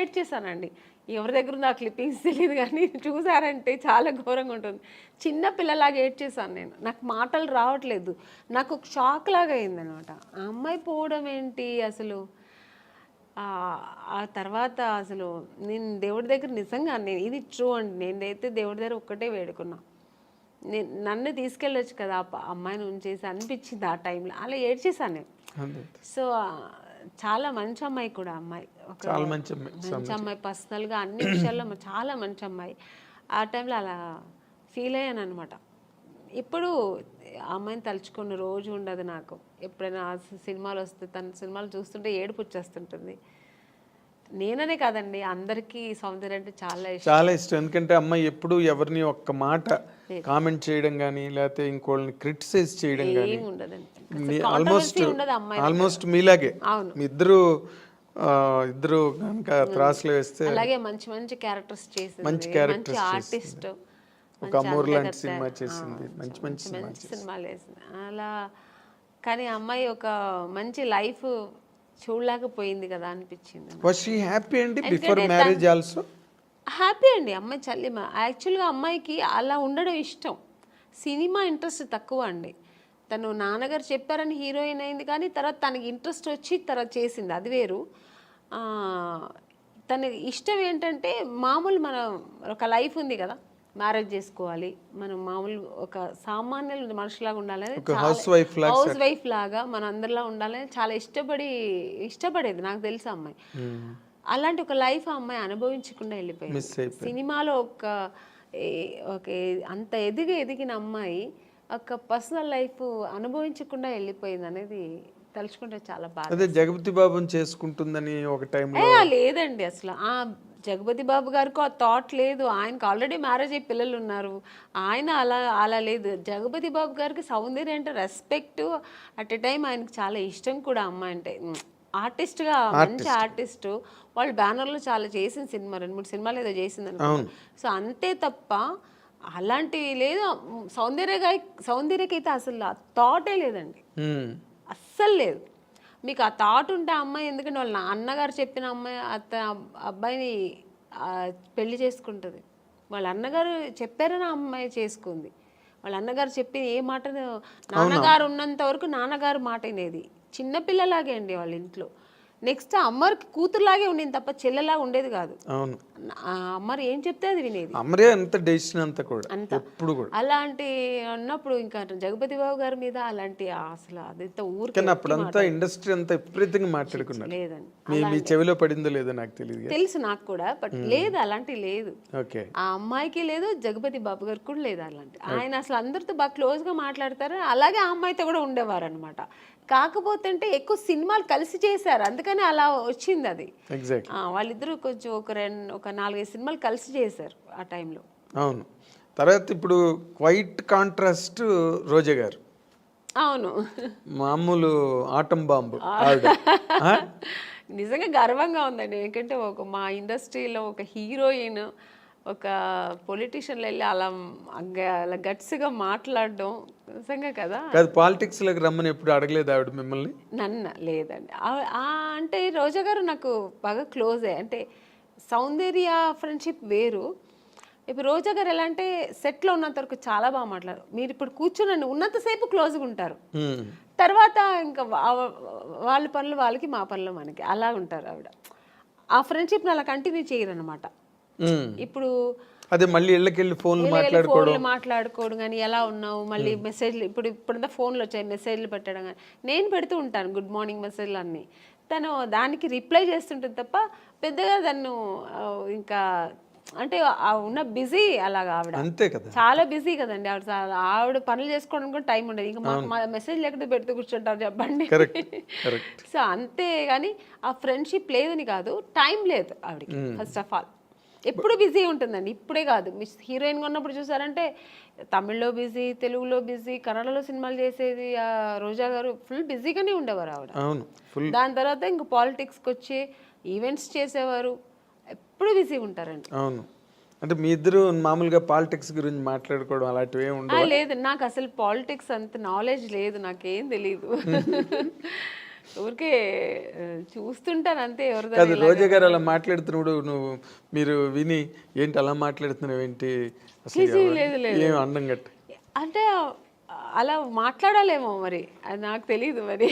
ఏడ్చేసానండి. ఎవరి దగ్గర ఉంది ఆ క్లిప్పింగ్స్ తెలియదు కానీ చూసారంటే చాలా ఘోరంగా ఉంటుంది. చిన్న పిల్లలాగా ఏడ్చేసాను నేను. నాకు మాటలు రావట్లేదు. నాకు ఒక షాక్ లాగా అయిందనమాట. ఆ అమ్మాయి పోవడం ఏంటి అసలు. ఆ తర్వాత అసలు నేను దేవుడి దగ్గర నిజంగా నేను ఇది ట్రూ అండి. నేనైతే దేవుడి దగ్గర ఒక్కటే వేడుకున్నా, నన్ను తీసుకెళ్ళొచ్చు కదా ఆ అమ్మాయిని ఉంచేసి అనిపించింది ఆ టైంలో. అలా ఏడ్చేసాను నేను. సో చాలా మంచి అమ్మాయి కూడా అమ్మాయి, ఒక మంచి అమ్మాయి, పర్సనల్గా అన్ని విషయాల్లో చాలా మంచి అమ్మాయి. ఆ టైంలో అలా ఫీల్ అయ్యాను అనమాట. ఇప్పుడు ఆ అమ్మాయిని తలుచుకున్న రోజు ఉండదు నాకు. ఎప్పుడైనా సినిమాలు వస్తే తన సినిమాలు చూస్తుంటే ఏడుపు వచ్చేస్తుంటుంది. నేననే కాదండి, అందరికీ సౌందర్య అంటే చాలా ఇష్టం. ఎందుకంటే అమ్మాయి ఎప్పుడు ఎవరిని ఒక్క మాట కామెంట్ చేయడం కానీ లేకపోతే ఇంకోళ్ళని క్రిటిసైజ్ చేయడం కానీ ఉండదండి. ఆల్మోస్ట్ మీలాగే మీ ఇద్దరు కనుక త్రాసులు వేస్తే అలాగే మంచి మంచి క్యారెక్టర్స్ చేసింది, మంచి ఆర్టిస్ట్, ఒక అమూర్ లాంటి సినిమా చేసింది, మంచి సినిమాలు వేసింది అలా. కానీ అమ్మాయి ఒక మంచి లైఫ్ చూడలేకపోయింది కదా అనిపించింది. వాస్ షీ హ్యాపీ అండి బిఫోర్ మ్యారేజ్ ఆల్సో? హ్యాపీ అండి. అమ్మాయి చల్లిమ యాక్చువల్గా అమ్మాయికి అలా ఉండడం ఇష్టం. సినిమా ఇంట్రెస్ట్ తక్కువ అండి. తను నాన్నగారు చెప్పారని హీరోయిన్ అయింది, కానీ తర్వాత తనకి ఇంట్రెస్ట్ వచ్చి తర్వాత చేసింది, అది వేరు. తన ఇష్టం ఏంటంటే మామూలు మన ఒక లైఫ్ ఉంది కదా, మ్యారేజ్ చేసుకోవాలి, మనం మామూలు ఒక సామాన్య మనుషులాగా ఉండాలని, హౌస్ వైఫ్ లాగా మన అందరిలా ఉండాలని చాలా ఇష్టపడేది నాకు తెలుసు అమ్మాయి. అలాంటి ఒక లైఫ్ ఆ అమ్మాయి అనుభవించకుండా వెళ్ళిపోయింది. సినిమాలో ఒక అంత ఎదిగిన అమ్మాయి ఒక పర్సనల్ లైఫ్ అనుభవించకుండా వెళ్ళిపోయింది అనేది తలుచుకుంటే చాలా బాధ. అదే జగపతి బాబుని చేసుకుంటుందని ఒక టైంలో లేదండి. అసలు ఆ జగపతి బాబు గారికి ఆ థాట్ లేదు. ఆయనకు ఆల్రెడీ మ్యారేజ్ అయ్యి పిల్లలు ఉన్నారు. ఆయన అలా లేదు. జగపతి బాబు గారికి సౌందర్య అంటే రెస్పెక్ట్, అట్ ఎ టైం ఆయనకు చాలా ఇష్టం కూడా అమ్మాయి అంటే. ఆర్టిస్ట్గా మంచి ఆర్టిస్టు. వాళ్ళు బ్యానర్లో చాలా చేసిన సినిమా 2-3 సినిమాలు ఏదో చేసింది అనుకో. సో అంతే తప్ప అలాంటివి లేదు. సౌందర్యకైతే అసలు ఆ థాటే లేదండి, అస్సలు లేదు. మీకు ఆ థాట్ ఉంటే అమ్మాయి, ఎందుకంటే వాళ్ళ అన్నగారు చెప్పిన అమ్మాయి అబ్బాయిని పెళ్లి చేసుకుంటుంది. వాళ్ళ అన్నగారు చెప్పారని అమ్మాయి చేసుకుంది. వాళ్ళ అన్నగారు చెప్పి ఏ మాట, నాన్నగారు ఉన్నంత వరకు నాన్నగారు మాట వినేది. చిన్నపిల్లలాగే అండి వాళ్ళ ఇంట్లో. నెక్స్ట్ అమ్మకి కూతురులాగే ఉండేది తప్ప చెల్లెలాగా ఉండేది కాదు. అమ్మరు ఏం చెప్తే అది వినేది. అలాంటి ఉన్నప్పుడు ఇంకా జగపతి బాబు గారి మీద అలాంటి అసలు అదంతా ఊరికి ఇండస్ట్రీ అంతా విపరీతంగా మాట్లాడుకున్నారు. లేదండి, చెవిలో పడిందో లేదో నాకు తెలియదు, తెలుసు నాకు కూడా, బట్ లేదు అలాంటి లేదు. ఆ అమ్మాయికి లేదు, జగపతి బాబు గారికి కూడా లేదు అలాంటి. ఆయన అసలు అందరితో బాగా క్లోజ్ గా మాట్లాడతారు. అలాగే ఆ అమ్మాయితో కూడా ఉండేవారు అనమాట. కాకపోతే అంటే ఎక్కువ సినిమాలు కలిసి చేశారు, అందుకని అలా వచ్చింది అది. వాళ్ళిద్దరూ కొంచెం ఒక 4-5 సినిమాలు కలిసి చేశారు ఆ టైంలో. అవును. తర్వాత ఇప్పుడు క్వైట్ కాంట్రాస్ట్ రోజా గారు. అవును, మామూలు ఆటం బాంబు. నిజంగా గర్వంగా ఉందండి. ఎందుకంటే మా ఇండస్ట్రీలో ఒక హీరోయిన్ ఒక పొలిటీషియన్లు వెళ్ళి అలా గట్స్గా మాట్లాడడం నిజంగా కదా. పాలిటిక్స్ లోకి రమ్మని ఎప్పుడు అడగలేదు ఆవిడ మిమ్మల్ని? నన్ను లేదండి. అంటే రోజా గారు నాకు బాగా క్లోజే. అంటే సౌందర్య ఫ్రెండ్షిప్ వేరు. ఇప్పుడు రోజా గారు ఎలా అంటే సెట్లో ఉన్నంత వరకు చాలా బాగా మాట్లాడారు. మీరు ఇప్పుడు కూర్చుని ఉన్నంతసేపు క్లోజ్గా ఉంటారు, తర్వాత ఇంకా వాళ్ళ పనులు వాళ్ళకి, మా పనులు మనకి, అలా ఉంటారు ఆవిడ. ఆ ఫ్రెండ్షిప్ని అలా కంటిన్యూ చేయరు అనమాట. ఇప్పుడు అదే మళ్ళీ ఇళ్ళకెళ్ళి ఫోన్లు మాట్లాడుకోవడం కానీ, ఎలా ఉన్నావు, మళ్ళీ మెసేజ్లు, ఇప్పుడంతా ఫోన్లు వచ్చాయి, మెసేజ్లు పెట్టడం కానీ నేను పెడుతూ ఉంటాను, గుడ్ మార్నింగ్ మెసేజ్లు అన్నీ. తను దానికి రిప్లై చేస్తుంటుంది తప్ప పెద్దగా తను ఇంకా అంటే ఉన్న బిజీ అలాగా ఆవిడ. అంతే కదా, చాలా బిజీ కదండి ఆవిడ పనులు చేసుకోవడానికి కూడా టైం ఉండదు. ఇంకా మా మెసేజ్ లేకపోతే పెడుతూ కూర్చుంటారు చెప్పండి. సో అంతే కానీ ఆ ఫ్రెండ్షిప్ లేదని కాదు, టైం లేదు ఆవిడకి. ఫస్ట్ ఆఫ్ ఆల్ ఎప్పుడు బిజీ ఉంటుందండి. ఇప్పుడే కాదు, హీరోయిన్గా ఉన్నప్పుడు చూసారంటే తమిళ్లో బిజీ, తెలుగులో బిజీ, కన్నడలో సినిమాలు చేసేది రోజా గారు. ఫుల్ బిజీగానే ఉండేవారు ఆవిడ. దాని తర్వాత ఇంక పాలిటిక్స్కి వచ్చి ఈవెంట్స్ చేసేవారు, ఎప్పుడు బిజీగా ఉంటారండి. అవును. అంటే మీ ఇద్దరు మామూలుగా పాలిటిక్స్ గురించి మాట్లాడుకోవడం అలాంటివి ఏమి ఉండవు? లేదు, నాకు అసలు పాలిటిక్స్ అంత నాలెడ్జ్ లేదు, నాకేం తెలీదు. ఊరికే చూస్తుంటాను అంతే. కాదు, రోజా గారు అలా మాట్లాడుతున్నప్పుడు మీరు విని ఏంటి అలా మాట్లాడుతున్నావు ఏంటి అసలు ఏం అండం గట్టి అంటే అలా మాట్లాడాలేమో మరి, అది నాకు తెలియదు మరి.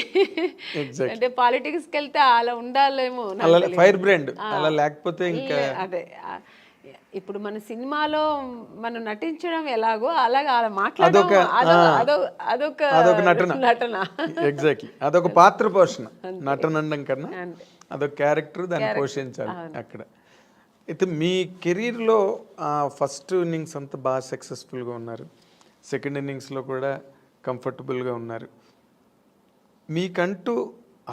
అంటే పాలిటిక్స్కి వెళ్తే అలా ఉండాలేమో, అలా ఫైర్ బ్రాండ్ అలా లేకపోతే ఇంకా అదే. ఇప్పుడు మన సినిమాలో మనం నటించడం ఎలాగో అలాగా అలా మాట్లాడడం అదొక నటన. ఎగ్జాక్ట్లీ, అదొక పాత్ర పోషణ. నటన అనడం కన్నా అదొక క్యారెక్టర్, దాన్ని పోషించాలి అక్కడ. అయితే మీ కెరీర్లో ఫస్ట్ ఇన్నింగ్స్ అంతా బాగా సక్సెస్ఫుల్గా ఉన్నారు, సెకండ్ ఇన్నింగ్స్లో కూడా కంఫర్టబుల్గా ఉన్నారు. మీకంటూ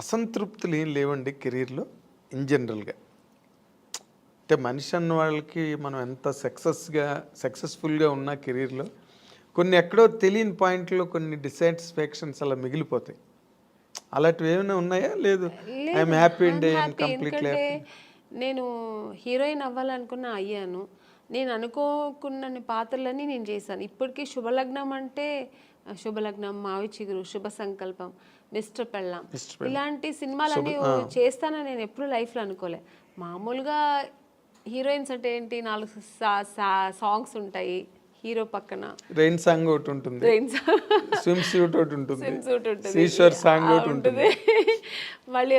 అసంతృప్తులు ఏం లేవండి కెరీర్లో ఇన్ జనరల్గా? అంటే మనిషి అన్న వాళ్ళకి మనం ఎంత సక్సెస్ఫుల్గా ఉన్న కెరీర్లో కొన్ని ఎక్కడో తెలియని పాయింట్లో కొన్ని డిసాటిస్ఫాక్షన్స్ అలా మిగిలిపోతాయి. అలాంటివి ఏమైనా ఉన్నాయా? లేదు, I'm happy and I'm completely happy. నేను హీరోయిన్ అవ్వాలనుకున్నా, అయ్యాను. నేను అనుకోకున్న పాత్రలన్నీ నేను చేశాను. ఇప్పటికీ శుభలగ్నం అంటే శుభలగ్నం, మావి చిగురు, శుభ సంకల్పం, మిస్టర్ పెళ్ళాం, ఇలాంటి సినిమాలన్నీ చేస్తానని నేను ఎప్పుడు లైఫ్లో అనుకోలే. మామూలుగా హీరోయిన్స్ అంటే ఏంటి, 4 సాంగ్స్ ఉంటాయి హీరో పక్కన, రెయిన్ సాంగ్ ఒకటి ఉంటుంది, స్విమ్ సూట్ ఒకటి ఉంటుంది, సీషోర్ సాంగ్ ఒకటి ఉంటుంది, మళ్ళీ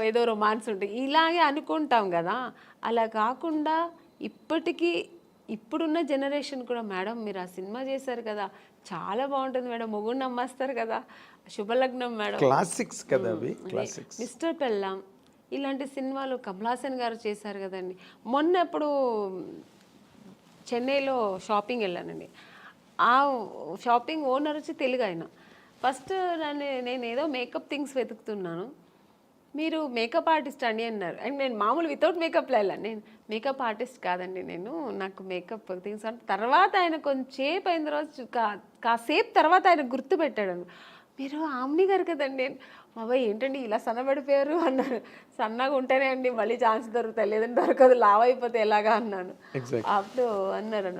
ఏదో రొమాన్స్ ఉంటుంది, ఇలాగే అనుకుంటాం కదా. అలా కాకుండా ఇప్పుడున్న జనరేషన్ కూడా, మేడం మీరు ఆ సినిమా చేశారు కదా, చాలా బాగుంటుంది మేడం, మొగుడు నమ్మేస్తారు కదా, శుభలగ్నం మేడం, క్లాసిక్స్ కదా అవి, క్లాసిక్స్, మిస్టర్ పెళ్ళాం, ఇలాంటి సినిమాలు కమల్ హాసన్ గారు చేశారు కదండి. మొన్న ఎప్పుడు చెన్నైలో షాపింగ్ వెళ్ళానండి. ఆ షాపింగ్ ఓనర్ వచ్చి తెలుగు ఆయన. ఫస్ట్ నేను ఏదో మేకప్ థింగ్స్ వెతుకుతున్నాను, మీరు మేకప్ ఆర్టిస్ట్ అండి అన్నారు. అండ్ నేను మామూలు వితౌట్ మేకప్లో వెళ్ళాను. నేను మేకప్ ఆర్టిస్ట్ కాదండి, నాకు మేకప్ థింగ్స్ అంటే. తర్వాత ఆయన కొంచెంసేపు అయిన తర్వాత, కాసేపు తర్వాత ఆయన గుర్తుపెట్టాడు, మీరు ఆమ్ని గారు కదండి. బాబాయ్ ఏంటండి ఇలా సన్నబడిపోయారు అన్నారు. సన్నగా ఉంటేనే అండి మళ్ళీ ఛాన్స్ దొరుకుతాయి, లేదంటే దొరకదు, లావ్ అయిపోతే ఎలాగా అన్నాను. అప్పుడు అన్నారు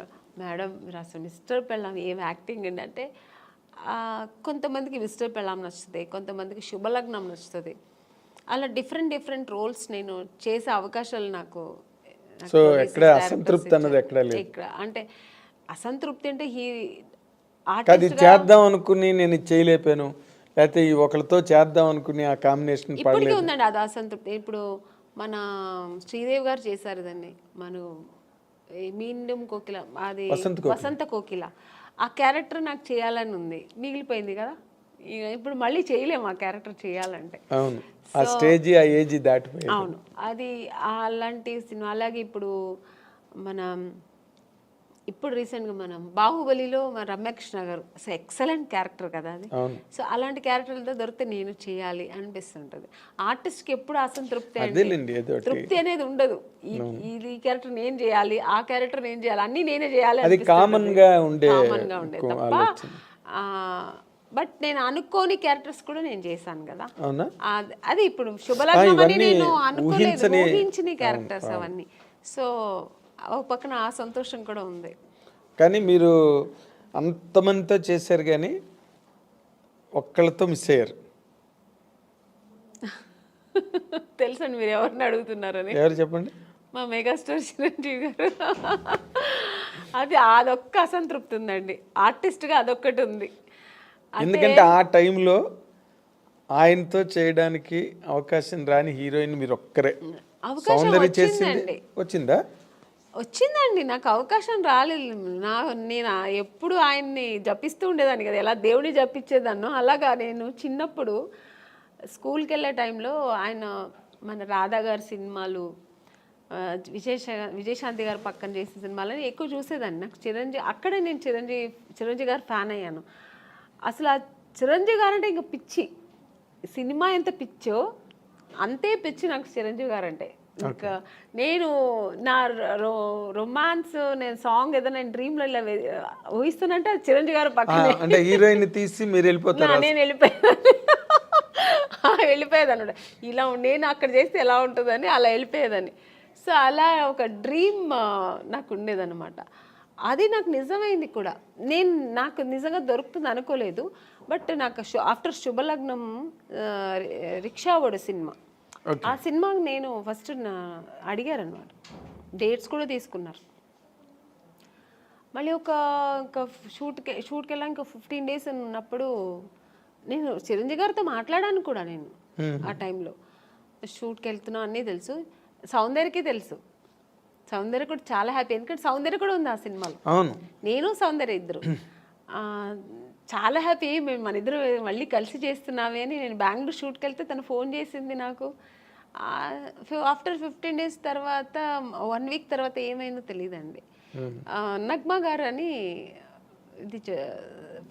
మేడం మీరు అసలు మిస్టర్ పెళ్ళాం ఏం యాక్టింగ్ అండి అంటే, కొంతమందికి మిస్టర్ పెళ్ళాం నచ్చుతుంది, కొంతమందికి శుభలగ్నం నచ్చుతుంది. అలా డిఫరెంట్ రోల్స్ నేను చేసే అవకాశాలు నాకు. సో ఎక్కడ అసంతృప్తి అన్నది ఎక్కడ లేదు. అంటే అసంతృప్తి అంటే అది చేద్దాం అనుకుని నేను చేయలేపాను, లేకపోతే ఈ ఒకరితో చేద్దాం అనుకుని ఆ కాంబినేషన్ ఇప్పటికీ ఉందండి అది అసంతృప్తి. ఇప్పుడు మన శ్రీదేవి గారు చేశారు దాన్ని, మీండం కోకిల, అది వసంత కోకిల, ఆ క్యారెక్టర్ నాకు చేయాలని ఉంది, మిగిలిపోయింది కదా. ఇప్పుడు మళ్ళీ చేయలేము ఆ క్యారెక్టర్ చేయాలంటే. అవును, ఆ స్టేజ్ ఆ ఏజ్ దాటిపోయి. అవును, అది అలాంటి సినిమా. అలాగే ఇప్పుడు రీసెంట్గా మనం బాహుబలిలో రమ్యకృష్ణ గారు అసలు ఎక్సలెంట్ క్యారెక్టర్ కదా అది. సో అలాంటి క్యారెక్టర్లతో దొరికితే నేను చేయాలి అనిపిస్తుంటుంది. ఆర్టిస్ట్కి ఎప్పుడు అసంతృప్తి, తృప్తి అనేది ఉండదు. ఈ క్యారెక్టర్ నేను చేయాలి, ఆ క్యారెక్టర్ నేను చేయాలి, అన్నీ నేనే చేయాలి, కామన్ గా ఉండే తప్ప. బట్ నేను అనుకోని క్యారెక్టర్స్ కూడా నేను చేశాను కదా. అది ఇప్పుడు శుభలగ్నం అని నేను అనుకోలేదు, ఊహించిన క్యారెక్టర్స్ అవన్నీ. సో ఒక పక్కన ఆ సంతోషం కూడా ఉంది. కానీ మీరు అంతమందితో చేశారు కానీ ఒక్కళ్ళతో మిస్ అయ్యారు. తెలుసండి మీరు ఎవరిని అడుగుతున్నారని. ఎవరు చెప్పండి? మా మెగాస్టార్ చిరంజీవి గారు. అదొక్క అసంతృప్తి ఉందండి, ఆర్టిస్ట్గా అదొక్కటి ఉంది. ఎందుకంటే ఆ టైంలో ఆయనతో చేయడానికి అవకాశం రాని హీరోయిన్ మీరు ఒక్కరే. సౌందర్య చేసింది వచ్చిందండి, నాకు అవకాశం రాలేదు. నేను ఎప్పుడు ఆయన్ని జపిస్తూ ఉండేదాన్ని కదా, ఎలా దేవుడిని జపించేదాన్నో అలాగా. నేను చిన్నప్పుడు స్కూల్కి వెళ్ళే టైంలో ఆయన మన రాధా గారి సినిమాలు, విజయశాంతి గారు పక్కన చేసే సినిమాలని ఎక్కువ చూసేదాన్ని. నాకు అక్కడే నేను చిరంజీవి గారు ఫ్యాన్ అయ్యాను. అసలు ఆ చిరంజీవి గారు అంటే ఇంకా పిచ్చి, సినిమా ఎంత పిచ్చో అంతే పిచ్చి నాకు చిరంజీవి గారు అంటే. ఇంకా నేను నా రొమాన్స్, నేను సాంగ్ ఏదైనా నేను డ్రీమ్లో ఇలా ఊహిస్తానంటే చిరంజీవి గారు పక్కన హీరోయిన్ తీసి మీరు వెళ్ళిపోతారు. నేను వెళ్ళిపోయేదాన్ని ఇలా నేను అక్కడ చేస్తే ఎలా ఉంటుందని అలా వెళ్ళిపోయేదాన్ని. సో అలా ఒక డ్రీమ్ నాకు ఉండేదన్నమాట. అది నాకు నిజమైంది కూడా. నాకు నిజంగా దొరుకుతుంది అనుకోలేదు. బట్ నాకు ఆఫ్టర్ శుభలగ్నం రిక్షావాడు సినిమా, ఆ సినిమాకి నేను ఫస్ట్ అడిగారనమాట, డేట్స్ కూడా తీసుకున్నారు. మళ్ళీ ఇంకా షూట్కి వెళ్ళాక ఇంకా 15 days ఉన్నప్పుడు నేను చిరంజీవి గారితో మాట్లాడాను కూడా. నేను ఆ టైంలో షూట్కి వెళ్తున్నా అన్నీ తెలుసు, సౌందర్యకి తెలుసు. సౌందర్య కూడా చాలా హ్యాపీ, ఎందుకంటే సౌందర్య కూడా ఉంది ఆ సినిమాలో. నేను సౌందర్య ఇద్దరు చాలా హ్యాపీ, మేము మన ఇద్దరు మళ్ళీ కలిసి చేస్తున్నామే అని. నేను బెంగళూరు షూట్కి వెళ్తే తను ఫోన్ చేసింది నాకు. ఆఫ్టర్ 15 days తర్వాత 1 week తర్వాత ఏమైందో తెలియదండి. నగ్మా గారు అని ఇది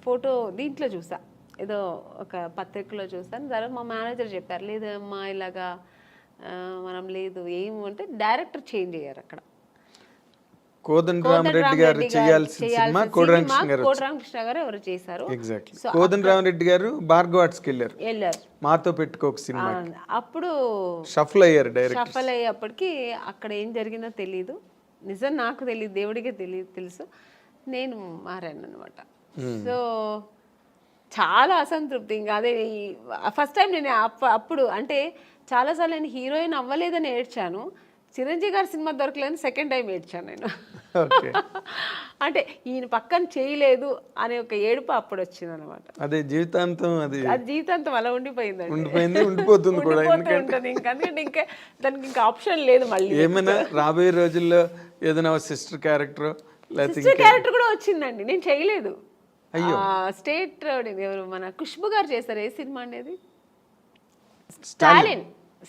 ఫోటో దీంట్లో చూసా, ఏదో ఒక పత్రికలో చూసాను. తర్వాత మా మేనేజర్ చెప్పారు, లేదమ్మా ఇలాగా మనం లేదు ఏమంటే డైరెక్టర్ చేంజ్ అయ్యారు అక్కడ. కోదండరామరెడ్డి గారు చేయాల్సిన సినిమా కోదండరామకృష్ణ గారు ఎవరు చేశారు. కోదండరామరెడ్డి గారు భార్గవ ఆర్ట్స్కి వెళ్ళారు, మాతో పెట్టుకోక సినిమా. అప్పుడు షఫల్ అయ్యారు డైరెక్ట్. షఫల్ అయ్యేప్పటికి అక్కడ ఏం జరిగిందో తెలియదు, నిజం నాకు తెలియదు, దేవుడికే తెలుసు. నేను మారాను అనమాట. సో చాలా అసంతృప్తి. ఇంకా అదే ఫస్ట్ టైం నేను అప్పుడు అంటే చాలాసార్లు నేను హీరోయిన్ అవ్వలేదని ఏడ్చాను, చిరంజీవి గారి సినిమా దొరకలేదని సెకండ్ టైం ఏడ్చాను నేను. అంటే ఈయన పక్కన చేయలేదు అనే ఒక ఏడుపు అప్పుడు వచ్చింది అనమాట. అదే జీవితాంతం, అది జీవితాంతం అలా ఉండిపోయిందండి, ఉండిపోతుంది కూడా. ఎందుకంటే ఇంకా దానికి ఇంకా ఆప్షన్ లేదు. మళ్ళీ ఏమైనా రాబోయే రోజుల్లో ఏదైనా సిస్టర్ క్యారెక్టర్ కూడా వచ్చిందండి, నేను చేయలేదు. స్టేట్ ఎవరు మన ఖుష్బు గారు చేశారు, ఏ సినిమా అనేది,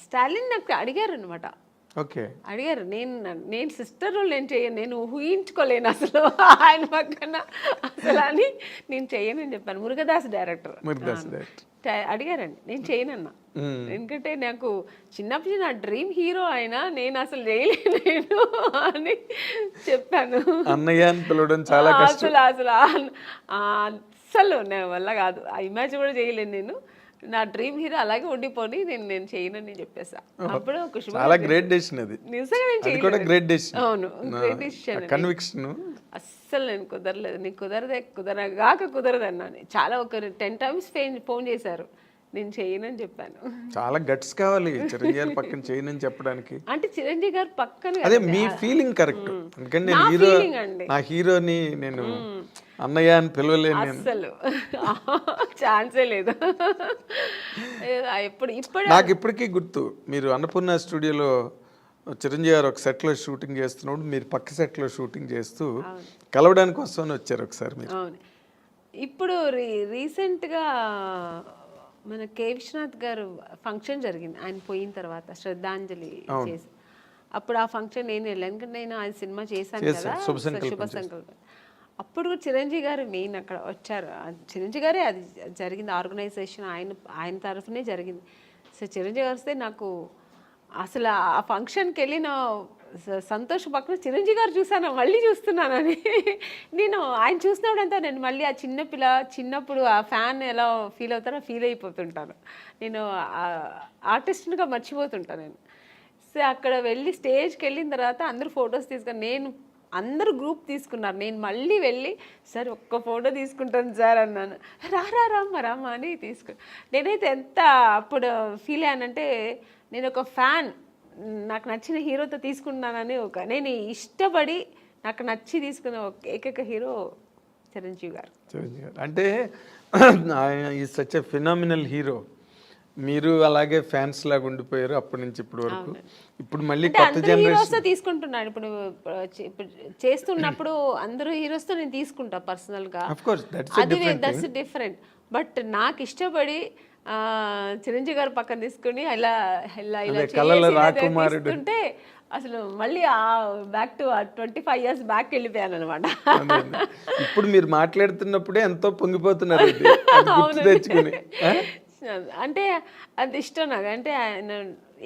స్టాలిన్ నాకు అడిగారు అనమాట. అడిగారు, నేను సిస్టర్ రోల్ నేను చేయను, నేను ఊహించుకోలేను అసలు ఆయన పక్కన అసలు అని, నేను చేయనని చెప్పాను. మురుగదాస్ డైరెక్టర్ అడిగారండి, నేను చేయనన్నా. ఎందుకంటే నాకు చిన్నప్పుడు నా డ్రీమ్ హీరో ఆయన, నేను అసలు చేయలేను అని చెప్పాను. అసలు నా వల్ల కాదు, ఆ ఇమాజిన్ కూడా చేయలేను నేను. నా డ్రీమ్ హీరో అలాగే ఉండిపోని నేను చేయనని చెప్పేసా. అప్పుడు చాలా గ్రేట్ డెసిషన్ అది, నిజంగా నేను చేయలేదు. Great decision. అవును, గ్రేట్ డెసిషన్. కన్విక్షన్. అస్సలు నేను కుదరలేదు, నీకు కుదరదు అన్నాను. చాలా ఒక 10 times ఫోన్ చేశారు, నేను చేయనని చెప్పాను. చాలా గట్స్ కావాలి చిరంజీవి గారి పక్కన చేయనని చెప్పడానికి. అంటే చిరంజీవి గారి పక్కన అదే మీ ఫీలింగ్ కరెక్ట్. ఎందుకంటే నేను నా హీరోని నేను అన్నయ్య అని పిలవలేను, అసలు ఛాన్సే లేదు. నాకు ఇప్పటికీ గుర్తు, మీరు అన్నపూర్ణ స్టూడియోలో చిరంజీవి గారు ఒక సెట్లో షూటింగ్ చేస్తున్నప్పుడు మీరు పక్క సెట్లో షూటింగ్ చేస్తూ కలవడానికి వస్తామని వచ్చారు ఒకసారి మీరు. అవును, ఇప్పుడు రీసెంట్గా మన కే విశ్వనాథ్ గారు ఫంక్షన్ జరిగింది, ఆయన పోయిన తర్వాత శ్రద్ధాంజలి చేసి. అప్పుడు ఆ ఫంక్షన్ నేను వెళ్ళాను, ఎందుకంటే నేను ఆయన సినిమా చేశాను కదా, శుభ సంకల్పం. అప్పుడు కూడా చిరంజీవి గారు మెయిన్ అక్కడ వచ్చారు. చిరంజీవి గారే అది జరిగింది, ఆర్గనైజేషన్ ఆయన తరఫునే జరిగింది. సో చిరంజీవి గారు వస్తే నాకు అసలు ఆ ఫంక్షన్కి వెళ్ళిన సంతోష్ పక్కన చిరంజీవి గారు చూసాను, మళ్ళీ చూస్తున్నానని. నేను ఆయన చూసినప్పుడంతా నేను మళ్ళీ ఆ చిన్నప్పుడు ఆ ఫ్యాన్ ఎలా ఫీల్ అవుతారో ఫీల్ అయిపోతుంటాను. నేను ఆర్టిస్ట్గా మర్చిపోతుంటాను నేను. సో అక్కడ వెళ్ళి స్టేజ్కి వెళ్ళిన తర్వాత అందరూ ఫొటోస్ తీసుకొని, అందరూ గ్రూప్ తీసుకున్నారు, నేను మళ్ళీ వెళ్ళి సార్ ఒక్క ఫోటో తీసుకుంటాను సార్ అన్నాను. రామ్మా అని నేనైతే ఎంత అప్పుడు ఫీల్ అయ్యానంటే, నేను ఒక ఫ్యాన్, నాకు నచ్చిన హీరోతో తీసుకున్నానని నేను ఇష్టపడి నాకు నచ్చి తీసుకున్న ఏకైక హీరో చిరంజీవి గారు. అంటే ఆయన ఈ సచ్ ఎ ఫినామినల్ హీరో. మీరు అలాగే ఫ్యాన్స్ లాగా ఉండిపోయారు అప్పటి నుంచి ఇప్పటి వరకు. ఇప్పుడు మళ్ళీ కొత్త జనరేషన్ తీసుకుంటున్నాను. ఇప్పుడు చేస్తున్నప్పుడు అందరూ హీరోస్తో నేను తీసుకుంటా పర్సనల్గా, అది దట్స్ డిఫరెంట్. బట్ నాకు ఇష్టపడి చిరంజీవి గారు పక్కన తీసుకుని ఇలా తీసుకుంటే అసలు మళ్ళీ బ్యాక్ టు 25 years బ్యాక్ వెళ్ళిపోయాను అనమాట. ఇప్పుడు మీరు మాట్లాడుతున్నప్పుడే ఎంతో పొంగిపోతున్నారు తెచ్చుకుని. అంటే అది ఇష్టం నాకు. అంటే ఆయన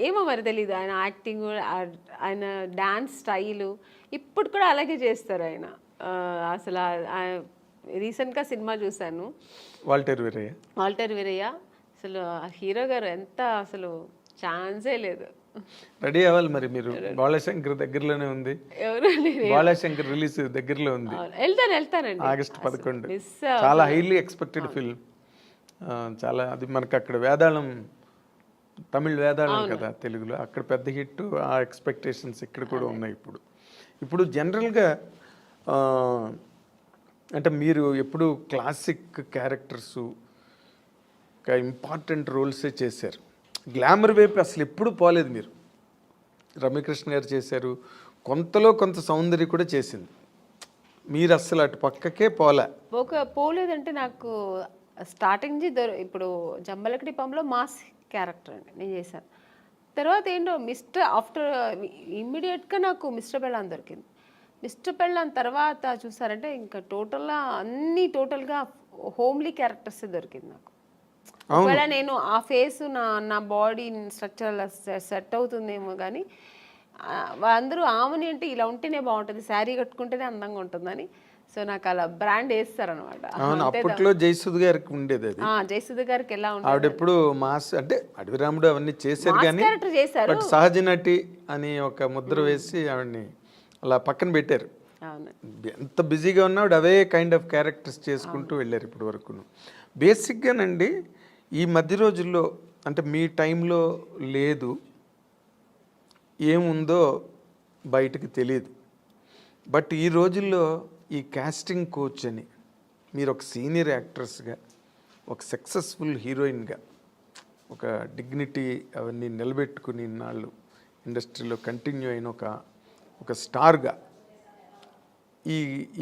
ఏమో మరి తెలీదు, ఆయన యాక్టింగ్, ఆయన డాన్స్ స్టైలు ఇప్పుడు కూడా అలాగే చేస్తారు ఆయన. అసలు రీసెంట్గా సినిమా చూశాను, వాల్టర్ వీరయ్య. అసలు హీరో గారు ఎంత అసలు ఛాన్సే లేదు. రెడీ అవ్వాలి మరి మీరు. బాలశంకర్ దగ్గరలోనే ఉంది, ఎవరండి? బాలశంకర్ రిలీజ్ దగ్గరలో ఉంది, వెళ్తానండి. ఆగస్ట్ 11. మిస్ చాలా హైలీ ఎక్స్పెక్టెడ్ ఫిల్మ్. చాలా అది మనకి అక్కడ వేదాళం, తమిళ్ వేదాళం కదా తెలుగులో, అక్కడ పెద్ద హిట్. ఆ ఎక్స్పెక్టేషన్స్ ఇక్కడ కూడా ఉన్నాయి. ఇప్పుడు జనరల్గా అంటే మీరు ఎప్పుడు క్లాసిక్ క్యారెక్టర్స్, ఇంపార్టెంట్ రోల్సే చేశారు. గ్లామర్ వైపు అసలు ఎప్పుడు పోలేదు మీరు. రమ్యకృష్ణ గారు చేశారు, కొంతలో కొంత సౌందర్య కూడా చేసింది. మీరు అస్సలు అటు పక్కకే పోలేదంటే నాకు స్టార్టింగ్ ఇప్పుడు జంబలకడి పంలో మాస్ క్యారెక్టర్ అండి నేను చేశాను. తర్వాత ఏంటో ఆఫ్టర్ ఇమ్మీడియట్గా నాకు మిస్టర్ పెళ్ళాన్ దొరికింది. మిస్టర్ పెళ్ళాన్ తర్వాత చూసారంటే ఇంకా టోటల్గా హోమ్లీ క్యారెక్టర్స్ దొరికింది నాకు. ఒకవేళ నేను ఆ ఫేస్ నా బాడీ స్ట్రక్చర్ సెట్ అవుతుందేమో కానీ అందరూ ఆమెని అంటే ఇలా ఉంటేనే బాగుంటుంది, శారీ కట్టుకుంటేనే అందంగా ఉంటుందని. సో నాకు అలా బ్రాండ్ వేస్తారనమాట. అప్పట్లో జయసుధ్ గారికి ఉండేది అది. జయసుధ్ గారికి ఎలా ఉంటుంది, ఆవిడెప్పుడు మాస్ అంటే అడవి రాముడు అవన్నీ చేశారు కానీ చేశారు, బట్ సహజ నటి అని ఒక ముద్ర వేసి ఆవిడని అలా పక్కన పెట్టారు. ఎంత బిజీగా ఉన్నా ఆవిడ అవే కైండ్ ఆఫ్ క్యారెక్టర్స్ చేసుకుంటూ వెళ్ళారు ఇప్పటి వరకు. బేసిక్గానండి ఈ మధ్య రోజుల్లో అంటే మీ టైంలో లేదు, ఏముందో బయటకు తెలియదు. బట్ ఈ రోజుల్లో ఈ కాస్టింగ్ కోచ్ అని మీరు ఒక సీనియర్ యాక్ట్రెస్గా, ఒక సక్సెస్ఫుల్ హీరోయిన్గా, ఒక డిగ్నిటీ అవన్నీ నిలబెట్టుకుని ఇన్నాళ్ళు ఇండస్ట్రీలో కంటిన్యూ అయిన ఒక స్టార్గా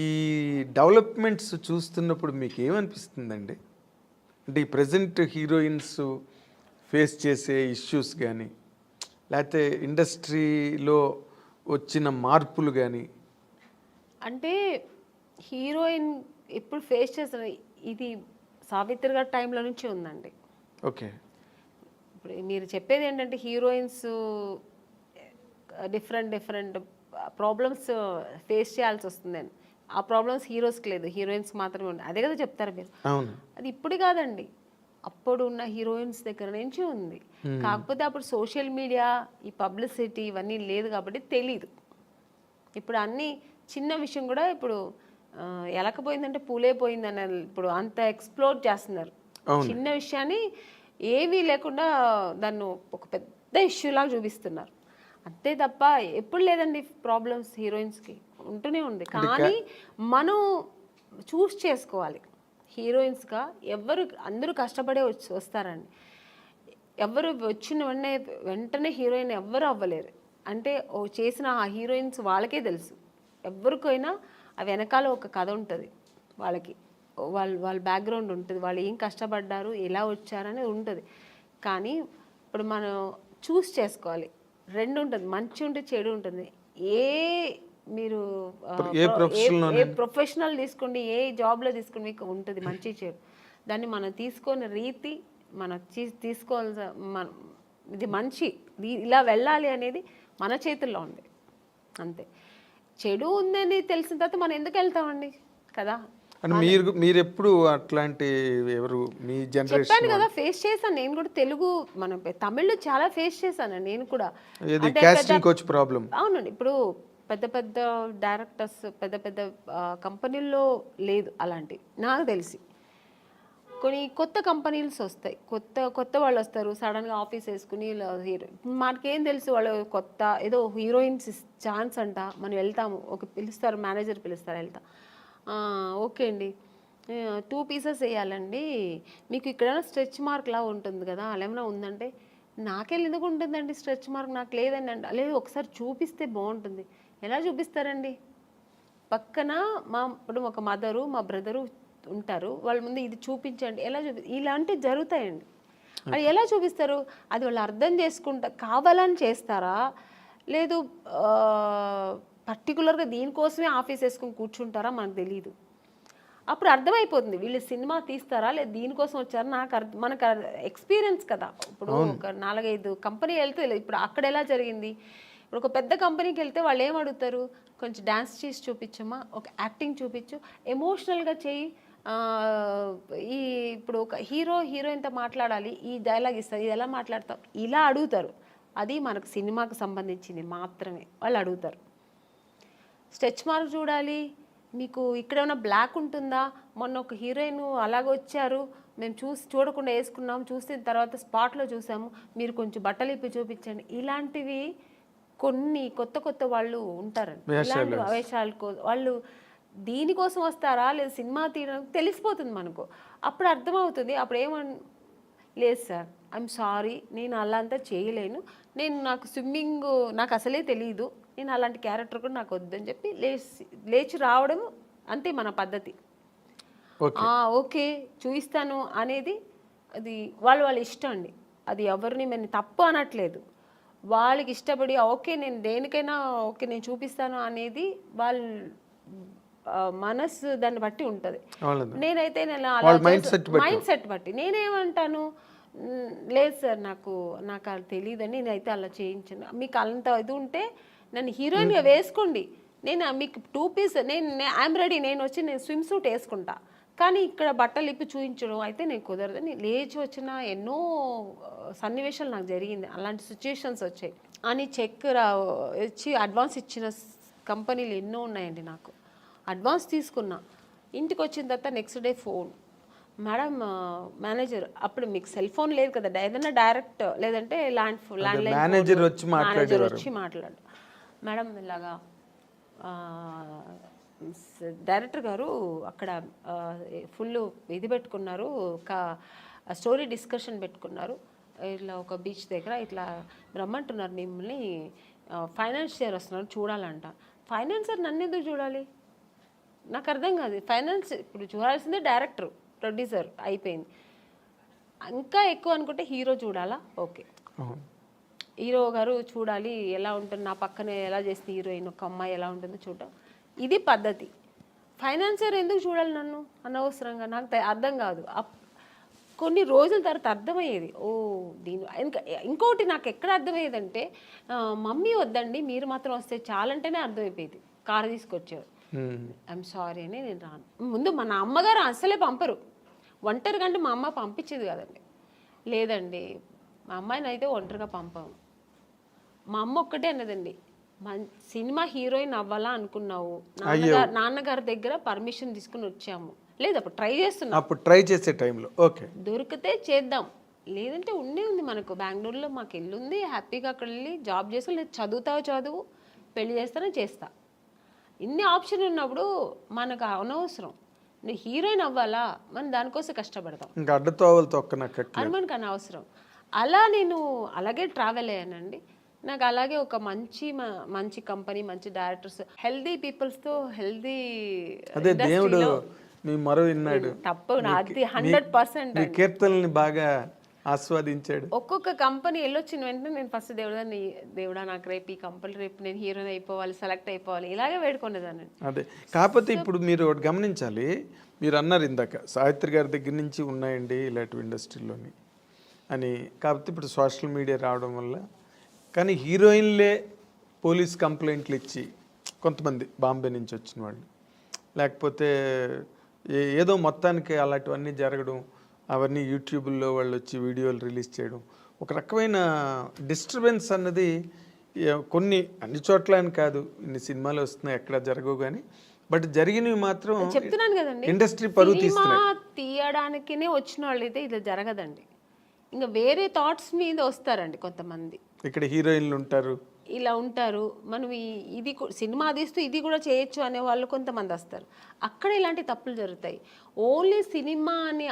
ఈ డెవలప్మెంట్స్ చూస్తున్నప్పుడు మీకు ఏమనిపిస్తుందండి? అంటే ఈ ప్రజెంట్ హీరోయిన్స్ ఫేస్ చేసే ఇష్యూస్ కానీ, లేకపోతే ఇండస్ట్రీలో వచ్చిన మార్పులు కానీ. అంటే హీరోయిన్ ఇప్పుడు ఫేస్ చేస్తున్న ఇది సావిత్రి గారి టైంలో నుంచి ఉందండి. ఓకే, ఇప్పుడు మీరు చెప్పేది ఏంటంటే హీరోయిన్స్ డిఫరెంట్ ప్రాబ్లమ్స్ ఫేస్ చేయాల్సి వస్తుందని. ఆ ప్రాబ్లమ్స్ హీరోస్కి లేదు, హీరోయిన్స్ మాత్రమే ఉంది. అదే కదా చెప్తారు మీరు. అది ఇప్పుడు కాదండి, అప్పుడు ఉన్న హీరోయిన్స్ దగ్గర నుంచి ఉంది. కాకపోతే అప్పుడు సోషల్ మీడియా, ఈ పబ్లిసిటీ ఇవన్నీ లేదు కాబట్టి తెలీదు. ఇప్పుడు అన్ని చిన్న విషయం కూడా ఇప్పుడు ఎలకపోయిందంటే పూలే పోయిందని ఇప్పుడు అంత ఎక్స్ప్లోర్ చేస్తున్నారు. చిన్న విషయాన్ని ఏమీ లేకుండా దాన్ని ఒక పెద్ద ఇష్యూలాగా చూపిస్తున్నారు. అంతే తప్ప ఎప్పుడు లేదండి ప్రాబ్లమ్స్ హీరోయిన్స్కి, ఉంటూనే ఉంది. కానీ మనం చూస్ చేసుకోవాలి. హీరోయిన్స్గా అందరూ కష్టపడే వస్తారండి. ఎవరు వచ్చిన వెంటనే హీరోయిన్ ఎవ్వరు అవ్వలేరు. అంటే చేసిన ఆ హీరోయిన్స్ వాళ్ళకే తెలుసు. ఎవరికైనా ఆ వెనకాల ఒక కథ ఉంటుంది, వాళ్ళ బ్యాక్గ్రౌండ్ ఉంటుంది, వాళ్ళు ఏం కష్టపడ్డారు, ఎలా వచ్చారనేది ఉంటుంది. కానీ ఇప్పుడు మనం చూస్ చేసుకోవాలి. రెండు ఉంటుంది, మంచి ఉంటుంది, చెడు ఉంటుంది. మీరు ఏ ప్రొఫెషనల్ తీసుకోండి, ఏ జాబ్లో తీసుకోండి, మీకు ఉంటుంది మంచి చెడు. దాన్ని మనం తీసుకునే రీతి, మనం తీసుకోవాల్సిన ఇది మంచి ఇలా వెళ్ళాలి అనేది మన చేతుల్లో ఉంది. అంతే. చెడు ఉందని తెలిసిన తర్వాత మనం ఎందుకు వెళ్తామండి కదా. మీరు ఎప్పుడు అట్లాంటి ఎవరు మీ జనరేషన్ చెప్పాను కదా, ఫేస్ చేశాను నేను కూడా. తెలుగు మనం తమిళ్లో చాలా ఫేస్ చేశాను నేను కూడా. అవునండి, ఇప్పుడు పెద్ద డైరెక్టర్స్ పెద్ద కంపెనీల్లో లేదు అలాంటి నాకు తెలిసి. కొన్ని కొత్త కంపెనీస్ వస్తాయి, కొత్త వాళ్ళు వస్తారు, సడన్గా ఆఫీస్ వేసుకుని హీరో. మనకేం తెలుసు వాళ్ళు కొత్త ఏదో హీరోయిన్స్ ఛాన్స్ అంట, మనం వెళ్తాము, పిలుస్తారు, మేనేజర్ పిలుస్తారు, వెళ్తాం. ఓకే అండి, 2 pieces వేయాలండి, మీకు ఇక్కడ స్ట్రెచ్ మార్క్ లా ఉంటుంది కదా, అలా ఏమైనా ఉందంటే, నాకెళ్ళి ఎందుకు ఉంటుందండి స్ట్రెచ్ మార్క్, నాకు లేదండి అంటే, లేదు ఒకసారి చూపిస్తే బాగుంటుంది. ఎలా చూపిస్తారండి? పక్కన ఇప్పుడు ఒక మదరు మా బ్రదరు ఉంటారు, వాళ్ళ ముందు ఇది చూపించండి, ఎలా ఇలాంటివి జరుగుతాయండి. అది ఎలా చూపిస్తారు? అది వాళ్ళు అర్థం చేసుకుంటా కావాలని చేస్తారా, లేదు పర్టికులర్గా దీనికోసమే ఆఫీస్ వేసుకొని కూర్చుంటారా మనకు తెలియదు. అప్పుడు అర్థమైపోతుంది వీళ్ళు సినిమా తీస్తారా లేదు దీనికోసం వచ్చారా. మనకు ఎక్స్పీరియన్స్ కదా. ఇప్పుడు ఒక 4-5 కంపెనీ వెళ్తే ఇప్పుడు అక్కడ ఎలా జరిగింది, ఇప్పుడు ఒక పెద్ద కంపెనీకి వెళ్తే వాళ్ళు ఏం అడుగుతారు, కొంచెం డ్యాన్స్ చేసి చూపించమ్మా, ఒక యాక్టింగ్ చూపించు, ఎమోషనల్గా చేయి, ఇప్పుడు ఒక హీరోయిన్తో మాట్లాడాలి, ఈ డైలాగ్ ఇస్తారు, ఇది ఎలా మాట్లాడతావు, ఇలా అడుగుతారు. అది మనకు సినిమాకు సంబంధించింది మాత్రమే వాళ్ళు అడుగుతారు. స్ట్రెచ్ మార్క్ చూడాలి, మీకు ఇక్కడ ఏమైనా బ్లాక్ ఉంటుందా, మొన్న ఒక హీరోయిన్ అలాగ వచ్చారు, మేము చూడకుండా వేసుకున్నాం, చూసిన తర్వాత స్పాట్లో చూసాము, మీరు కొంచెం బట్టలు ఇప్పి చూపించండి, ఇలాంటివి కొన్ని కొత్త వాళ్ళు ఉంటారండి. ఇలాంటి వేషాలు వాళ్ళు దీనికోసం వస్తారా లేదా సినిమా తీయడానికి తెలిసిపోతుంది మనకు. అప్పుడు అర్థమవుతుంది. అప్పుడు లేదు సార్, ఐఎమ్ సారీ, నేను అలా అంతా చేయలేను, నాకు స్విమ్మింగ్ నాకు అసలే తెలియదు, నేను అలాంటి క్యారెక్టర్ కూడా నాకు వద్దని చెప్పి లేచి రావడం, అంతే మన పద్ధతి. ఓకే చూపిస్తాను అనేది అది వాళ్ళ ఇష్టం అండి. అది ఎవరిని మేము తప్పు అనట్లేదు, వాళ్ళకి ఇష్టపడి ఓకే నేను దేనికైనా ఓకే నేను చూపిస్తాను అనేది వాళ్ళ మనసు దాన్ని బట్టి ఉంటుంది. నేనైతే మైండ్ సెట్ బట్టి నేనేమంటాను, లేదు సార్ నాకు అది తెలియదని, నేనైతే అలా చేయించాను, మీకు అంత ఇది ఉంటే నన్ను హీరోయిన్గా వేసుకోండి, నేను మీకు 2 పీస్ ఐఎమ్ రెడీ, నేను స్విమ్ సూట్ వేసుకుంటా, కానీ ఇక్కడ బట్టలు ఇప్పి చూపించడం అయితే నేను కుదరదని లేచి వచ్చిన ఎన్నో సన్నివేశాలు నాకు జరిగింది. అలాంటి సిచ్యుయేషన్స్ వచ్చాయి అని ఇచ్చి అడ్వాన్స్ ఇచ్చిన కంపెనీలు ఎన్నో ఉన్నాయండి. నాకు అడ్వాన్స్ తీసుకున్నా, ఇంటికి వచ్చిన తర్వాత next day phone, madam manager, అప్పుడు మీకు సెల్ ఫోన్ లేదు కదా, ఏదైనా డైరెక్ట్ లేదంటే ల్యాండ్లైన్ మేనేజర్ వచ్చి మాట్లాడు, మేడం ఇలాగా డైరెక్టర్ గారు అక్కడ ఫుల్ ఇది పెట్టుకున్నారు, ఒక స్టోరీ డిస్కషన్ పెట్టుకున్నారు, ఇట్లా ఒక బీచ్ దగ్గర ఇట్లా రమ్మంటున్నారు మిమ్మల్ని, ఫైనాన్షియర్ వస్తున్నారు చూడాలంట. ఫైనాన్సర్ నన్ను ఎందుకు చూడాలి, నాకు అర్థం కాదు. ఫైనాన్స్ ఇప్పుడు చూడాల్సిందే డైరెక్టర్ ప్రొడ్యూసర్ అయిపోయింది. ఇంకా ఎక్కువ అనుకుంటే హీరో చూడాలా, ఓకే హీరో గారు చూడాలి ఎలా ఉంటుంది, నా పక్కనే ఎలా చేస్తుంది హీరోయిన్ ఒక అమ్మాయి ఎలా ఉంటుందో చూడటం, ఇది పద్ధతి. ఫైనాన్సర్ ఎందుకు చూడాలి నన్ను అనవసరంగా, నాకు అర్థం కాదు. కొన్ని రోజుల తర్వాత అర్థమయ్యేది, ఇంకోటి నాకు ఎక్కడ అర్థమయ్యేదంటే, మమ్మీ వద్దండి మీరు మాత్రం వస్తే చాలంటేనే అర్థమైపోయేది. కారు తీసుకొచ్చారు, ఐఎమ్ సారీ అని నేను రాను. ముందు మన అమ్మగారు అసలే పంపరు, ఒంటరిగా అంటే మా అమ్మ పంపించేది కదండి. లేదండి మా అమ్మాయిని అయితే ఒంటరిగా పంపాము. మా అమ్మ ఒక్కటే అన్నదండి, సినిమా హీరోయిన్ అవ్వాలా అనుకున్నావు, నాన్నగారి దగ్గర పర్మిషన్ తీసుకుని వచ్చాము, లేదు అప్పుడు ట్రై చేస్తున్నాం, అప్పుడు ట్రై చేసే టైంలో ఓకే దొరికితే చేద్దాం, లేదంటే ఉంది మనకు బెంగళూరులో మాకు ఇల్లు ఉంది, హ్యాపీగా అక్కడ వెళ్ళి జాబ్ చేసుకో, లేదు చదువు పెళ్లి చేస్తానో చేస్తా, ఇన్ని ఆప్షన్ ఉన్నప్పుడు మనకు అనవసరం. నువ్వు హీరోయిన్ అవ్వాలా, మనం దానికోసం కష్టపడతాం, ఇంకా అడ్డతోవలు తొక్కనక్కర్లేదు, అది మనకు అనవసరం. అలా నేను అలాగే ట్రావెల్ అయ్యానండి. నాకు అలాగే ఒక మంచి కంపెనీ, మంచి డైరెక్టర్స్, హెల్దీ పీపుల్స్తో హెల్దీ దేవుడు మీ మరో విన్నాడు, తప్పు నాది 100%. కీర్తనల్ని బాగా ఆస్వాదించాడు. ఒక్కొక్క కంపెనీ వెళ్ళొచ్చిన వెంటనే నేను ఫస్ట్ దేవుడా నాకు రేపు ఈ కంపెనీ రేపు నేను హీరోయిన్ అయిపోవాలి, సెలెక్ట్ అయిపోవాలి, ఇలాగే వేడుకునేదాన్ని. అదే కాకపోతే ఇప్పుడు మీరు ఒకటి గమనించాలి, మీరు అన్నారు ఇందాక సావిత్రి గారి దగ్గర నుంచి ఉన్నాయండి ఇలాంటి ఇండస్ట్రీలోని అని. కాకపోతే ఇప్పుడు సోషల్ మీడియా రావడం వల్ల, కానీ హీరోయిన్లే పోలీస్ కంప్లైంట్లు ఇచ్చి కొంతమంది బాంబే నుంచి వచ్చిన వాళ్ళు, లేకపోతే ఏదో మొత్తానికి అలాంటివన్నీ జరగడం, అవన్నీ యూట్యూబ్లో వాళ్ళు వచ్చి వీడియోలు రిలీజ్ చేయడం, ఒక రకమైన డిస్టర్బెన్స్ అన్నది కొన్ని అన్ని చోట్ల అని కాదు, ఇన్ని సినిమాలు వస్తున్నాయి ఎక్కడ జరగవు కానీ, బట్ జరిగినవి మాత్రం చెప్తున్నాను కదండి, ఇండస్ట్రీ పరువు తీయడానికినే వచ్చిన వాళ్ళు అయితే ఇది జరగదండి. ఇంకా వేరే థాట్స్ మీద వస్తారండి కొంతమంది, ఇక్కడ హీరోయిన్లు ఉంటారు, ఇలా ఉంటారు, మనం ఇది సినిమా తీస్తూ ఇది కూడా చేయొచ్చు అనే వాళ్ళు కొంతమంది వస్తారు, అక్కడ ఇలాంటి తప్పులు జరుగుతాయి. ఓన్లీ సినిమాని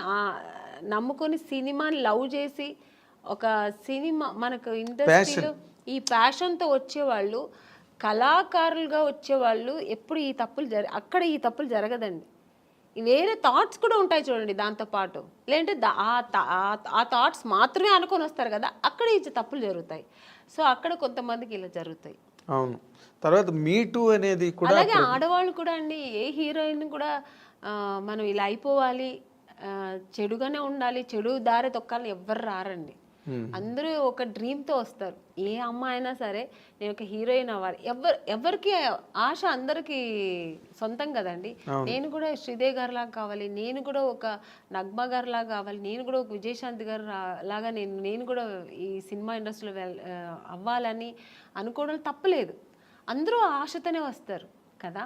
నమ్ముకొని సినిమాని లవ్ చేసి ఒక సినిమా మనకు ఇండస్ట్రీలో ఈ ప్యాషన్తో వచ్చేవాళ్ళు, కళాకారులుగా వచ్చేవాళ్ళు ఎప్పుడు ఈ తప్పులు అక్కడ ఈ తప్పులు జరగదండి. వేరే థాట్స్ కూడా ఉంటాయి చూడండి దాంతోపాటు, లేదంటే ఆ థాట్స్ మాత్రమే అనుకొని వస్తారు కదా, అక్కడ ఈ తప్పులు జరుగుతాయి. సో అక్కడ కొంతమందికి ఇలా జరుగుతాయి. అవును. తర్వాత మీ టూ అనేది కూడా, అలాగే ఆడవాళ్ళు కూడా అండి, ఏ హీరోయిన్ కూడా మనం ఇలా అయిపోవాలి, చెడుగానే ఉండాలి, చెడు దారి తొక్కాలని ఎవ్వరు రారండి. అందరూ ఒక డ్రీమ్తో వస్తారు. ఏ అమ్మాయి అయినా సరే నేను ఒక హీరోయిన్ అవ్వాలి, ఎవరికి ఆశ అందరికీ సొంతం కదండి. నేను కూడా శ్రీదేవి గారి లాగా కావాలి, నేను కూడా ఒక నగ్మా గారి లాగా కావాలి, నేను కూడా ఒక విజయశాంతి గారు లాగా నేను కూడా ఈ సినిమా ఇండస్ట్రీలో అవ్వాలని అనుకోవడం తప్పలేదు. అందరూ ఆశతోనే వస్తారు కదా.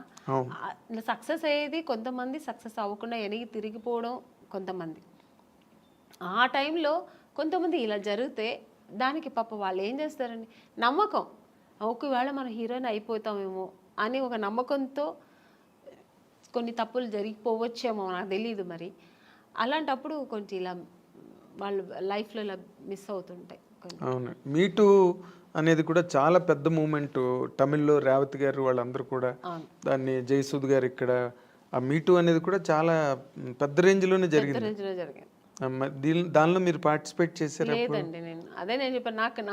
సక్సెస్ అయ్యేది కొంతమంది, సక్సెస్ అవ్వకుండా వెనక్కి తిరిగిపోవడం కొంతమంది. ఆ టైంలో కొంతమంది ఇలా జరిగితే దానికి పాప వాళ్ళు ఏం చేస్తారండి, నమ్మకం, ఒకవేళ మనం హీరోయిన్ అయిపోతామేమో అని ఒక నమ్మకంతో కొన్ని తప్పులు జరిగిపోవచ్చేమో, నాకు తెలియదు మరి. అలాంటప్పుడు కొంచెం ఇలా వాళ్ళు లైఫ్లో ఇలా మిస్ అవుతుంటాయి. అవును, మీటూ అనేది కూడా చాలా పెద్ద మూమెంట్. తమిళ్లో రేవతి గారు వాళ్ళందరూ కూడా దాన్ని, జయసూద్ గారు ఇక్కడ, ఆ మీటూ అనేది కూడా చాలా పెద్ద రేంజ్లోనే జరిగింది. దానిలో మీరు పార్టిసిపేట్ చేశారు? లేదండి, నేను చెప్పాను, నాకు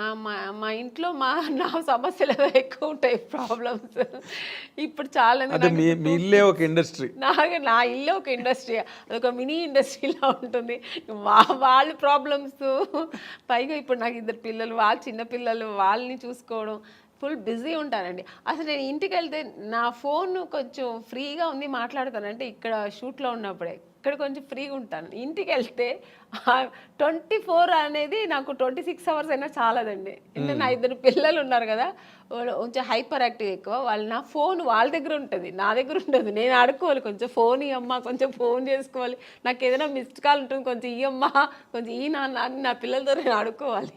మా ఇంట్లో నా సమస్యలు ఎక్కువ ఉంటాయి, ప్రాబ్లమ్స్. ఇప్పుడు చాలా మీ ఇల్లే ఒక ఇండస్ట్రీ, నా ఇల్లే ఒక ఇండస్ట్రీ, అదొక మినీ ఇండస్ట్రీలా ఉంటుంది. వాళ్ళ ప్రాబ్లమ్స్, పైగా ఇప్పుడు నాకు 2 పిల్లలు, వాళ్ళ చిన్న పిల్లలు, వాళ్ళని చూసుకోవడం, ఫుల్ బిజీ ఉంటానండి. అసలు నేను ఇంటికి వెళ్తే నా ఫోన్ కొంచెం ఫ్రీగా ఉంది మాట్లాడతానంటే ఇక్కడ షూట్లో ఉన్నప్పుడే, ఇక్కడ కొంచెం ఫ్రీగా ఉంటాను. ఇంటికి వెళ్తే 24 అనేది నాకు 26 అవర్స్ అయినా చాలదండి. అంటే నా 2 పిల్లలు ఉన్నారు కదా, కొంచెం హైపర్ యాక్టివ్ ఎక్కువ. వాళ్ళు నా ఫోన్ వాళ్ళ దగ్గర ఉంటుంది, నా దగ్గర ఉండదు. నేను ఆడుకోవాలి, కొంచెం ఫోన్ ఇవ్వమ్మా, కొంచెం ఫోన్ చేసుకోవాలి, నాకు ఏదైనా మిస్డ్ కాల్ ఉంటుంది, కొంచెం ఇవ్వమ్మా, కొంచెం ఈ నాన్న అని నా పిల్లలతో నేను ఆడుకోవాలి.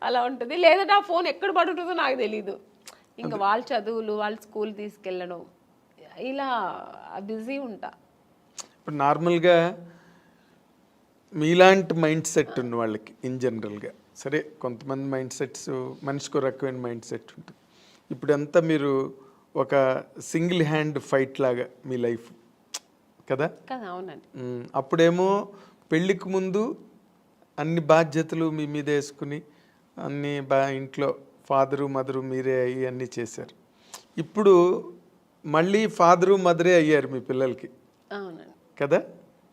అలా ఉంటుంది. లేదా నా ఫోన్ ఎక్కడ పడుతుందో నాకు తెలీదు. ఇంకా వాళ్ళ చదువులు, వాళ్ళ స్కూల్ తీసుకెళ్ళడం, ఇలా బిజీ ఉంటా. ఇప్పుడు నార్మల్గా మీలాంటి మైండ్ సెట్ ఉన్న వాళ్ళకి ఇన్ జనరల్గా, సరే కొంతమంది మైండ్ సెట్స్ మనిషికి రకమైన మైండ్ సెట్ ఉంటుంది. ఇప్పుడంతా మీరు ఒక సింగిల్ హ్యాండ్ ఫైట్ లాగా మీ లైఫ్ కదా. అవునండి. అప్పుడేమో పెళ్ళికి ముందు అన్ని బాధ్యతలు మీ మీద వేసుకుని అన్ని ఇంట్లో ఫాదరు మదరు మీరే అయ్యి అన్నీ చేశారు. ఇప్పుడు మళ్ళీ ఫాదరు మదరే అయ్యారు మీ పిల్లలకి. అవునండి కదా,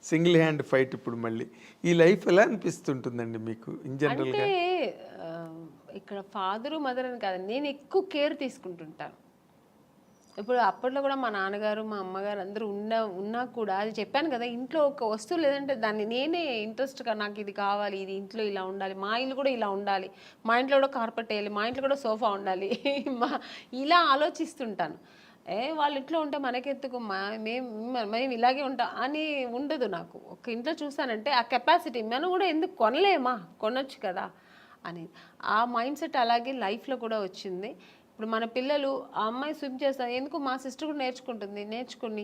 సింగిల్ హ్యాండ్ ఫైట్. ఇప్పుడు మళ్ళీ ఈ లైఫ్ ఎలా అనిపిస్తుంటుందండి మీకు ఇన్ జనరల్గా? అంటే ఇక్కడ ఫాదరు మదర్ అని కాదు, నేను ఎక్కువ కేర్ తీసుకుంటుంటాను. ఇప్పుడు అప్పట్లో కూడా మా నాన్నగారు, మా అమ్మగారు అందరూ ఉన్నా కూడా, అది చెప్పాను కదా, ఇంట్లో ఒక వస్తువు లేదంటే దాన్ని నేనే ఇంట్రెస్ట్గా, నాకు ఇది కావాలి, ఇది ఇంట్లో ఇలా ఉండాలి, మా ఇల్లు కూడా ఇలా ఉండాలి, మా ఇంట్లో కూడా కార్పెట్ వేయాలి, మా ఇంట్లో కూడా సోఫా ఉండాలి, ఇలా ఆలోచిస్తుంటాను. వాళ్ళ ఇంట్లో ఉంటే మనకెత్తుకు, మేము ఇలాగే ఉంటాం అని ఉండదు నాకు. ఒక ఇంట్లో చూసానంటే ఆ కెపాసిటీ మనం కూడా ఎందుకు కొనలేమా, కొనొచ్చు కదా అని ఆ మైండ్ సెట్ అలాగే లైఫ్లో కూడా వచ్చింది. ఇప్పుడు మన పిల్లలు, ఆ అమ్మాయి స్విమ్ చేస్తారు, ఎందుకు మా సిస్టర్ కూడా నేర్చుకుంటుంది, నేర్చుకుని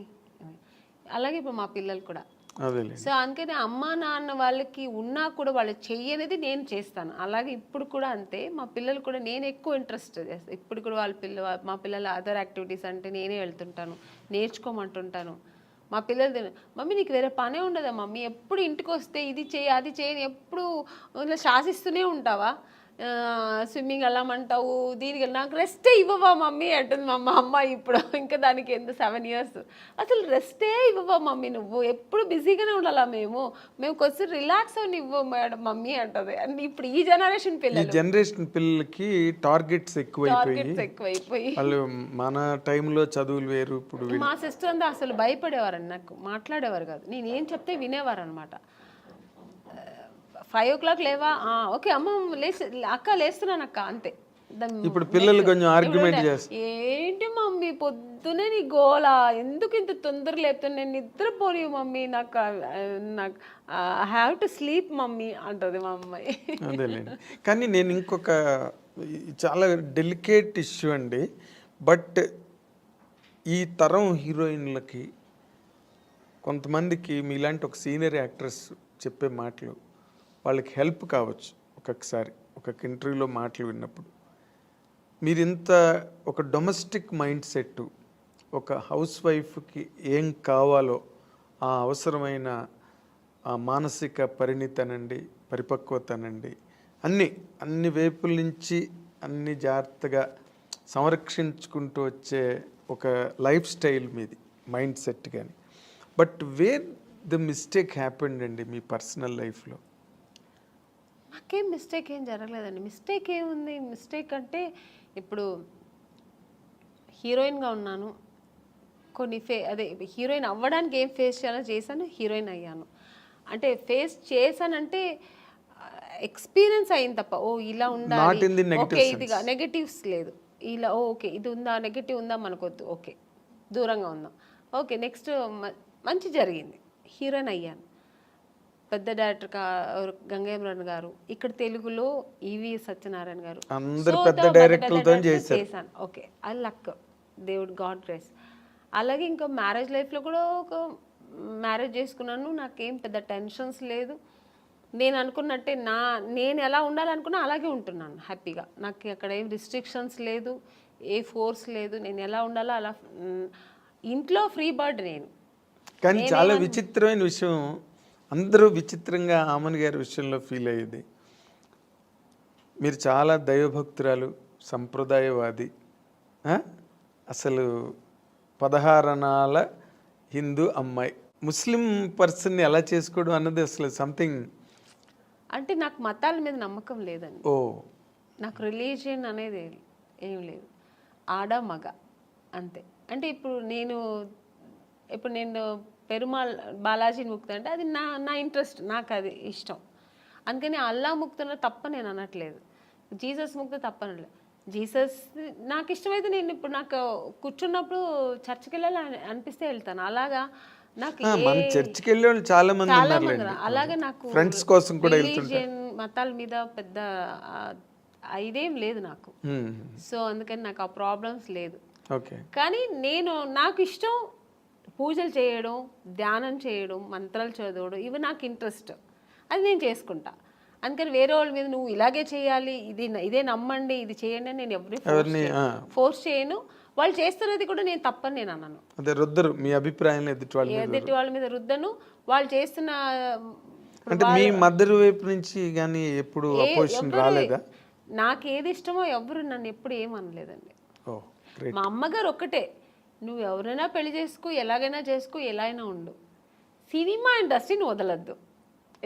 అలాగే ఇప్పుడు మా పిల్లలు కూడా. సో అందుకని అమ్మా నాన్న వాళ్ళకి ఉన్నా కూడా వాళ్ళు చెయ్యనేది నేను చేస్తాను. అలాగే ఇప్పుడు కూడా అంతే, మా పిల్లలు కూడా నేను ఎక్కువ ఇంట్రెస్ట్ చేస్తాను. ఇప్పుడు కూడా మా పిల్లల అదర్ యాక్టివిటీస్ అంటే నేనే వెళ్తుంటాను, నేర్చుకోమంటుంటాను. మా పిల్లలు, మమ్మీ నీకు వేరే పనే ఉండదా మమ్మీ, ఎప్పుడు ఇంటికి వస్తే ఇది చేయి అది చేయని ఎప్పుడు ఇలా శాసిస్తూనే ఉంటావా, స్విమ్మింగ్ వెళ్ళమంటావు, దీనికి నాకు రెస్టే ఇవ్వవా మమ్మీ అంటుంది మా అమ్మ. ఇప్పుడు ఇంకా దానికి ఎంత 7 years, అసలు రెస్టే ఇవ్వవా మమ్మీ, నువ్వు ఎప్పుడు బిజీగానే ఉండాలా, మేము కొంచెం రిలాక్స్ అని ఇవ్వ మేడం మమ్మీ అంటది. అంటే ఇప్పుడు ఈ జనరేషన్ పిల్లలకి టార్గెట్స్ ఎక్కువైపోయి, వాళ్ళు మన టైంలో చదువులు వేరు. ఇప్పుడు మా సిస్టర్ అంతా అసలు భయపడేవారండి, నాకు మాట్లాడేవారు కాదు, నేను ఏం చెప్తే వినేవారు అనమాట. 5 o'clock లేవా, ఓకే అమ్మ అక్క లేస్తున్నాను అక్క, అంతే. ఇప్పుడు పిల్లలు కొంచెం ఆర్గ్యుమెంట్ చేస్తారు, ఏంటి మమ్మీ పొద్దునే నీ గోలా, ఎందుకు ఇంత తొందర లేపుతాను, నేను నిద్రపోని మమ్మీ, నాకు I have to sleep mummy అంటది మా అమ్మాయి. అదేలేండి. కానీ నేను ఇంకొక చాలా డెలికేట్ ఇష్యూ అండి, బట్ ఈ తరం హీరోయిన్లకి కొంతమందికి మీలాంటి ఒక సీనియర్ యాక్ట్రెస్ చెప్పే మాటలు వాళ్ళకి హెల్ప్ కావచ్చు. ఒక్కొక్కసారి ఒక ఇంటర్వ్యూలో మాటలు విన్నప్పుడు మీరు ఇంత ఒక డొమెస్టిక్ మైండ్ సెట్, ఒక హౌస్ వైఫ్కి ఏం కావాలో ఆ అవసరమైన ఆ మానసిక పరిణితనండి, పరిపక్వతనండి, అన్ని వైపుల నుంచి అన్ని జాగ్రత్తగా సంరక్షించుకుంటూ వచ్చే ఒక లైఫ్ స్టైల్ మీది, మైండ్ సెట్. కానీ but where the mistake happened అండి మీ పర్సనల్ లైఫ్లో? నాకేం మిస్టేక్ ఏం జరగలేదండి. మిస్టేక్ ఏముంది? మిస్టేక్ అంటే ఇప్పుడు హీరోయిన్గా ఉన్నాను, కొన్ని అదే హీరోయిన్ అవ్వడానికి ఏం ఫేస్ చేయాలో చేశాను, హీరోయిన్ అయ్యాను. అంటే ఫేస్ చేశానంటే ఎక్స్పీరియన్స్ అయింది తప్ప ఓ ఇలా ఉండాలి, ఓకే ఇదిగా నెగటివ్స్ లేదు, ఇలా ఓకే ఇది ఉందా, నెగటివ్ ఉందా మనకొద్దు, ఓకే దూరంగా ఉందాం, ఓకే నెక్స్ట్ మంచి జరిగింది, హీరోయిన్ అయ్యాను. పెద్ద డైరెక్టర్ గంగేమ్రన్ గారు, ఇక్కడ తెలుగులో ఈవి సత్యనారాయణ గారు, అందరు పెద్ద డైరెక్టర్లతో చేశాను. ఓకే అది లక్, దేవుడు గాడ్ గ్రేస్. అలాగే ఇంకా మ్యారేజ్ లైఫ్లో కూడా ఒక మ్యారేజ్ చేసుకున్నాను, నాకేం పెద్ద టెన్షన్స్ లేదు. నేను అనుకున్నట్టే నేను ఎలా ఉండాలనుకున్నా అలాగే ఉంటున్నాను హ్యాపీగా. నాకు అక్కడ ఏం రిస్ట్రిక్షన్స్ లేదు, ఏ ఫోర్స్ లేదు, నేను ఎలా ఉండాలో అలా. ఇంట్లో ఫ్రీ బర్డ్ నేను. కానీ చాలా విచిత్రమైన విషయం, అందరూ విచిత్రంగా ఆమన్ గారి విషయంలో ఫీల్ అయ్యేది, మీరు చాలా దైవభక్తురాలు, సంప్రదాయవాది, అసలు 16 అణాల హిందూ అమ్మాయి, ముస్లిం పర్సన్ని ఎలా చేసుకోవడం అన్నది అసలు సంథింగ్. అంటే నాకు మతాల మీద నమ్మకం లేదండి. ఓ, నాకు రిలీజియన్ అనేది ఏం లేదు, ఆడ మగ అంతే. అంటే ఇప్పుడు నేను పెరుమాళ్ బాలాజీని ముక్తా అంటే అది నా ఇంట్రెస్ట్, నాకు అది ఇష్టం. అందుకని అల్లా ముక్తున్న తప్ప నేను అనట్లేదు, జీసస్ ముక్త తప్ప అనట్లేదు. జీసస్ నాకు ఇష్టమైతే నేను ఇప్పుడు నాకు కూర్చున్నప్పుడు చర్చికి వెళ్ళాలి అనిపిస్తే వెళ్తాను. అలాగా నాకు చర్చికి వెళ్ళే వాళ్ళు చాలా మంది అలాగే నాకు ఫ్రెండ్స్ కోసం కూడా రిలీజియన్ మతాల మీద పెద్ద ఇదేం లేదు నాకు. సో అందుకని నాకు ఆ ప్రాబ్లమ్స్ లేదు. కానీ నాకు ఇష్టం పూజలు చేయడం, ధ్యానం చేయడం, మంత్రాలు చదవడం, ఇవి నాకు ఇంట్రెస్ట్, అది నేను చేసుకుంటా. అందుకని వేరే వాళ్ళ మీద నువ్వు ఇలాగే చేయాలి, ఇదే నమ్మండి, ఇది చేయండి అని నేను ఎవరిని ఫోర్స్ చేయను. వాళ్ళు చేస్తున్నది కూడా నేను తప్పని నేను అన్నాను. అదే రుద్దరు మీ అభిప్రాయం ఎదుటి వాళ్ళ మీద రుద్దను. వాళ్ళు చేస్తున్న అంటే మీ మదర్ వైపు నుంచి కానీ ఎప్పుడు అపోజిషన్ రాలేదా? నాకు ఏది ఇష్టమో ఎవరు నన్ను ఎప్పుడు ఏమనలేదండి. మా అమ్మగారు ఒక్కటే, నువ్వు ఎవరైనా పెళ్లి చేసుకో, ఎలాగైనా చేసుకో, ఎలా అయినా ఉండు, సినిమా ఇండస్ట్రీని వదలద్దు.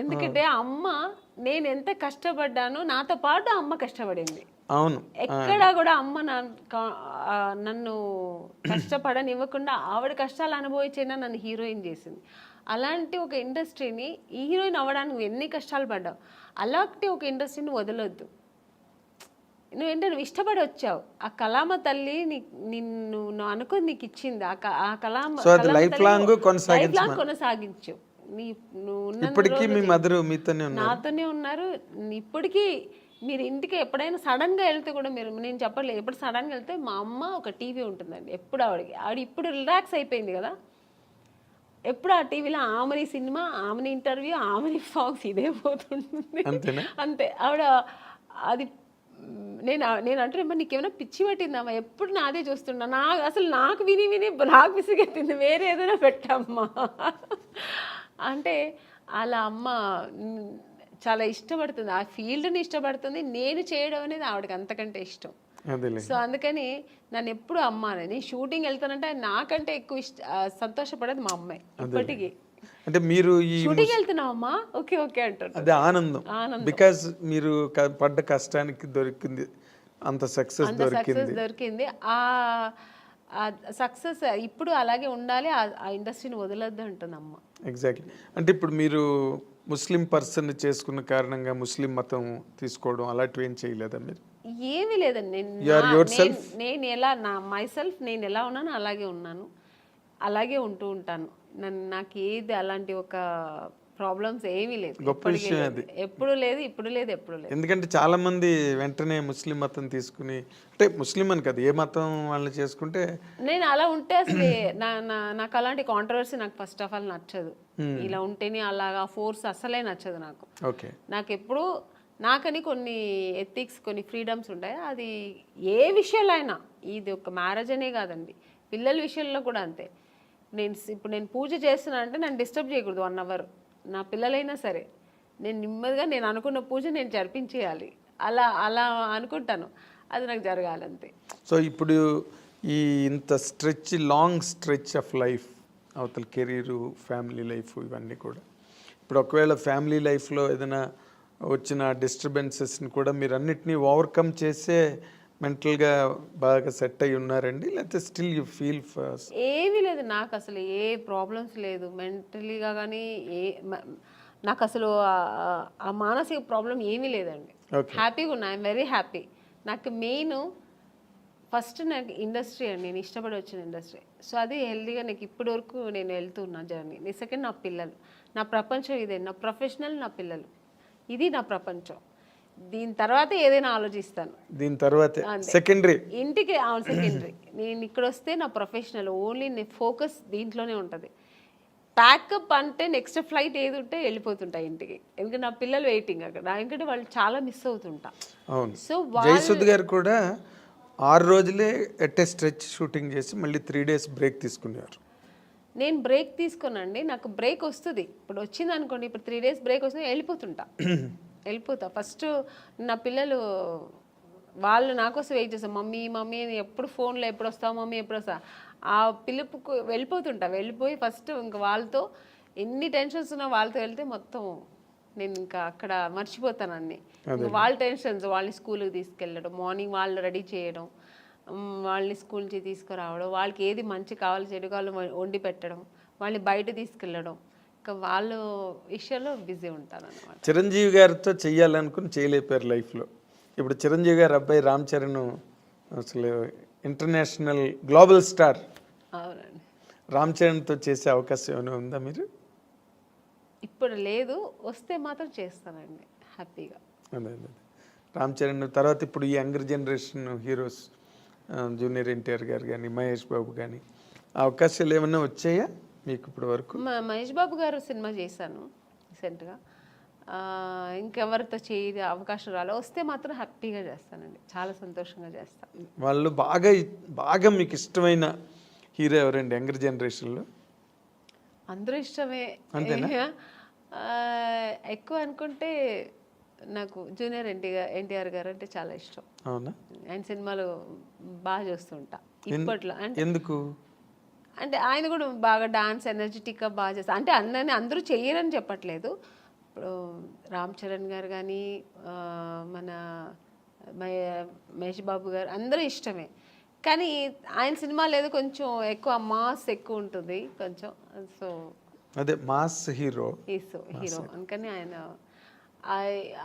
ఎందుకంటే అమ్మ నేను ఎంత కష్టపడ్డానో నాతో పాటు అమ్మ కష్టపడింది. అవును, ఎక్కడా కూడా అమ్మ నన్ను కష్టపడనివ్వకుండా ఆవిడ కష్టాలు అనుభవించేనా నన్ను హీరోయిన్ చేసింది. అలాంటి ఒక ఇండస్ట్రీని ఈ హీరోయిన్ అవ్వడానికి ఎన్ని కష్టాలు పడ్డావు, అలాంటి ఒక ఇండస్ట్రీని వదలొద్దు. నువ్వు ఇష్టపడి వచ్చావు, ఆ కళామ తల్లి నిన్ను అనుకుని నీకు ఇచ్చింది, ఆ కళామ లైఫ్ లాంగ్ కొనసాగించు. నాతోనే ఉన్నారు ఇప్పటికీ. మీరు ఇంటికి ఎప్పుడైనా సడన్గా వెళ్తే కూడా నేను చెప్పలేదు, ఎప్పుడు సడన్గా వెళ్తే మా అమ్మ ఒక టీవీ ఉంటుందండి ఎప్పుడు ఆవిడ ఇప్పుడు రిలాక్స్ అయిపోయింది కదా, ఎప్పుడు ఆ టీవీలో ఆమెని సినిమా, ఆమెని ఇంటర్వ్యూ, ఆమెని సాంగ్స్ ఇదే పోతుంటుంది అంతే. ఆవిడ అది నేను అంటే నీకేమైనా పిచ్చి పట్టిందమ్మా, ఎప్పుడు నాదే చూస్తున్నా, అసలు నాకు విని నాకు విసిగెత్తింది, వేరే ఏదైనా పెట్టమ్మా అంటే. అలా అమ్మ చాలా ఇష్టపడుతుంది, ఆ ఫీల్డ్ని ఇష్టపడుతుంది, నేను చేయడం అనేది ఆవిడకి అంతకంటే ఇష్టం. సో అందుకని నన్ను ఎప్పుడు అమ్మ అనేది, షూటింగ్ వెళ్తానంటే నాకంటే ఎక్కువ సంతోషపడేది మా అమ్మాయి ఇప్పటికీ. అంటే మీరు షూటింగ్ వెళ్తున్నావమ్మా, ఓకే ఓకే అంటారు, అదే ఆనందం. బికాజ్ మీరు పడ్డ కష్టానికి దొరికింది అంత సక్సెస్ దొరికింది. ఆ సక్సెస్ ఇప్పుడు అలాగే ఉండాలి, ఆ ఇండస్ట్రీని వదలొద్దు అంటుంది అమ్మ. ఎగ్జాక్ట్లీ. అంటే ఇప్పుడు మీరు ముస్లిం పర్సన్ చేసుకున్న కారణంగా ముస్లిం మతం తీసుకోవడం అలాంటివి ఏం చేయలేదా మీరు? ఏమీ లేదండి. నేను ఎలా మైసెల్ఫ్ నేను ఎలా ఉన్నాను అలాగే ఉన్నాను, అలాగే ఉంటూ ఉంటాను. నాకు ఏది అలాంటి ఒక ప్రాబ్లమ్స్ ఏమీ లేదు, గొప్ప విషయం అది. ఎప్పుడు లేదు, ఇప్పుడు లేదు, ఎప్పుడు లేదు. ఎందుకంటే చాలా మంది వెంటనే ముస్లిం మతం తీసుకుని, అంటే ముస్లిం అని కదా ఏ మతం వాళ్ళని చేసుకుంటే, నేను అలా ఉంటే అసలు నాకు అలాంటి కాంట్రవర్సీ నాకు ఫస్ట్ ఆఫ్ ఆల్ నచ్చదు. ఇలా ఉంటేనే అలాగా ఫోర్స్ అసలే నచ్చదు నాకు. నాకు ఎప్పుడు నాకని కొన్ని ఎథిక్స్, కొన్ని ఫ్రీడమ్స్ ఉంటాయి. అది ఏ విషయంలో అయినా, ఇది ఒక మ్యారేజ్ అనే కాదండి, పిల్లల విషయంలో కూడా అంతే. ఇప్పుడు నేను పూజ చేస్తున్నా అంటే నన్ను డిస్టర్బ్ చేయకూడదు 1 hour, నా పిల్లలైనా సరే. నేను నెమ్మదిగా నేను అనుకున్న పూజ నేను జరిపించేయాలి, అలా అనుకుంటాను, అది నాకు జరగాలంతే. సో ఇప్పుడు ఈ ఇంత లాంగ్ స్ట్రెచ్ ఆఫ్ లైఫ్, అవతల కెరీరు, ఫ్యామిలీ లైఫ్, ఇవన్నీ కూడా ఇప్పుడు ఒకవేళ ఫ్యామిలీ లైఫ్లో ఏదైనా వచ్చిన డిస్టర్బెన్సెస్ని కూడా మీరు అన్నిటినీ ఓవర్కమ్ చేసే మెంటల్గా బాగా సెట్ అయి ఉన్నారండి, లేకపోతే స్టిల్ యూ ఫీల్ ఫస్ట్? ఏమీ లేదు, నాకు అసలు ఏ ప్రాబ్లమ్స్ లేదు మెంటలీగా కానీ నాకు అసలు ఆ మానసిక ప్రాబ్లం ఏమీ లేదండి. హ్యాపీగా ఉన్నా, ఐఎమ్ వెరీ హ్యాపీ. నాకు మెయిన్ ఫస్ట్ నాకు ఇండస్ట్రీ అండి, నేను ఇష్టపడి వచ్చిన ఇండస్ట్రీ. సో అది హెల్తీగా నాకు ఇప్పటి వరకు నేను వెళ్తున్నా జర్నీ. సెకండ్ నా పిల్లలు, నా ప్రపంచం ఇదే, నా ప్రొఫెషనల్, నా పిల్లలు, ఇది నా ప్రపంచం. దీని తర్వాత ఏదైనా ఆలోచిస్తాను, దీని తర్వాత సెకండరీ ఇంటికి సెకండరీ. నేను ఇక్కడ వస్తే నా ప్రొఫెషనల్ ఓన్లీ ఫోకస్ దీంట్లోనే ఉంటుంది. ప్యాకప్ అంటే నెక్స్ట్ ఫ్లైట్ ఏది ఉంటే వెళ్ళిపోతుంటా ఇంటికి, ఎందుకంటే నా పిల్లలు వెయిటింగ్ అక్కడ, ఎందుకంటే వాళ్ళు చాలా మిస్ అవుతుంటా. అవును, సో జయసుద్ గారు కూడా 6 రోజులే ఎట్ స్ట్రెచ్ షూటింగ్ చేసి మళ్ళీ 3 days బ్రేక్ తీసుకున్నారు. నేను బ్రేక్ తీసుకోనండి, నాకు బ్రేక్ వస్తుంది. ఇప్పుడు వచ్చింది అనుకోండి, ఇప్పుడు 3 days బ్రేక్ వస్తుంది, వెళ్ళిపోతా. ఫస్ట్ నా పిల్లలు వాళ్ళు నా కోసం వెయిట్ చేస్తారు, మమ్మీ మమ్మీ అని ఎప్పుడు ఫోన్లో ఎప్పుడు వస్తావు మమ్మీ ఎప్పుడు వస్తా, ఆ పిలుపుకు వెళ్ళిపోయి ఫస్ట్ ఇంకా వాళ్ళతో ఎన్ని టెన్షన్స్ ఉన్నా వాళ్ళతో వెళ్తే మొత్తం నేను ఇంకా అక్కడ మర్చిపోతాను అన్నీ. వాళ్ళ టెన్షన్స్, వాళ్ళని స్కూల్కి తీసుకెళ్ళడం, మార్నింగ్ వాళ్ళు రెడీ చేయడం, వాళ్ళని స్కూల్ నుంచి తీసుకురావడం, వాళ్ళకి ఏది మంచి కావాలి చెడు కావాలి వండి పెట్టడం, వాళ్ళని బయట తీసుకెళ్ళడం, ఇంకా వాళ్ళ విషయంలో బిజీ ఉంటాను అన్నమాట. చిరంజీవి గారితో చెయ్యాలనుకుని చేయలేపారు లైఫ్లో. ఇప్పుడు చిరంజీవి గారు అబ్బాయి రామ్ చరణ్ అసలు ఇంటర్నేషనల్ గ్లోబల్ స్టార్. అవునండి. రామ్ చరణ్తో చేసే అవకాశం ఏమైనా ఉందా మీరు? ఇప్పుడు లేదు, వస్తే మాత్రం చేస్తానండి హ్యాపీగా. అదే రామ్ చరణ్ తర్వాత ఇప్పుడు ఈ younger generation heroes junior NTR గారు కానీ మహేష్ బాబు కానీ అవకాశాలు ఏమైనా వచ్చాయా మీకు ఇప్పటి వరకు? మహేష్ బాబు గారు సినిమా చేశాను రీసెంట్గా, ఇంకెవరితో చేయ అవకాశం రాలే, వస్తే మాత్రం హ్యాపీగా చేస్తానండి, చాలా సంతోషంగా చేస్తాను. వాళ్ళు బాగా మీకు ఇష్టమైన హీరో ఎవరండి యంగర్ జనరేషన్లో? అందరూ ఇష్టమే, ఎక్కువ అనుకుంటే నాకు జూనియర్ ఎన్టీఆర్ గారు అంటే చాలా ఇష్టం. అవునా? ఆయన సినిమాలు బాగా చూస్తుంటా ఇప్పట్లో. అంటే ఎందుకు అంటే ఆయన కూడా బాగా డాన్స్ ఎనర్జెటిక్గా బాగా చేస్తారు. అంటే అందరూ చెయ్యరని చెప్పట్లేదు, ఇప్పుడు రామ్ చరణ్ గారు కానీ మన మహేష్ బాబు గారు అందరూ ఇష్టమే, కానీ ఆయన సినిమాలు ఏదో కొంచెం ఎక్కువ మాస్ ఎక్కువ ఉంటుంది కొంచెం. సో అదే మాస్ హీరో అందుకని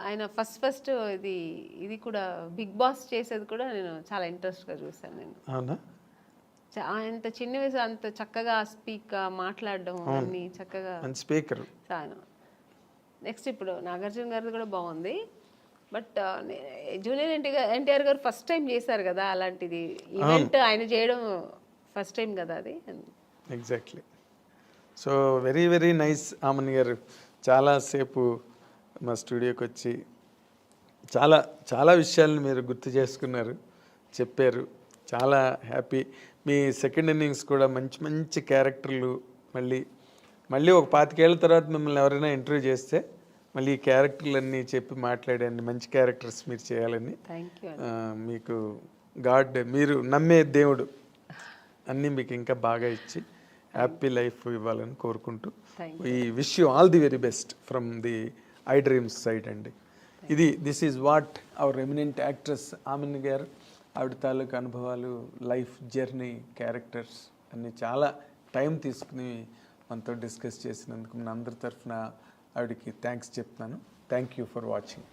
ఆయన ఫస్ట్ ఇది కూడా బిగ్ బాస్ చేసేది కూడా నేను చాలా ఇంట్రెస్ట్గా చూసాను. నేను అవునా? అంత చిన్న వయసు అంత చక్కగా మాట్లాడడం అన్ని చక్కగా స్పీకర్. నెక్స్ట్ ఇప్పుడు నాగార్జున గారిది కూడా బాగుంది, బట్ జూనియర్ ఎన్టీఆర్ గారు ఫస్ట్ టైం చేశారు కదా అలాంటిది ఈవెంట్, ఆయన చేయడం ఫస్ట్ టైం కదా అది. Exactly. So very very nice Amman గారు, చాలాసేపు మా స్టూడియోకి వచ్చి చాలా చాలా విషయాలను మీరు గుర్తు చేసుకున్నారు, చెప్పారు. చాలా హ్యాపీ. మీ సెకండ్ ఇన్నింగ్స్ కూడా మంచి మంచి క్యారెక్టర్లు, మళ్ళీ ఒక 25 ఏళ్ళ తర్వాత మిమ్మల్ని ఎవరైనా ఇంటర్వ్యూ చేస్తే మళ్ళీ ఈ క్యారెక్టర్లన్నీ చెప్పి మాట్లాడండి, మంచి క్యారెక్టర్స్ మీరు చేయాలని. మీకు గాడ్, మీరు నమ్మే దేవుడు అన్నీ మీకు ఇంకా బాగా ఇచ్చి హ్యాపీ లైఫ్ ఇవ్వాలని కోరుకుంటూ ఈ wish you all the very best from the I dreams side అండి. This is what our eminent actress Aamani గారు, ఆవిడ తాలూకు అనుభవాలు, లైఫ్ జర్నీ, క్యారెక్టర్స్ అన్నీ చాలా టైం తీసుకుని మనతో డిస్కస్ చేసినందుకు మన అందరి తరఫున ఆవిడకి థ్యాంక్స్ చెప్తున్నాను. Thank you for watching.